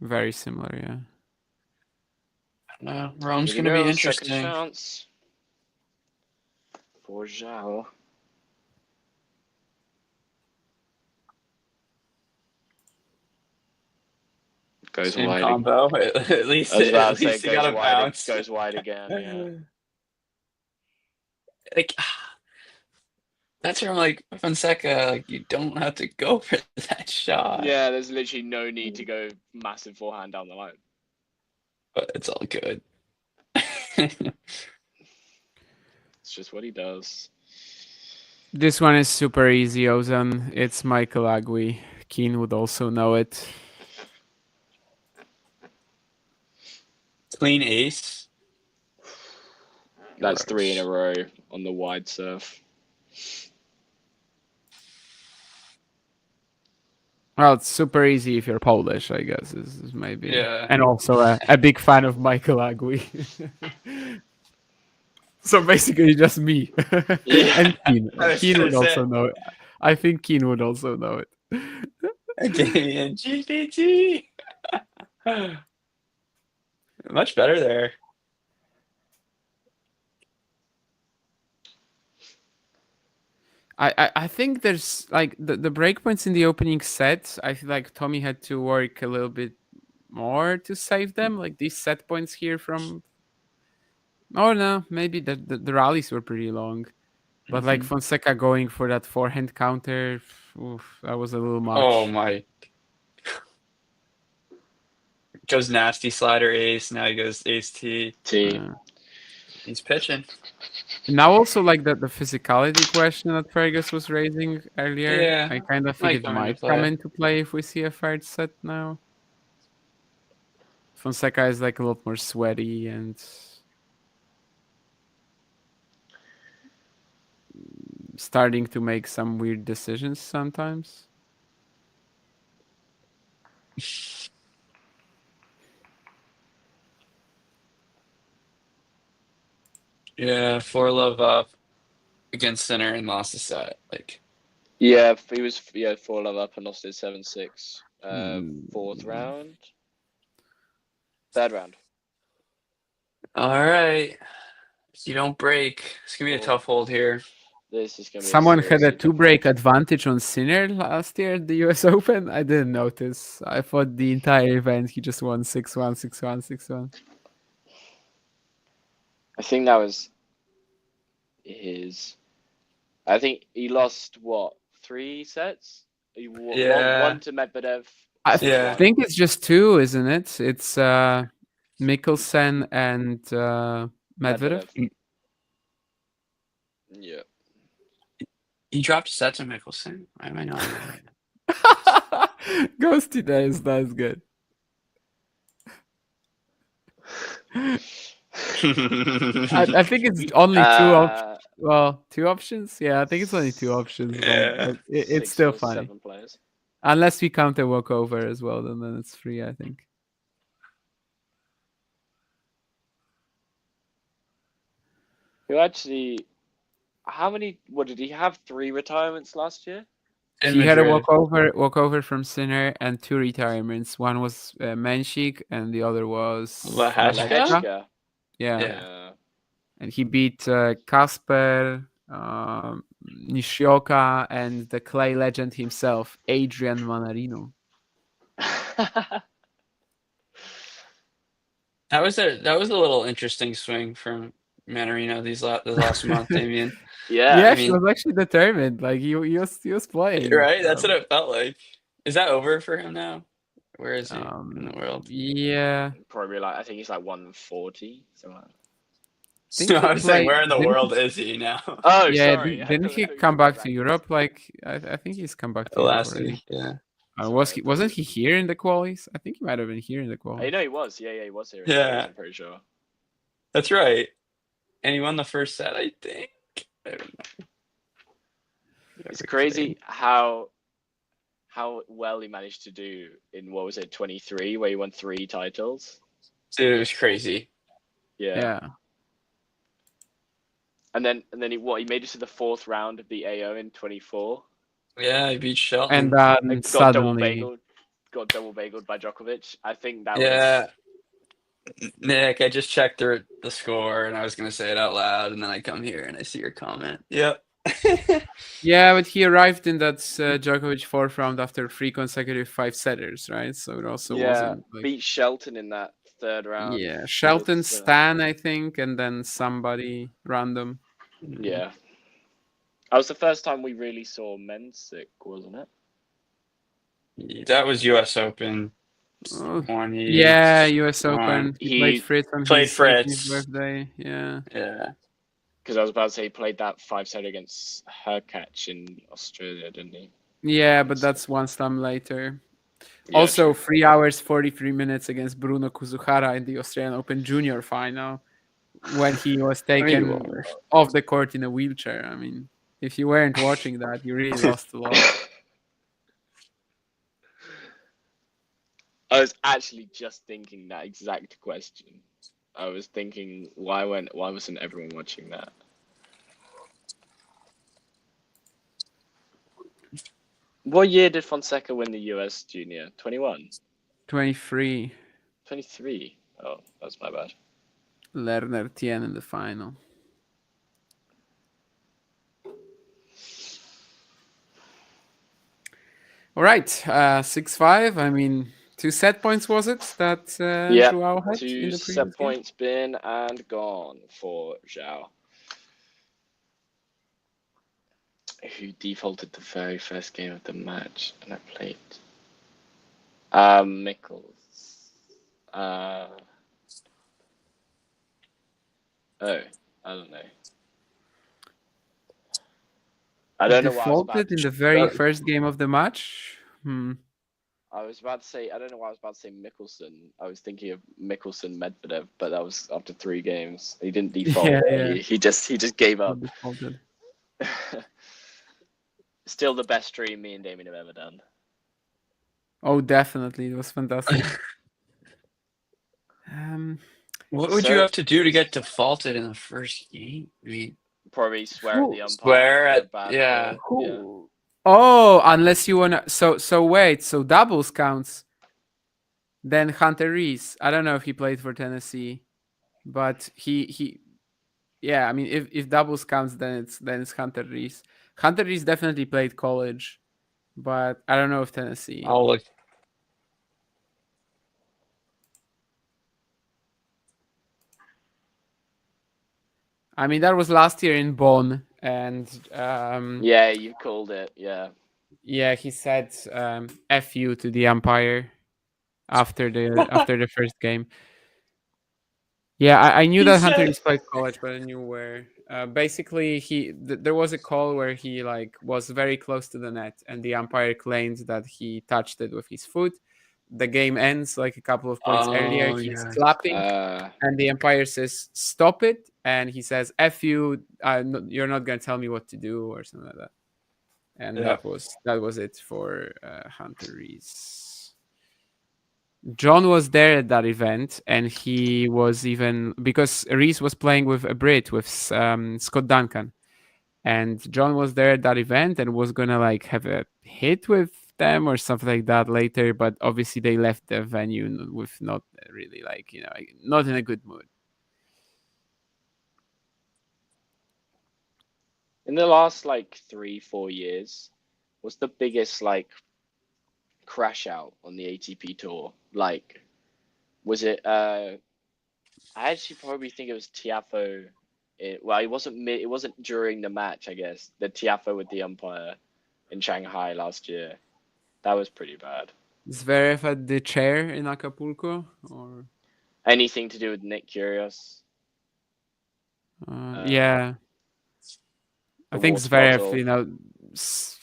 Very similar, yeah. No, Rome's Here going we to be go, second interesting. chance for Joao. Goes Same wide. combo. At least, I was about at to say least he goes got a wide. bounce. Goes wide again. Yeah. Like, that's where I'm like, Fonseca, like, you don't have to go for that shot. Yeah, there's literally no need to go massive forehand down the line. But it's all good. It's just what he does. This one is super easy, Ozan. It's Michael Agui. Keen would also know it. Clean ace. That's 3 in a row on the wide serve. Well, it's super easy if you're Polish, I guess, is maybe. Yeah. And also a big fan of Michael Agui. So basically just me. Yeah. And Keen. I was Keen gonna would say- also know it. I think Keen would also know it. Damien GPT. Much better there. I think there's like the breakpoints in the opening set. I feel like Tommy had to work a little bit more to save them. Like these set points here from. Oh no, maybe the rallies were pretty long, but like Fonseca going for that forehand counter, Oof, that was a little much. Oh my. Goes nasty slider ace. Now he goes ace T. He's pitching. Now also like the physicality question that Fergus was raising earlier. Yeah, I kind of think might it come into might play. come into play if we see a third set now. Fonseca is like a lot more sweaty and starting to make some weird decisions sometimes. Yeah, 4-love up against Sinner and lost the set. Like, Yeah, he was 4-love up and lost it 7-6. Fourth round, third round. all right, you don't break. It's gonna be a tough hold here. This is gonna be. Someone had a 2-break advantage on Sinner last year at the US Open. I didn't notice. I thought the entire event he just won 6-1, 6-1, 6-1. I think that was his. I think he lost what, 3 sets? He won one to Medvedev. I think it's just 2, isn't it? It's Mikkelsen and Medvedev. Yeah. He dropped a set to Mikkelsen. Why am I not? Ghosty days, that's good. I think it's only 2 options. Well, 2 options? Yeah, I think it's only 2 options. But it's still funny. Unless we count a walkover as well, then it's 3, I think. Who actually... How many... What, did he have 3 retirements last year? He had a walkover from Sinner and 2 retirements. One was Menchik and the other was Lehečka. Yeah. And he beat Kasper, Nishioka, and the clay legend himself, Adrian Manarino. That was a little interesting swing from Manarino the last month, Damien. Yeah, he was actually determined. Like he was playing. Right, that's what it felt like. Is that over for him now? Where is he in the world? Yeah, probably like I think he's like 140. Something like that. No, I'm saying where in the world is he now? Oh, yeah, sorry. Didn't he come back to Europe? Like I think he's come back to Europe last already. week. Yeah. Wasn't he here in the qualies? I think he might have been here in the qualies. I know he was. Yeah, he was here. Yeah. I'm pretty sure. That's right. And he won the first set, I think. I don't know. It's crazy how well he managed to do in, what was it, 23, where he won 3 titles. Dude, it was crazy. Yeah. And then he made it to the 4th round of the AO in 24. Yeah, he beat Shelton. And suddenly got double bageled by Djokovic. I think that was... Nick, I just checked the score and I was gonna say it out loud, and then I come here and I see your comment. Yep. Yeah, but he arrived in that Djokovic 4th round after 3 consecutive 5-setters, right? So it also wasn't like... beat Shelton in that 3rd round. Yeah, Shelton, Stan, I think, and then somebody random. Yeah. That was the first time we really saw Mensik, wasn't it? That was US Open. Yeah, US Open. He played Fritz on his birthday. Yeah. Because I was about to say he played that 5-set against Hurkacz in Australia, didn't he? Yeah, but that's one slam later. Yeah, also, 3 hours 43 minutes against Bruno Kuzuhara in the Australian Open Junior final, when he was taken off the court in a wheelchair. I mean, if you weren't watching that, you really lost a lot. I was actually just thinking that exact question. I was thinking, why wasn't everyone watching that? What year did Fonseca win the US Junior? 21? 23. 23? Oh, that's my bad. Lerner Tien in the final. All right, 6-5. I mean, 2 set points, was it? That Joao had 2 set points been and gone for Joao. Who defaulted the very first game of the match and I played? Mikkels. Oh, I don't know. I don't know what I was about Defaulted in the very first game of the match. I was about to say, I don't know why I was about to say Mickelson. I was thinking of Mickelson Medvedev, but that was after 3 games. He didn't default. Yeah. He just gave up. Defaulted. Still the best stream me and Damien have ever done. Oh, definitely. It was fantastic. What would you have to do to get defaulted in the first game? I mean, probably swear at the umpire. Swear at yeah. Oh, unless you wanna. So wait. So doubles counts. Then Hunter Reese. I don't know if he played for Tennessee, but he. Yeah, I mean, if doubles counts, then it's Hunter Reese. Hunter Reese definitely played college, but I don't know if Tennessee. I'll look. I mean, that was last year in Bonn, and yeah, you called it. Yeah. Yeah, he said "F you" to the umpire after the first game. Yeah, I knew that Hunter Reese played college, but I knew where. Basically, there was a call where he was very close to the net, and the umpire claimed that he touched it with his foot. The game ends a couple of points earlier. He's clapping, and the umpire says, "Stop it!" And he says, "F you! You're not gonna tell me what to do," or something like that. And that was it for Hunter Reese. John was there at that event, and he was even because Reese was playing with a Brit, with Scott Duncan, and John was there at that event and was gonna have a hit with them or something like that later, but obviously they left the venue with not really not in a good mood. In the last 3-4 years, what's the biggest crash out on the ATP tour? Was it I actually probably think it was Tiafoe. It wasn't during the match, I guess. The Tiafoe with the umpire in Shanghai last year. That was pretty bad. Zverev at the chair in Acapulco, or anything to do with Nick Kyrgios? Yeah. I think Zverev,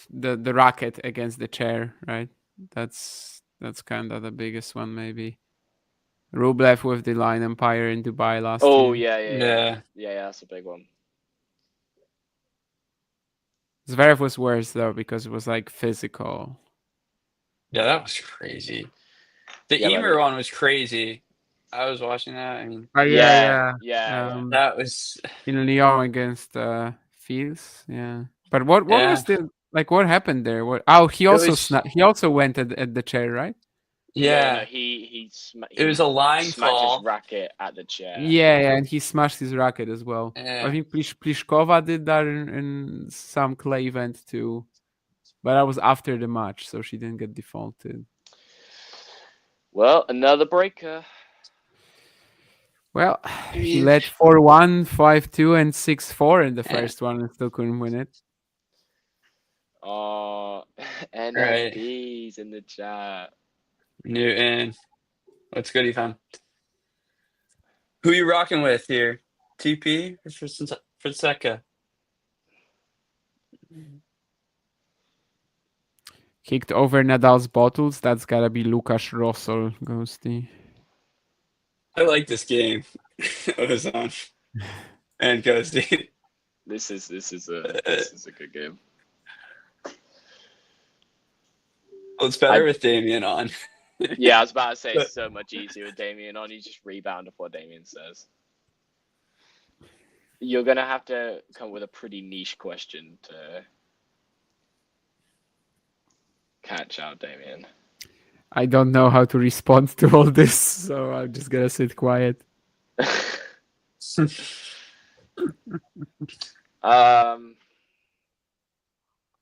the racket against the chair, right? That's kind of the biggest one, maybe. Rublev with the line umpire in Dubai last year. Oh, yeah, that's a big one. Zverev was worse, though, because it was physical. Yeah, that was crazy. The Emer one was crazy. I was watching that. I mean, yeah. That was in Lyon against Fields. Yeah, but what was the what happened there? He also went at the chair, right? Yeah, it was a line call. His racket at the chair. Yeah, and he smashed his racket as well. Yeah. I think Pliskova did that in some clay event too, but that was after the match, so she didn't get defaulted. Well, another breaker. Well, he led 4-1, 5-2, and 6-4 in the first one and still couldn't win it. Oh, NFTs in the chat. Newton. What's good, Ethan? Who are you rocking with here? TP or Fonseca? Kicked over Nadal's bottles. That's gotta be Lukas Rosol, Ghosty. I like this game. Ozan and Ghosty. This is a good game. Well, it's better with Damien on. Yeah, I was about to say it's so much easier with Damien on. You just rebound off what Damien says. You're gonna have to come with a pretty niche question to catch out Damien. I don't know how to respond to all this, so I'm just gonna sit quiet. I'll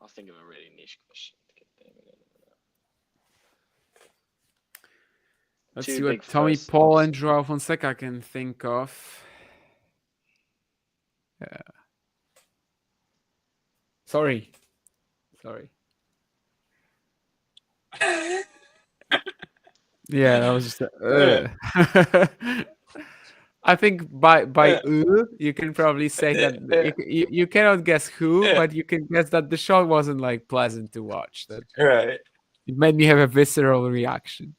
think of a really niche question to get Damien in. Let's see what Tommy Paul and Joao Fonseca can think of. Sorry, Sorry. Yeah, that was just. I think by you can probably say that you cannot guess who, but you can guess that the shot wasn't like pleasant to watch. That Right. it made me have a visceral reaction.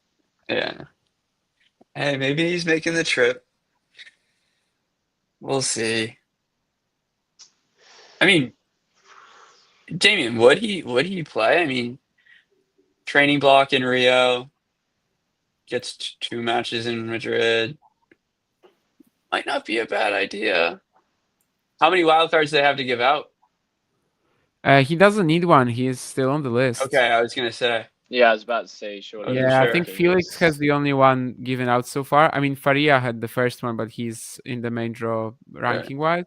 Yeah. Hey, maybe he's making the trip. We'll see. I mean, Damien, would he play? I mean, training block in Rio, gets 2 matches in Madrid. Might not be a bad idea. How many wildcards do they have to give out? He doesn't need one. He is still on the list. Okay, I was gonna say. Yeah, I was about to say, surely. Yeah, I think Felix has the only one given out so far. I mean, Faria had the first one, but he's in the main draw ranking-wise.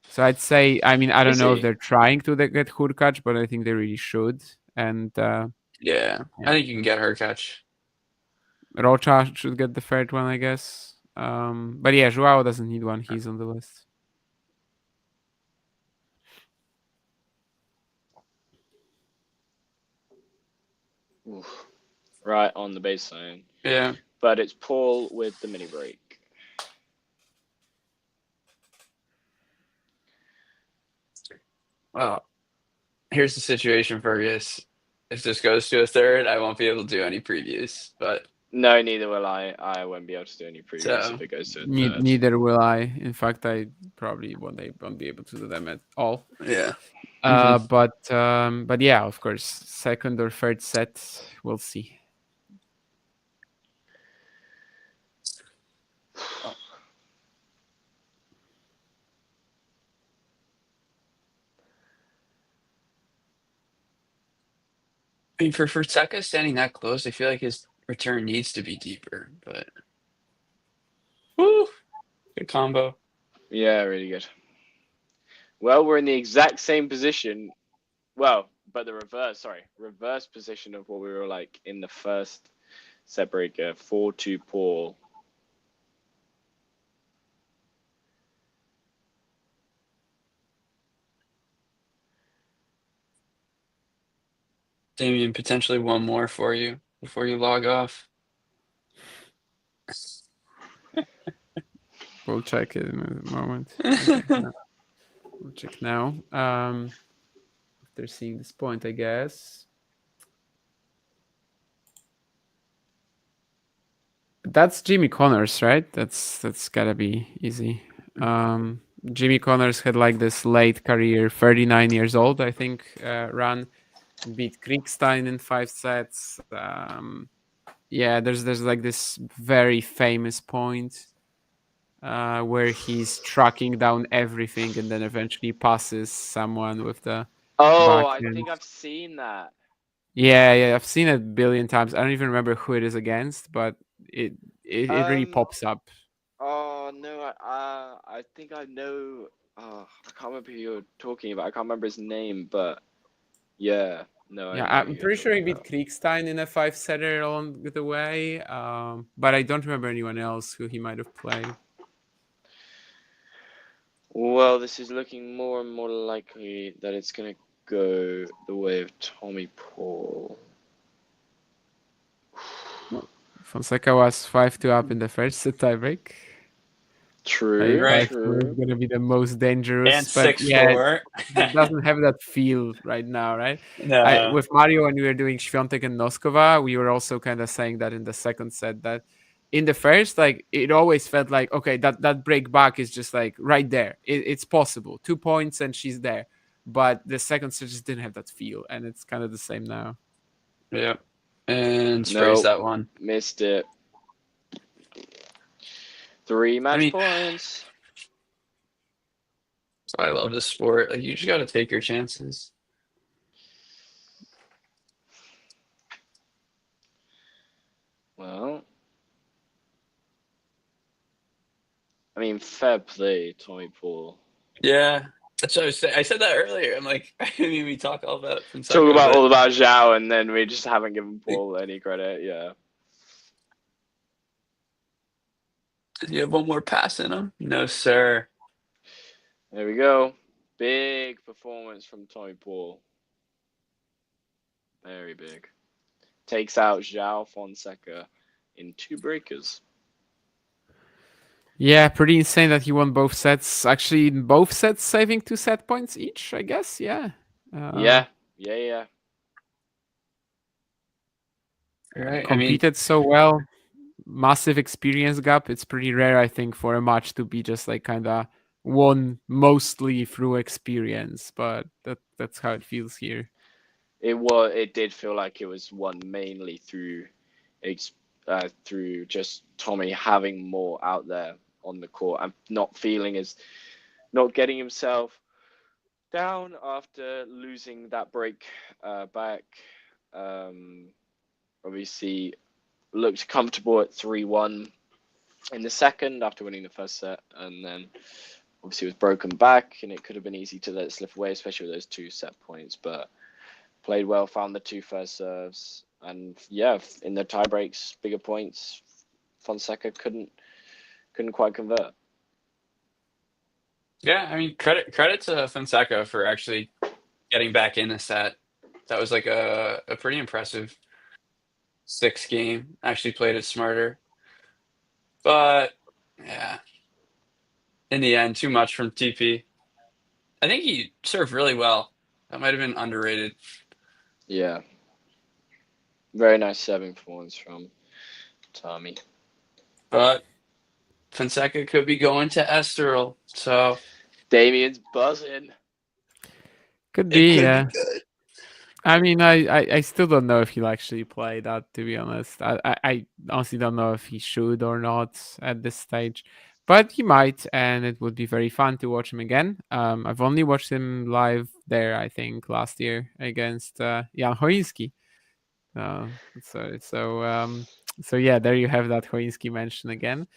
So I'd say, I mean, I don't know if they're trying to get Hurkacz, but I think they really should. And yeah, I think you can get Hurkacz. Rocha should get the third one, I guess. But yeah, Joao doesn't need one. He's on the list. Oof. Right on the baseline. Yeah. But it's Paul with the mini break. Well, here's the situation, Fergus. If this goes to a third, I won't be able to do any previews. But no, neither will I. I won't be able to do any previews if it goes to a third. Neither will I. In fact, I probably won't be able to do them at all. Yeah. But yeah, of course, second or third set, we'll see. I mean, for Fonseca standing that close, I feel like his return needs to be deeper. But woo, good combo. Yeah, really good. Well, we're in the exact same position. Well, but the reverse position of what we were like in the first set breaker. 4-2 Paul. Damien, potentially one more for you before you log off. We'll check it in a moment. We'll check now. They're seeing this point, I guess. That's Jimmy Connors, right? That's gotta be easy. Jimmy Connors had like this late career, 39 years old, I think, run. Beat Kriegstein in 5 sets. Yeah, there's like this very famous point where he's tracking down everything and then eventually passes someone with the I think I've seen that. Yeah, I've seen it a billion times. I don't even remember who it is against, but it really pops up. Oh no, I think I know. I can't remember who you're talking about. I can't remember his name, but yeah, no. Yeah, I'm pretty sure he beat Kriegstein in a 5-setter along the way, but I don't remember anyone else who he might have played. Well, this is looking more and more likely that it's going to go the way of Tommy Paul. Fonseca was 5-2 up in the first set tiebreak. True, right. True. It's going to be the most dangerous. And but 6-4. Yeah, it doesn't have that feel right now, right? No. With Mario, when we were doing Świątek and Noskova, we were also kind of saying that in the second set, that in the first, like, it always felt like, okay, that break back is just like right there. It's possible. 2 points and she's there. But the second set just didn't have that feel, and it's kind of the same now. Yeah. And sprays that one. Missed it. 3 match points. I love this sport. Like, you just got to take your chances. Well, I mean, fair play, Tommy Paul. Yeah, that's what I was saying. I said that earlier. I'm like, I mean, we talk all about Fonseca, all about Joao, and then we just haven't given Paul any credit. Yeah. Did you have one more pass in him? No, sir. There we go. Big performance from Tommy Paul. Very big. Takes out Joao Fonseca in 2 breakers. Yeah, pretty insane that he won both sets. Actually, in both sets, saving 2 set points each, I guess. Yeah. Yeah. Right. Competed so well. Massive experience gap. It's pretty rare, I think, for a match to be just like kind of won mostly through experience, but that's how it feels here. It did feel like it was won mainly through just Tommy having more out there on the court and not getting himself down after losing that break back. Obviously looked comfortable at 3-1 in the second after winning the first set, and then obviously was broken back, and it could have been easy to let it slip away, especially with those 2 set points, but played well, found the 2 first serves, and yeah, in the tie breaks, bigger points, Fonseca couldn't quite convert. Yeah, I mean, credit to Fonseca for actually getting back in the set. That was like a pretty impressive 6 game. Actually played it smarter. But yeah, in the end, too much from TP. I think he served really well. That might have been underrated. Yeah. Very nice serving performance from Tommy. But Fonseca could be going to Estoril, so Damien's buzzing. Could be, yeah. I mean, I still don't know if he'll actually play that, to be honest. I honestly don't know if he should or not at this stage. But he might, and it would be very fun to watch him again. I've only watched him live there, I think, last year against Jan Hoinski. So yeah, there you have that Hoinski mention again.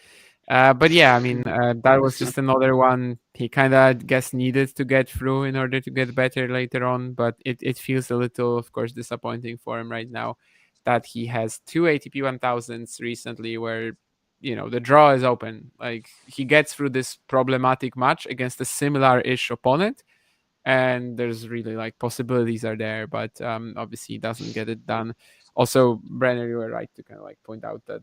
But yeah, I mean, that was just another one he kind of guess needed to get through in order to get better later on. But it feels a little, of course, disappointing for him right now that he has 2 ATP 1000s recently where, the draw is open. Like, he gets through this problematic match against a similar-ish opponent, and there's really like possibilities are there, but obviously he doesn't get it done. Also, Brenner, you were right to kind of like point out that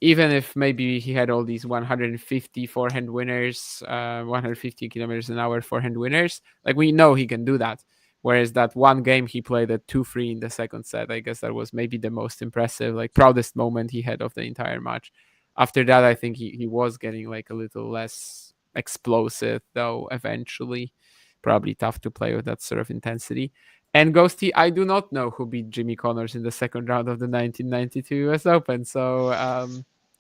even if maybe he had all these 150 forehand winners, 150 kilometers an hour forehand winners, like, we know he can do that. Whereas that one game he played at 2-3 in the second set, I guess that was maybe the most impressive, like, proudest moment he had of the entire match. After that, I think he was getting like a little less explosive, though, eventually. Probably tough to play with that sort of intensity. And Ghosty, I do not know who beat Jimmy Connors in the second round of the 1992 US Open. So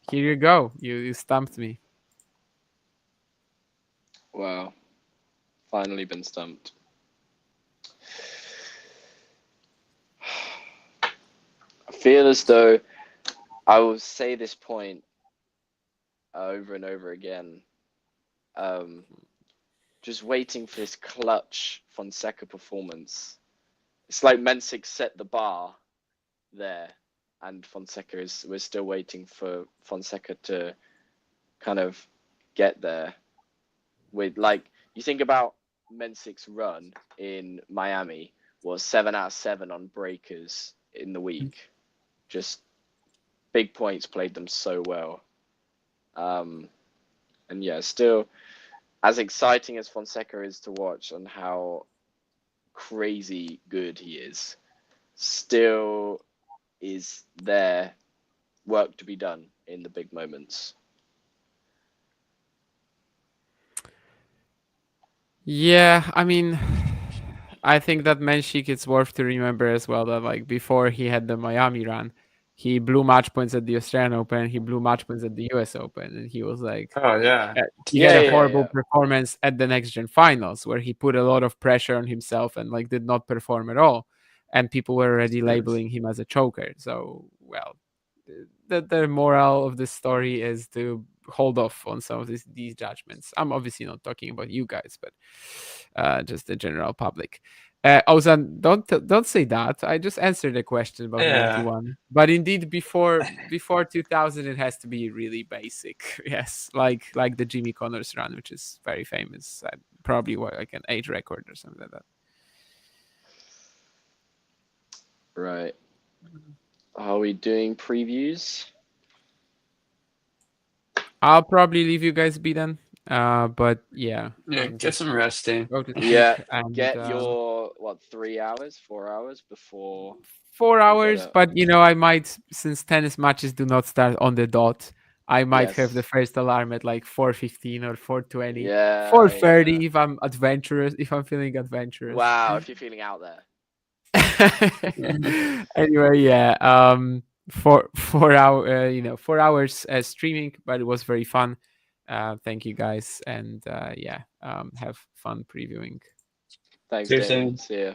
here you go. You stumped me. Wow. Finally been stumped. I feel as though I will say this point over and over again. Just waiting for this clutch Fonseca performance. It's like Mensik set the bar there, and we're still waiting for Fonseca to kind of get there. With, like, you think about Mensik's run in Miami was 7 out of 7 on breakers in the week. Just big points, played them so well. And yeah, still, as exciting as Fonseca is to watch and how crazy good he is, still is there work to be done in the big moments. Yeah, I mean, I think that Menchik, it's worth to remember as well that, like, before he had the Miami run, he blew match points at the Australian Open, he blew match points at the US Open, and he was like, oh yeah, he had a horrible performance at the Next Gen Finals where he put a lot of pressure on himself and like did not perform at all, and people were already labeling him as a choker. So, well, the moral of this story is to hold off on some of these judgments. I'm obviously not talking about you guys, but just the general public. Ozan, don't say that. I just answered the question about 91. But indeed, before 2000, it has to be really basic. Yes, like the Jimmy Connors run, which is very famous. Probably like an age record or something like that. Right. Are we doing previews? I'll probably leave you guys be then. But yeah, Yeah, get just some rest in. go to sleep Yeah. and Get your 3 hours, 4 hours before 4 you hours. gotta. But I might, since tennis matches do not start on the dot, I might have the Yes. first alarm at like 4:15 or 4:20, Yeah. 4:30 if I'm adventurous. If I'm feeling adventurous. Wow, if you're feeling out there. Anyway, yeah. 4 hours streaming, but it was very fun. Thank you guys, and yeah, have fun previewing. Thanks, Cheers, Damien. Damien. See ya.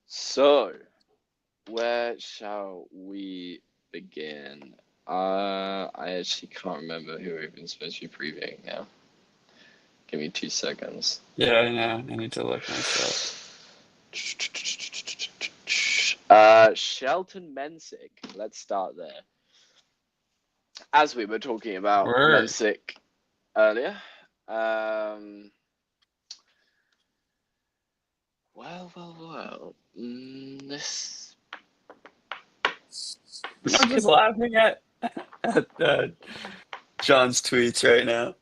So, where shall we begin? I actually can't remember who we've been supposed to be previewing now. Give me 2 seconds. Yeah, I know. I need to look myself. Shelton Mensick. Let's start there. As we were talking about Word. Mensick earlier, well. This. I'm just laughing at John's tweets right now.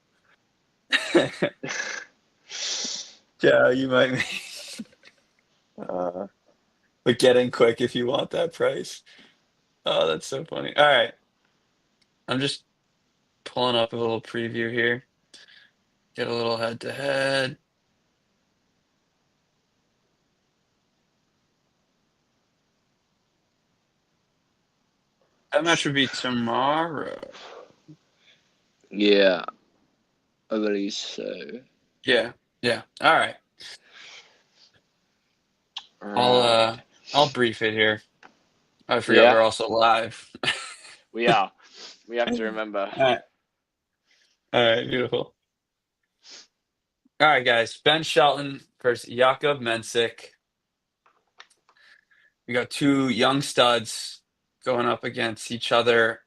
Yeah, you might be. But get in quick if you want that price. Oh, that's so funny. All right. I'm just pulling up a little preview here. Get a little head-to-head. That match would be tomorrow. Yeah, I believe so. Yeah. All right. I'll brief it here. I forgot Yeah. we're also live. We are. We have to remember. All right, beautiful. All right, guys. Ben Shelton versus Jakub Mensick. We got two young studs going up against each other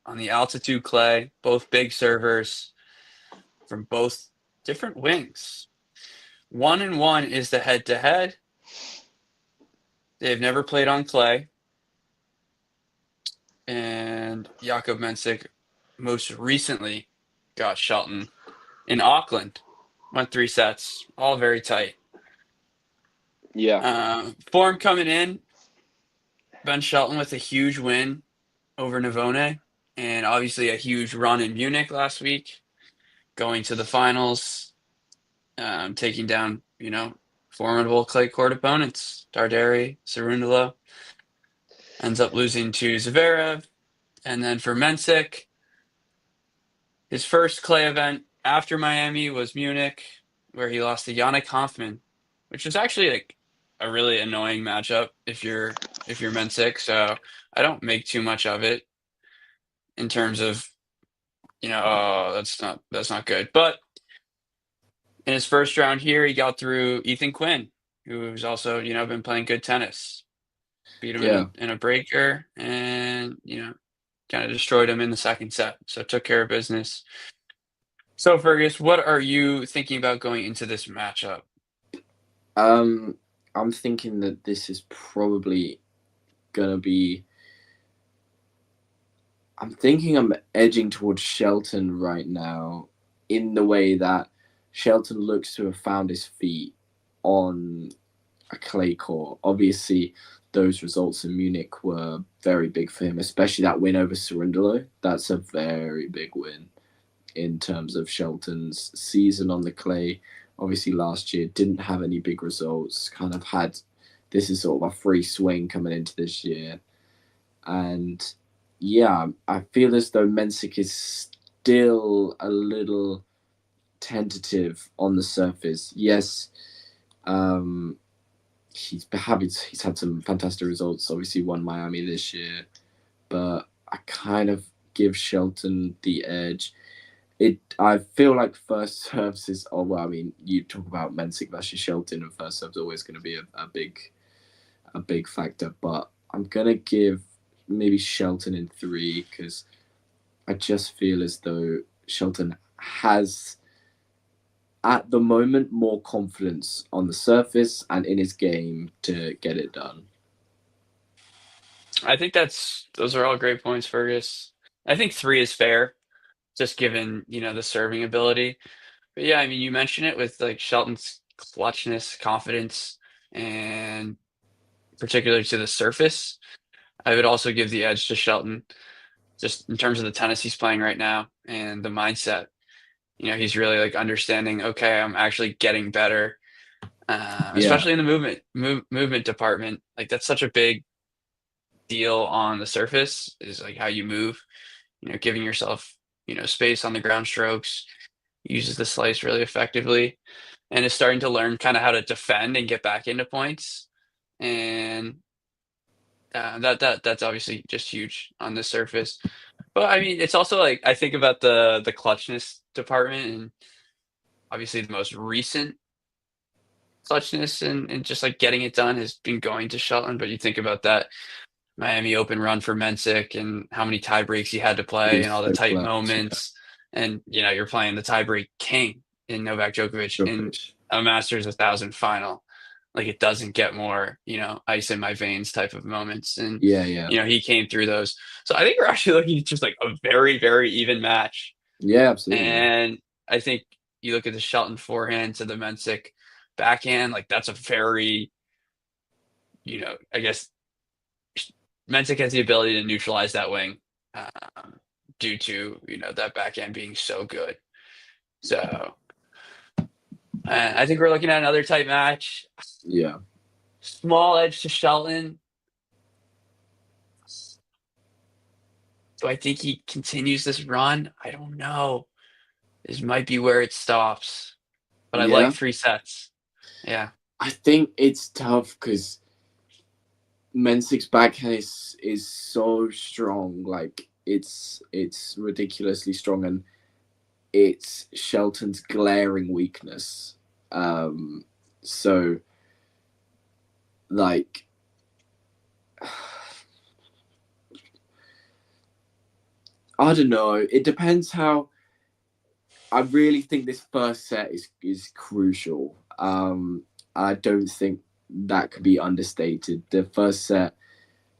on the altitude clay, both big servers from both different wings. 1-1 is the head-to-head. They've never played on clay. And Jakub Mensick most recently got Shelton in Auckland. Went 3 sets, all very tight. Yeah. Form coming in, Ben Shelton with a huge win over Navone, and obviously a huge run in Munich last week, going to the finals, taking down, formidable clay court opponents, Darderi, Cerundolo. Ends up losing to Zverev. And then for Mensick, his first clay event after Miami was Munich, where he lost to Yannick Hanfmann, which was actually like a really annoying matchup if you're Mensick. So I don't make too much of it in terms of, oh, that's not good. But in his first round here, he got through Ethan Quinn, who's also, been playing good tennis. Beat him in a breaker and, kind of destroyed him in the second set. So took care of business. So Fergus, what are you thinking about going into this matchup? I'm thinking that this is probably gonna be. I'm edging towards Shelton right now, in the way that Shelton looks to have found his feet on a clay court. Obviously, those results in Munich were very big for him, especially that win over Cerundolo. That's a very big win in terms of Shelton's season on the clay. Obviously, last year didn't have any big results, kind of had, this is sort of a free swing coming into this year. And yeah, I feel as though Mensick is still a little tentative on the surface. Yes, he's had some fantastic results. Obviously, won Miami this year, but I kind of give Shelton the edge. I feel like first serves is. Oh well, I mean, you talk about Mensick versus Shelton, and first serves always going to be a big factor. But I'm gonna give maybe Shelton in 3 because I just feel as though Shelton has at the moment, more confidence on the surface and in his game to get it done. I think those are all great points, Fergus. I think 3 is fair, just given, the serving ability. But yeah, I mean, you mentioned it with like Shelton's clutchness, confidence, and particularly to the surface. I would also give the edge to Shelton, just in terms of the tennis he's playing right now and the mindset. He's really like understanding, okay, I'm actually getting better, especially in the movement department. Like that's such a big deal on the surface, is like how you move, giving yourself, space on the ground strokes, uses the slice really effectively, and is starting to learn kind of how to defend and get back into points. And that's obviously just huge on the surface. But I mean, it's also like I think about the clutchness department, and obviously the most recent clutchness and just like getting it done has been going to Shelton. But you think about that Miami Open run for Mensik and how many tie breaks he had to play and all the so tight clutch, moments. And you're playing the tiebreak king in Novak Djokovic in a Masters 1000 final. Like it doesn't get more, ice in my veins type of moments. And he came through those. So I think we're actually looking at just like a very, very even match. Yeah, absolutely. And I think you look at the Shelton forehand to the Mensik backhand, like that's a very, I guess Mensik has the ability to neutralize that wing due to, that backhand being so good. So I think we're looking at another tight match. Yeah. Small edge to Shelton. Do I think he continues this run? I don't know. This might be where it stops. But I like 3 sets. Yeah. I think it's tough because Mensik's backhand is so strong. Like it's ridiculously strong, and it's Shelton's glaring weakness. So like I don't know. It depends how. I really think this first set is crucial. I don't think that could be understated. The first set,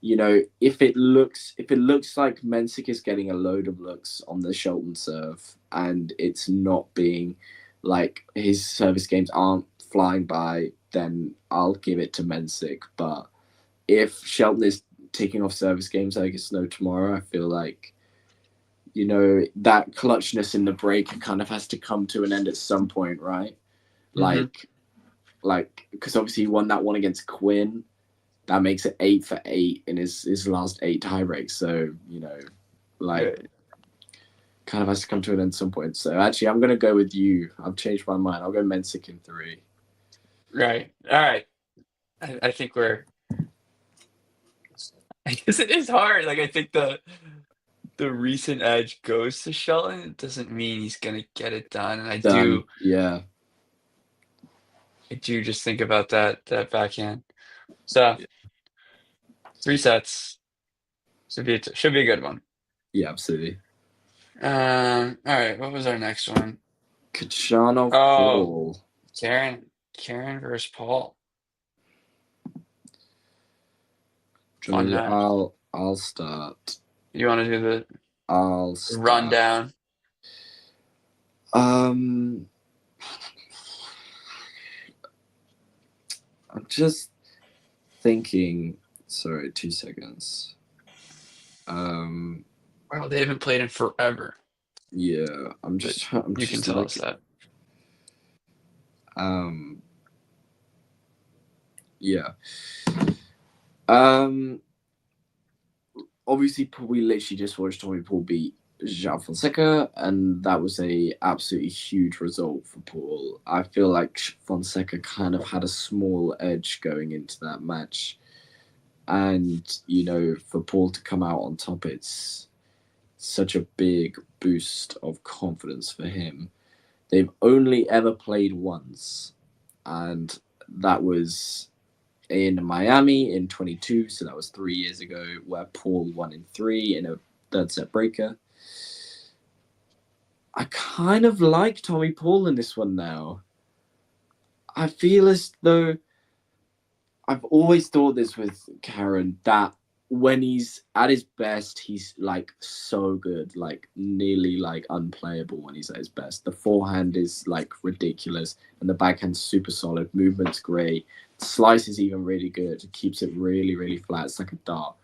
if it looks like Mensik is getting a load of looks on the Shelton serve, and it's not being like his service games aren't flying by, then I'll give it to Mensik. But if Shelton is taking off service games like it's no tomorrow, I feel like that clutchness in the break kind of has to come to an end at some point, right? Like because obviously he won that one against Quinn. That makes it 8 for 8 in his last 8 tie breaks. So, kind of has to come to an end at some point. So actually, I'm going to go with you. I've changed my mind. I'll go Mensik in 3. Right. All right. I think I guess it is hard. Like I think the recent edge goes to Shelton. It doesn't mean he's gonna get it done. And I do just think about that backhand. So 3 sets should be a good one. Yeah, absolutely. All right. What was our next one? Kachanov Paul. Karen versus Paul. I'll start. You want to do the rundown? I'm just thinking. Sorry, 2 seconds. Wow, they haven't played in forever. Yeah, I'm You just can tell us that. Yeah. Obviously, we literally just watched Tommy Paul beat Joao Fonseca, and that was a absolutely huge result for Paul. I feel like Fonseca kind of had a small edge going into that match, and for Paul to come out on top, it's such a big boost of confidence for him. They've only ever played once, and that was in Miami in 22, so that was 3 years ago, where Paul won in 3 in a third set breaker. I kind of like Tommy Paul in this one now. I feel as though I've always thought this with Karen, that when he's at his best, he's like so good, like nearly like unplayable when he's at his best. The forehand is like ridiculous, and the backhand's super solid. Movement's great. Slice is even really good. It keeps it really, really flat. It's like a dart.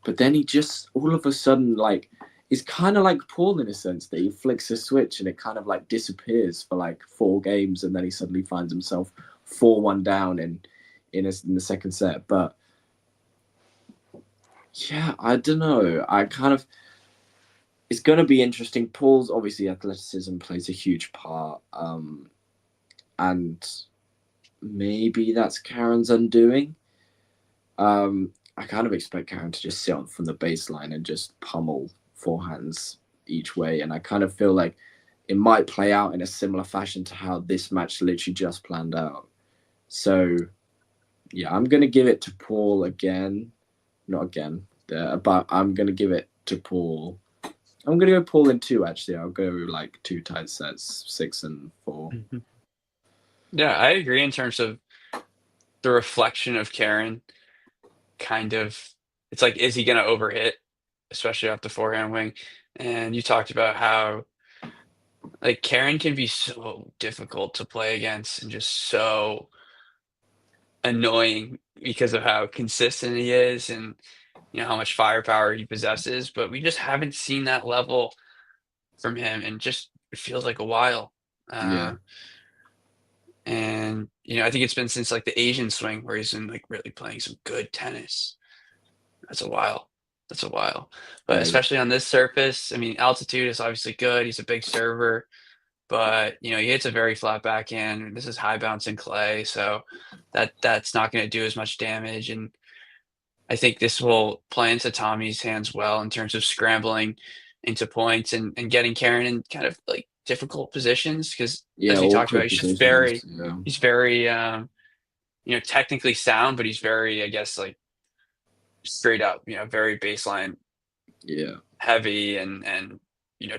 But then he just all of a sudden like is kind of like Paul in a sense that he flicks a switch and it kind of like disappears for like 4 games, and then he suddenly finds himself 4-1 down in the second set. But yeah, I don't know. It's going to be interesting. Paul's obviously athleticism plays a huge part, and maybe that's Karen's undoing. I kind of expect Karen to just sit on from the baseline and just pummel forehands each way, and I kind of feel like it might play out in a similar fashion to how this match literally just planned out. So yeah, I'm going to give it to Paul again. Not again, but I'm going to give it to Paul. I'm going to go Paul in 2, actually. I'll go like 2 tight sets, 6 and 4. Yeah, I agree in terms of the reflection of Karen. Kind of, it's like, is he going to overhit, especially off the forehand wing? And you talked about how like Karen can be so difficult to play against and just so annoying because of how consistent he is and how much firepower he possesses, but we just haven't seen that level from him, and just it feels like a while. Yeah. And I think it's been since like the Asian swing where he's been like really playing some good tennis. That's a while. But especially on this surface, I mean, altitude is obviously good. He's a big server, but he hits a very flat backhand. This is high bouncing clay, so that's not going to do as much damage. And I think this will play into Tommy's hands well in terms of scrambling into points and getting Karen in kind of like difficult positions, because as we talked about, he's just very technically sound, but he's very, I guess, like straight up, very baseline heavy, and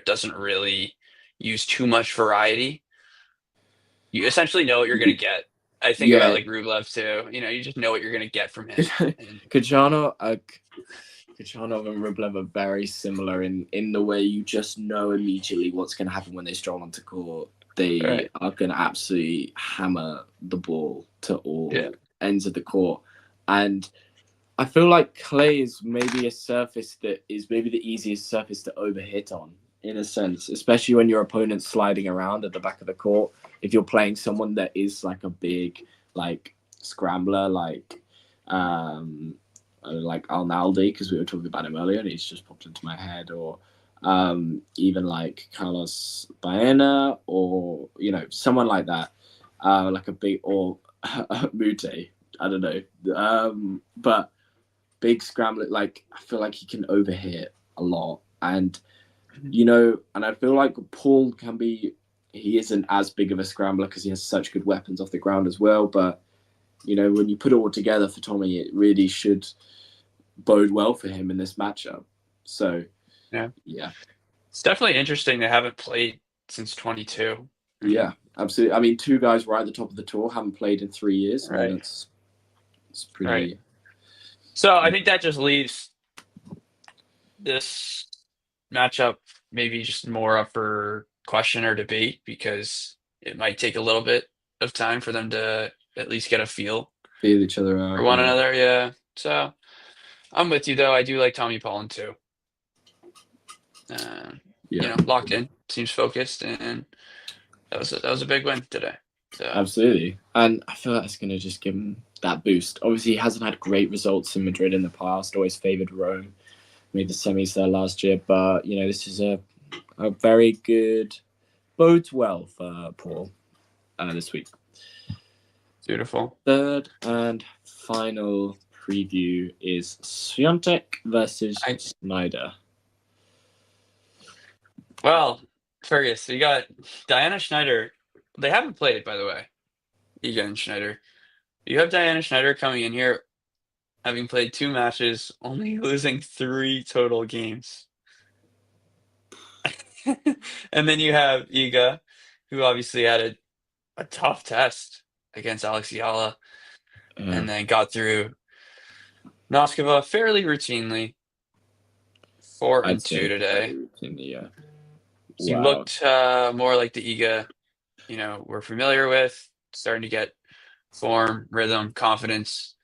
doesn't really use too much variety. You essentially know what you're going to get. I think about like Rublev too. You just know what you're going to get from him. Kachanov and Rublev are very similar in the way you just know immediately what's going to happen when they stroll onto court. They are going to absolutely hammer the ball to all ends of the court. And I feel like clay is maybe a surface that is maybe the easiest surface to overhit on, in a sense, especially when your opponent's sliding around at the back of the court. If you're playing someone that is like a big like scrambler, like Arnaldi, because we were talking about him earlier and he's just popped into my head, or even like Carlos Baena, or someone like that, like a big, or Mute, I don't know, but big scrambler, like I feel like he can overhit a lot, and and I feel like Paul he isn't as big of a scrambler because he has such good weapons off the ground as well, but when you put it all together for Tommy, it really should bode well for him in this matchup. So yeah, it's definitely interesting. They haven't played since 22. Yeah, absolutely. I mean, 2 guys right at the top of the tour haven't played in 3 years. Right. I mean, it's pretty. Right. So I think that just leaves this matchup maybe just more up for question or debate, because it might take a little bit of time for them to at least get a feel each other out for one another. Yeah. So I'm with you though. I do like Tommy Paulin too. Locked in, seems focused, and that was a big win today. So. Absolutely, and I feel that's going to just give him that boost. Obviously, he hasn't had great results in Madrid in the past. Always favoured Rome, made the semis there last year. But this is a very good, bodes well for Paul this week. Beautiful. Third and final preview is Swiatek versus Schneider. Well, Fergus, we got Diana Schneider. They haven't played, by the way. Egan Schneider. You have Diana Schneider coming in here, having played 2 matches, only losing 3 total games. And then you have Iga, who obviously had a tough test against Alex Yala, and then got through Noskova fairly routinely. 4-2 today. Yeah. So you looked more like the Iga, we're familiar with, starting to get form, rhythm, confidence.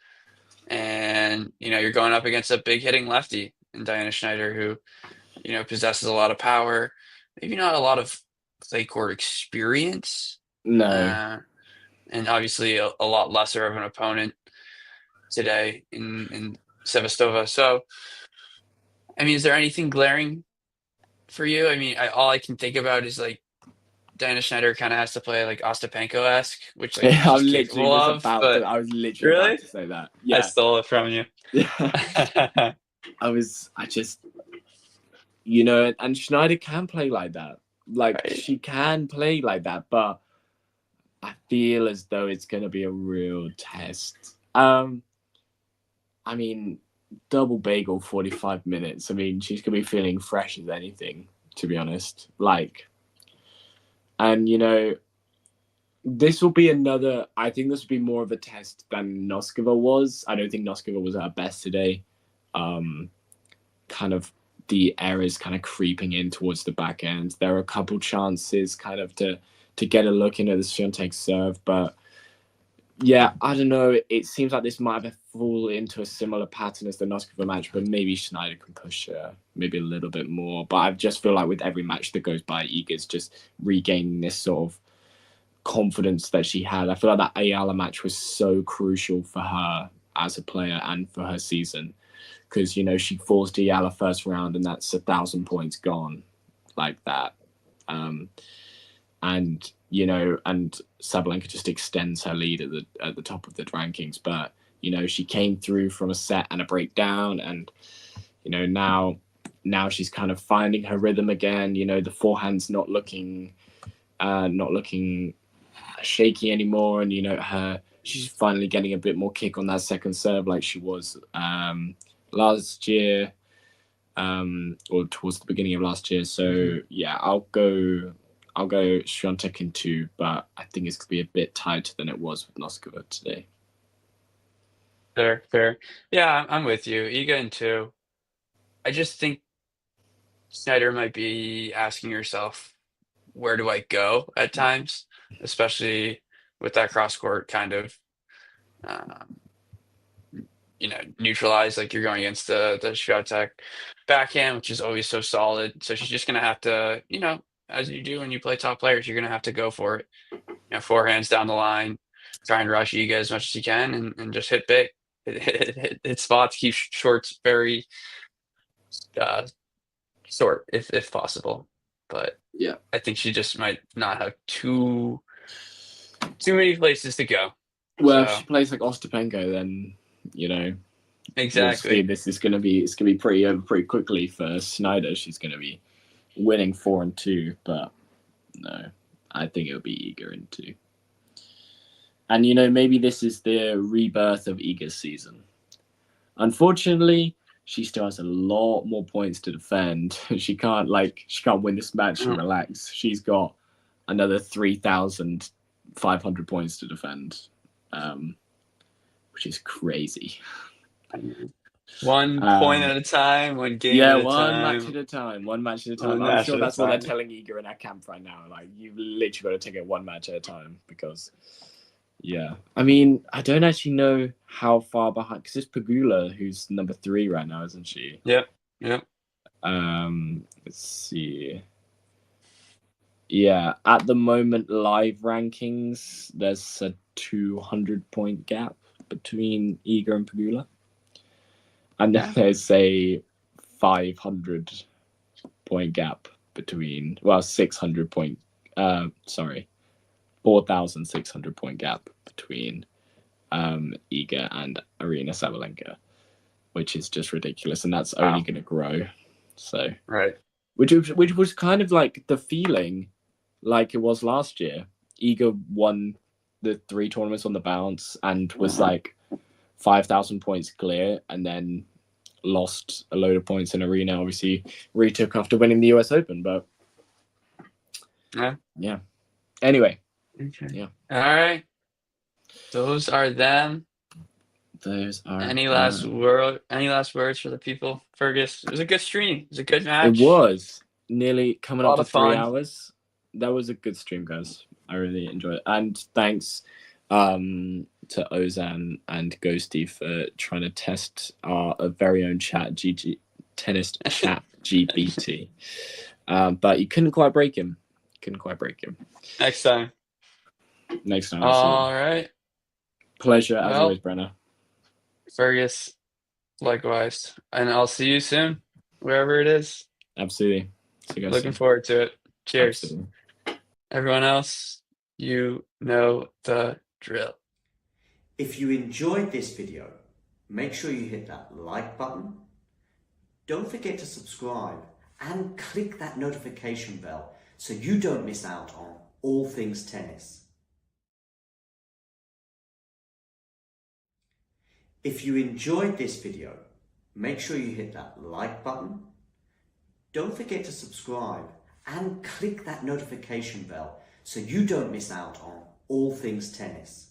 And, you're going up against a big hitting lefty in Diana Schneider, who, possesses a lot of power, maybe not a lot of clay court experience. No. And obviously a lot lesser of an opponent today in Sevastova. So, I mean, is there anything glaring for you? I mean, all I can think about is like Diana Schneider kind of has to play like Ostapenko-esque, which like Yeah, she's capable of. But I was literally really, about to say that. I Yeah. stole it from you. Yeah. I just, and Schneider can play like that. Like, she can play like that, but I feel as though it's going to be a real test. I mean, double bagel, 45 minutes. I mean, she's going to be feeling fresh as anything, to be honest. Like, and, this will be I think this will be more of a test than Noskova was. I don't think Noskova was at her best today. Kind of the errors kind of creeping in towards the back end. There are a couple chances kind of to get a look into the Swiatek serve, but yeah, I don't know. It seems like this might have fallen into a similar pattern as the Noskova match, but maybe Schneider can push her maybe a little bit more. But I just feel like with every match that goes by, Iga's just regaining this sort of confidence that she had. I feel like that Ayala match was so crucial for her as a player and for her season, because she forced Ayala first round, and that's 1,000 points gone like that. And Sabalenka just extends her lead at the top of the rankings. But she came through from a set and a breakdown, and now she's kind of finding her rhythm again. The forehand's not looking shaky anymore, and she's finally getting a bit more kick on that second serve like she was last year, or towards the beginning of last year. So yeah, I'll go Swiatek in 2, but I think it's gonna be a bit tighter than it was with Noskova today. Fair. Yeah, I'm with you. Iga in 2. I just think Snyder might be asking herself, where do I go at times, especially with that cross court kind of, neutralized. Like you're going against the Swiatek backhand, which is always so solid. So she's just gonna have to, as you do when you play top players, you're gonna have to go for it. Forehands down the line, try and rush Iga as much as you can, and just hit big. Hit spots, keep shorts very short if possible. But yeah, I think she just might not have too many places to go. Well, if she plays like Ostapenko, then exactly. We'll see. It's gonna be pretty over pretty quickly for Schneider. She's gonna be winning 4-2, but no, I think it'll be Iga in 2. And maybe this is the rebirth of Iga's season. Unfortunately, she still has a lot more points to defend. She can't win this match and relax. She's got another 3,500 points to defend, which is crazy. One point at a time, one game at a time. One match at a time. I'm sure that's what they're telling Iga in our camp right now. Like, you've literally got to take it one match at a time, because yeah. I mean, I don't actually know how far behind, because it's Pegula who's number 3 right now, isn't she? Yep. Let's see. Yeah, at the moment, live rankings, there's a 200-point gap between Iga and Pegula. And then there's a 500-point gap between, 4,600-point gap between Iga and Aryna Sabalenka, which is just ridiculous, and that's only going to grow. So right, which was kind of like the feeling, like it was last year. Iga won the 3 tournaments on the bounce and was like 5,000 points clear, and then lost a load of points in Aryna. Obviously, retook after winning the US Open, but Yeah. Yeah. Anyway. Okay. Yeah. All right. Those are them. Those are Any last words for the people? Fergus, it was a good stream. It was a good match. It was nearly coming A up lot to of 3 fun. hours. That was a good stream, guys. I really enjoyed it. And thanks to Ozan and Ghosty for trying to test our very own tennis chat GPT. But you couldn't quite break him. Next time. Next time. All right. Pleasure as Well, always, Brenna. Fergus, likewise. And I'll see you soon, wherever it is. Absolutely. See you guys Looking soon. forward to it. Cheers. Absolutely. Everyone else, you know the drill. If you enjoyed this video, make sure you hit that like button. Don't forget to subscribe and click that notification bell so you don't miss out on all things tennis. If you enjoyed this video, make sure you hit that like button. Don't forget to subscribe and click that notification bell so you don't miss out on all things tennis.